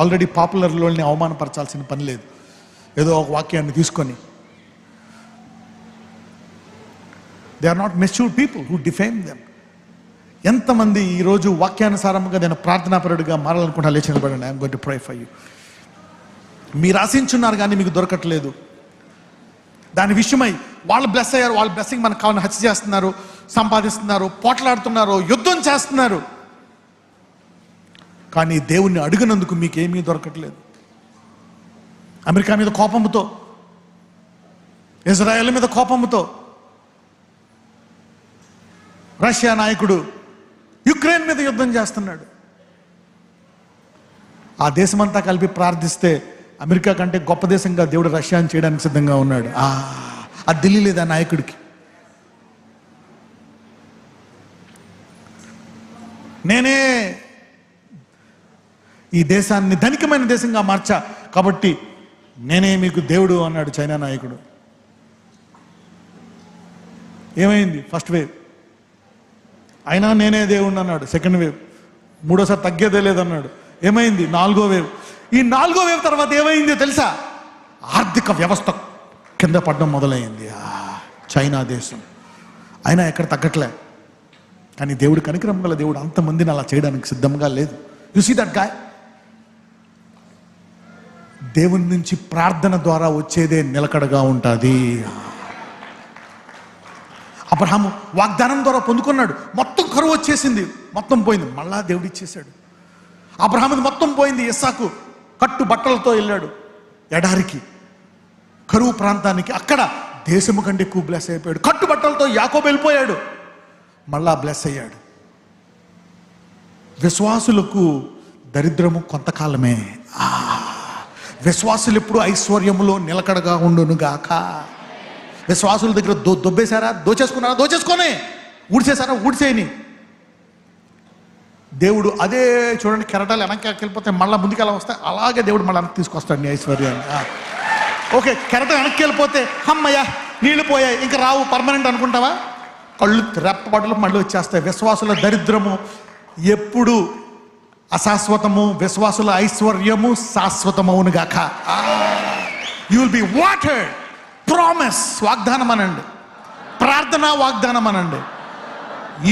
ఆల్రెడీ పాపులర్లోని అవమానపరచాల్సిన పని లేదు. ఏదో ఒక వాక్యాన్ని తీసుకొని. They are not matured people who defame them. ఎంతమంది ఈరోజు వాక్యానుసారంగా నేను ప్రార్థనాపరుడిగా మారాలనుకుంటా? లేచి నిలబడండి. I'm going to pray for you. మీరు ఆశించున్నారు కానీ మీకు దొరకట్లేదు. దాని విషయమై వాళ్ళు బ్లెస్ అయ్యారు. వాళ్ళ బ్లెస్సింగ్ మనకు కావాలని హత్య చేస్తున్నారు, సంపాదిస్తున్నారు, పోట్లాడుతున్నారు, యుద్ధం చేస్తున్నారు. కానీ దేవుణ్ణి అడిగినందుకు మీకేమీ దొరకట్లేదు. అమెరికా మీద కోపంతో, ఇజ్రాయెల్ మీద కోపంతో, రష్యా నాయకుడు యుక్రెయిన్ మీద యుద్ధం చేస్తున్నాడు. ఆ దేశమంతా కలిపి ప్రార్థిస్తే అమెరికా కంటే గొప్ప దేశంగా దేవుడు రష్యాని చేయడానికి సిద్ధంగా ఉన్నాడు. అది ఢిల్లీ లేదా నాయకుడికి? నేనే ఈ దేశాన్ని ధనికమైన దేశంగా మార్చా కాబట్టి నేనే మీకు దేవుడు అన్నాడు చైనా నాయకుడు. ఏమైంది? First wave. అయినా నేనే దేవుడిని అన్నాడు. Second wave. మూడోసారి తగ్గేదే లేదన్నాడు. ఏమైంది? 4వ వేవ్. ఈ 4వ వేవ్ తర్వాత ఏమైందో తెలుసా? ఆర్థిక వ్యవస్థ కింద పడడం మొదలైంది చైనా దేశం. అయినా ఎక్కడ తగ్గట్లే. కానీ దేవుడు కనికరం గల దేవుడు అంతమందిని అలా చేయడానికి సిద్ధంగా లేదు. You see that guy? దేవుని నుంచి ప్రార్థన ద్వారా వచ్చేదే నిలకడగా ఉంటుంది. అబ్రహాము వాగ్దానం ద్వారా పొందుకున్నాడు. మొత్తం కరువు వచ్చేసింది, మొత్తం పోయింది. మళ్ళా దేవుడు ఇచ్చేశాడు. అబ్రహాముది మొత్తం పోయింది. ఇస్సాకు కట్టు బట్టలతో వెళ్ళాడు ఎడారికి, కరువు ప్రాంతానికి. అక్కడ దేశము కంటే ఎక్కువ బ్లెస్ అయిపోయాడు. కట్టు బట్టలతో యాకోబు వెళ్ళిపోయాడు, మళ్ళా బ్లెస్ అయ్యాడు. విశ్వాసులకు దరిద్రము కొంతకాలమే. విశ్వాసులు ఎప్పుడు ఐశ్వర్యములో నిలకడగా ఉండునుగాక. విశ్వాసుల దగ్గర దొబ్బేశారా? దోచేసుకున్నారా? దోచేసుకొని. ఊడ్చేశారా? ఊడ్చేయని. దేవుడు అదే చూడండి, కెరటాలు వెనక్కి వెళ్ళిపోతే మళ్ళీ ముందుకు ఎలా వస్తాయి, అలాగే దేవుడు మళ్ళీ వెనక్కి తీసుకొస్తాడు నీ ఐశ్వర్యాన్ని. ఓకే, కెరటం వెనక్కి వెళ్ళిపోతే అమ్మయ్యా నీళ్ళు పోయాయి ఇంకా రావు పర్మనెంట్ అనుకుంటావా? కళ్ళు రెప్పబడులు మళ్ళీ వచ్చేస్తాయి. విశ్వాసుల దరిద్రము ఎప్పుడు అశాశ్వతము, విశ్వాసుల ఐశ్వర్యము శాశ్వతమవునుగాక. You will be watered. Promise వాగ్దానం అనండి, ప్రార్థన వాగ్దానం అనండి.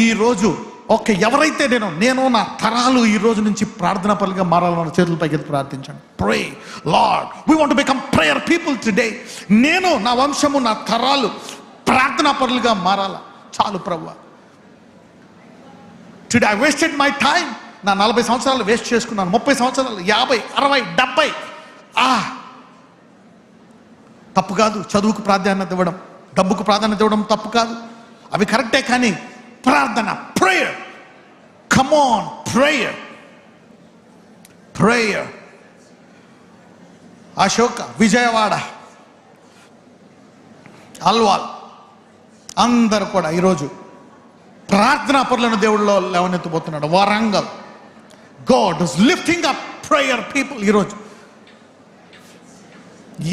ఈరోజు ఓకే, ఎవరైతే నేను నా తరాలు ఈ రోజు నుంచి ప్రార్థనా పరులుగా మారాలన్న చేతుల పైకి ప్రార్థించండి. Pray Lord, we want to become prayer people today. నేను, నా వంశము, నా తరాలు ప్రార్థనా పరులుగా మారాలా. చాలు ప్రభువా, today I wasted my time. నా 40 సంవత్సరాలు వేస్ట్ చేసుకున్నాను, 30 సంవత్సరాలు, 50, 60, 70. తప్పు కాదు చదువుకు ప్రాధాన్యత ఇవ్వడం, డబ్బుకు ప్రాధాన్యత ఇవ్వడం తప్పు కాదు, అవి కరెక్టే. కానీ ప్రార్థన, prayer, come on, prayer, prayer. Ashoka, Vijayawada, Alwal అందరూ కూడా ఈరోజు ప్రార్థనా పరులను దేవుడిలో లేవనెత్తబోతున్నాడు. Warangal, God is lifting up prayer people. ఈరోజు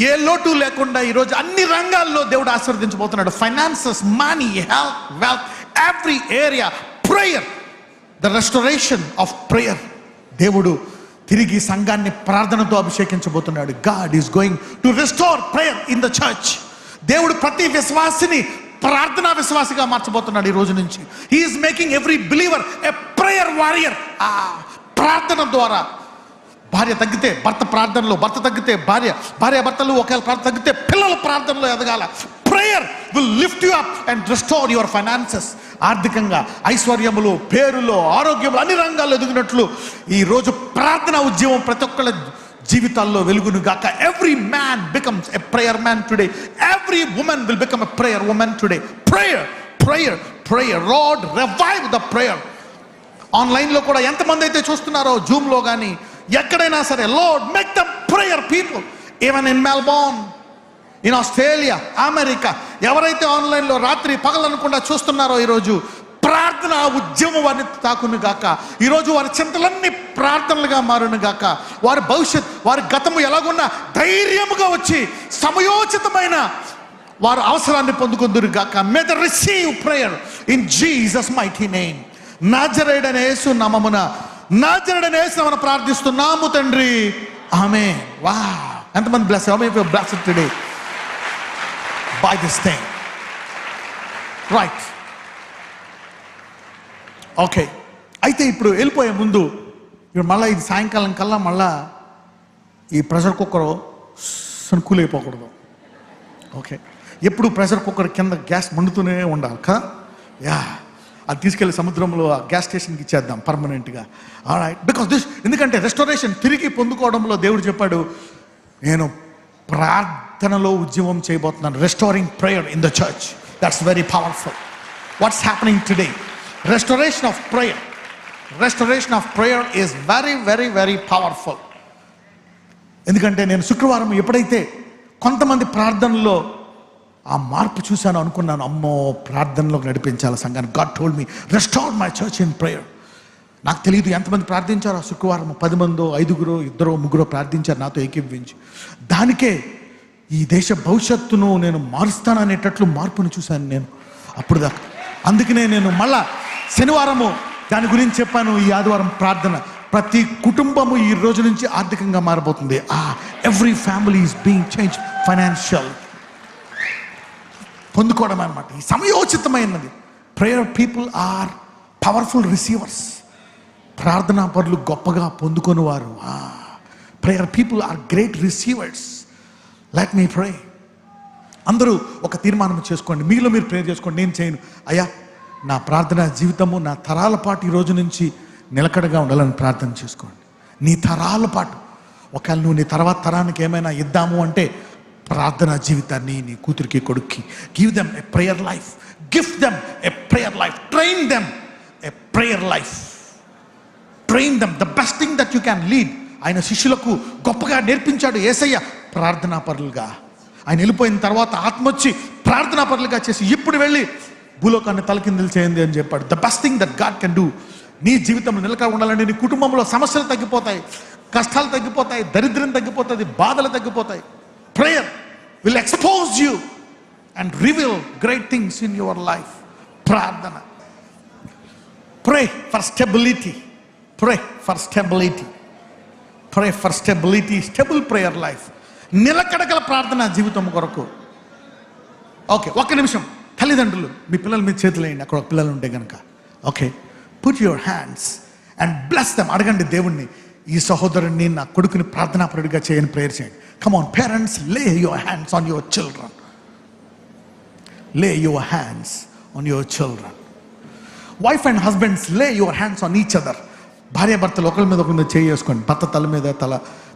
ఏ లోటు లేకుండా ఈరోజు అన్ని రంగాల్లో దేవుడు ఆశీర్వదించబోతున్నాడు. Finances, money, health, wealth, every area prayer, the restoration of prayer. దేవుడు తిరిగి సంఘాన్ని ప్రార్థనతో అభిషేకించబోతున్నాడు. God is going to restore prayer in the church. దేవుడు ప్రతి విశ్వాసిని ప్రార్థనా విశ్వాసిగా మార్చబోతున్నాడు ఈ రోజు నుంచి. He's making every believer a prayer warrior. ఆ ప్రార్థన ద్వారా భార్య తగ్గితే భర్త ప్రార్థనలో, భర్త తగ్గితే భార్య, భర్తలు ఒకవేళ ప్రార్థన తగ్గితే పిల్లల ప్రార్థనలో ఎదగాల. Prayer will lift you up and restore your finances. ఆర్థికంగా, ఐశ్వర్యములు, పేరులో, ఆరోగ్యములు, అన్ని రంగాల్లో ఎదిగినట్లు ఈరోజు ప్రార్థన ఉద్యమం ప్రతి ఒక్కళ్ళ జీవితాల్లో వెలుగును గాక. Every man becomes a prayer man today. Every women will become a prayer women today. Prayer, prayer, prayer. Lord revive the prayer. ఆన్లైన్లో కూడా ఎంతమంది అయితే చూస్తున్నారో, జూమ్లో కానీ ఎక్కడైనా సరే, lord make them prayer people. Even in Melbourne, in Australia, America, ఎవరైతే ఆన్లైన్లో రాత్రి పగలనకుండా చూస్తున్నారో ఈరోజు ప్రార్థన ఉద్యమం వారిని తాకును గాక. ఈరోజు వారి చింతలన్నీ ప్రార్థనలుగా మారును గాక. వారి భవిష్యత్, వారి గతము ఎలాగున్నా ధైర్యముగా వచ్చి సమయోచితమైన వారు అవసరాన్ని పొందుకుందురు గాక. May they receive prayer in Jesus mighty name. నాజరేయుడైన యేసు నామమున, నాజరేయుడైన యేసు నామమున ప్రార్థిస్తున్నాము తండ్రి, ఆమేన్. వావ్, ఎంతమంది bless, how many people blessed today by this thing, right? Okay, అయితే ఇప్పుడు వెళ్ళిపోయే ముందు ఇప్పుడు మళ్ళీ ఇది సాయంకాలం కల్లా మళ్ళా ఈ ప్రెషర్ కుక్కర్ కూలైపోకూడదు. ఓకే, ఎప్పుడు ప్రెషర్ కుక్కర్ కింద గ్యాస్ మండుతూనే ఉండాలి కదా. యా, అది తీసుకెళ్ళి సముద్రంలో ఆ గ్యాస్ స్టేషన్కి ఇచ్చేద్దాం పర్మనెంట్గా. ఆల్రైట్, బికాస్ దిస్, ఎందుకంటే రెస్టోరేషన్ తిరిగి పొందుకోవడంలో దేవుడు చెప్పాడు, నేను ప్రార్థనలో ఉద్యమం చేయబోతున్నాను. Restoring prayer in the church. That's very powerful. What's happening today? Restoration of prayer. Restoration of prayer is very very very powerful. ఎందుకంటే నేను శుక్రవారం ఎప్పుడైతే కొంతమంది ప్రార్థనలో ఆ మార్పు చూశాను, అనుకున్నాను, అమ్మో ప్రార్థనలోకి నడిపించాలి సంఘాన్ని. God told me restore my church in prayer. నాకు తెలియదు ఎంతమంది ప్రార్థించారో శుక్రవారం. 10 మందో, 5గురో, 2, 3 ప్రార్థించారు నాతో ఏకీభవించి. దానికే ఈ దేశ భవిష్యత్తును నేను మారుస్తాననేటట్లు మార్పును చూశాను నేను అప్పుడు దాకా. అందుకనే నేను మళ్ళా శనివారము దాని గురించి చెప్పాను. ఈ ఆదివారం ప్రార్థన. ప్రతి కుటుంబము ఈ రోజు నుంచి ఆర్థికంగా మారబోతుంది. Every family is being change financial. పొందుకోవడం అన్నమాట. ఈ సమయోచితమైనది. Prayer people are powerful receivers. ప్రార్థనా పరులు గొప్పగా పొందుకొని వారు. Prayer people are great receivers. Let me pray. అందరూ ఒక తీర్మానం చేసుకోండి, మీలో మీరు ప్రేయర్ చేసుకోండి. నేను చేయను, అయ్యా నా ప్రార్థనా జీవితము నా తరాల పాటు ఈ రోజు నుంచి నిలకడగా ఉండాలని ప్రార్థన చేసుకోండి. నీ తరాల పాటు. ఒకవేళ నువ్వు నీ తర్వాత తరానికి ఏమైనా ఇద్దాము అంటే ప్రార్థనా జీవితాన్ని నీ కూతురికి, కొడుక్కి give them a prayer life. Gift them a prayer life. Train them a prayer life. Train them the best thing that you can lead. ఆయన శిష్యులకు గొప్పగా నేర్పించాడు యేసయ్య ప్రార్థనా పరులుగా. ఆయన వెళ్ళిపోయిన తర్వాత ఆత్మ వచ్చి ప్రార్థనా పరులుగా చేసి ఇప్పుడు వెళ్ళి భూలోకాన్ని తలకిందులు చేయండి అని చెప్పాడు. The best thing that God can do. నీ జీవితంలో నిలకడ ఉండాలంటే నీ కుటుంబంలో సమస్యలు తగ్గిపోతాయి, కష్టాలు తగ్గిపోతాయి, దరిద్రం తగ్గిపోతుంది, బాధలు తగ్గిపోతాయి. Prayer will expose you and reveal great things in your life. ప్రార్థన. Pray for stability. Pray for stability. Pray for stability. Stable prayer life. నిలకడగల ప్రార్థన జీవితం కొరకు. ఓకే, ఒక్క నిమిషం. తల్లిదండ్రులు మీ పిల్లలు మీ చేతులు వేయండి, అక్కడ పిల్లలు ఉంటే కనుక. Okay, put your hands and bless them. అడగండి దేవుణ్ణి, ఈ సహోదరుని నా కొడుకుని ప్రార్థనాపరుడిగా చేయని ప్రేయర్ చేయండి. Come on parents, lay your hands on your children. Lay your hands on your children. Wife and husbands, lay your hands on each other. భార్య భర్తలు ఒకరి మీద చేసుకోండి. భర్త తల మీద తల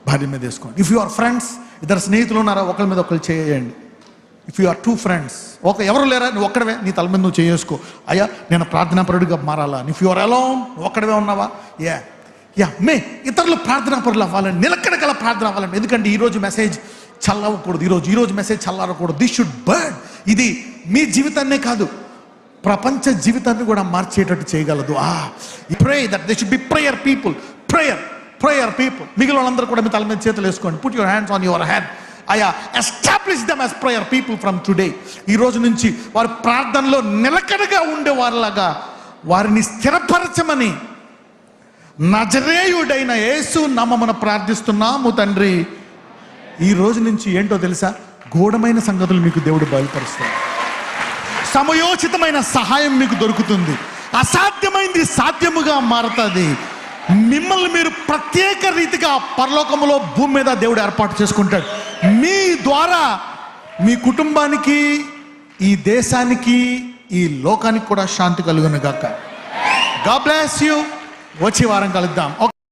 భార్య మీద వేసుకోండి. ఇఫ్ యు ఆర్ ఫ్రెండ్స్, ఇద్దరు స్నేహితులు ఉన్నారా, ఒకరి మీద ఒకరు చేయండి. If you are two friends, ఎవరు లేరా, నువ్వు ఒక్కడవే నీ తల మీద నువ్వు చేసుకో. అయ్యా నేను ప్రార్థనాపరుడిగా మారాలా. ఇఫ్ యు ఆర్ అలోన్, ఒక్కడవే ఉన్నావా, ఇతరులు ప్రార్థనాపరులు అవ్వాలండి, నిలకడగల ప్రార్థన అవ్వాలండి. ఎందుకంటే ఈరోజు మెసేజ్ చల్లవకూడదు, ఈరోజు మెసేజ్ చల్లారకూడదు. This should burn. ఇది మీ జీవితాన్నే కాదు, ప్రపంచ జీవితాన్ని కూడా మార్చేటట్టు చేయగలదు. Pray that they should be prayer people. Prayer people. మిగిలిన వాళ్ళందరూ కూడా మీ తల మీద చేతులు వేసుకోండి. Put your hands on your head. Establish them as prayer people from today. ఈ రోజు నుంచి వారి ప్రార్థనలో నిలకడగా ఉండేవారిలాగా వారిని స్థిరపరచమని నజరేయుడైన యేసు నామమున ప్రార్థిస్తున్నాము తండ్రి. ఈ రోజు నుంచి ఏంటో తెలుసా, గూఢమైన సంగతులు మీకు దేవుడు బయలుపరుస్తాడు. సమయోచితమైన సహాయం మీకు దొరుకుతుంది. అసాధ్యమైంది సాధ్యముగా మారుతుంది. మిమ్మల్ని మీరు ప్రత్యేక రీతిగా పరలోకములో భూమి మీద దేవుడు ఏర్పాటు చేసుకుంటాడు. మీ ద్వారా మీ కుటుంబానికి, ఈ దేశానికి, ఈ లోకానికి కూడా శాంతి కలుగును గాక. God bless you. వచ్చే వారం కలుద్దాం.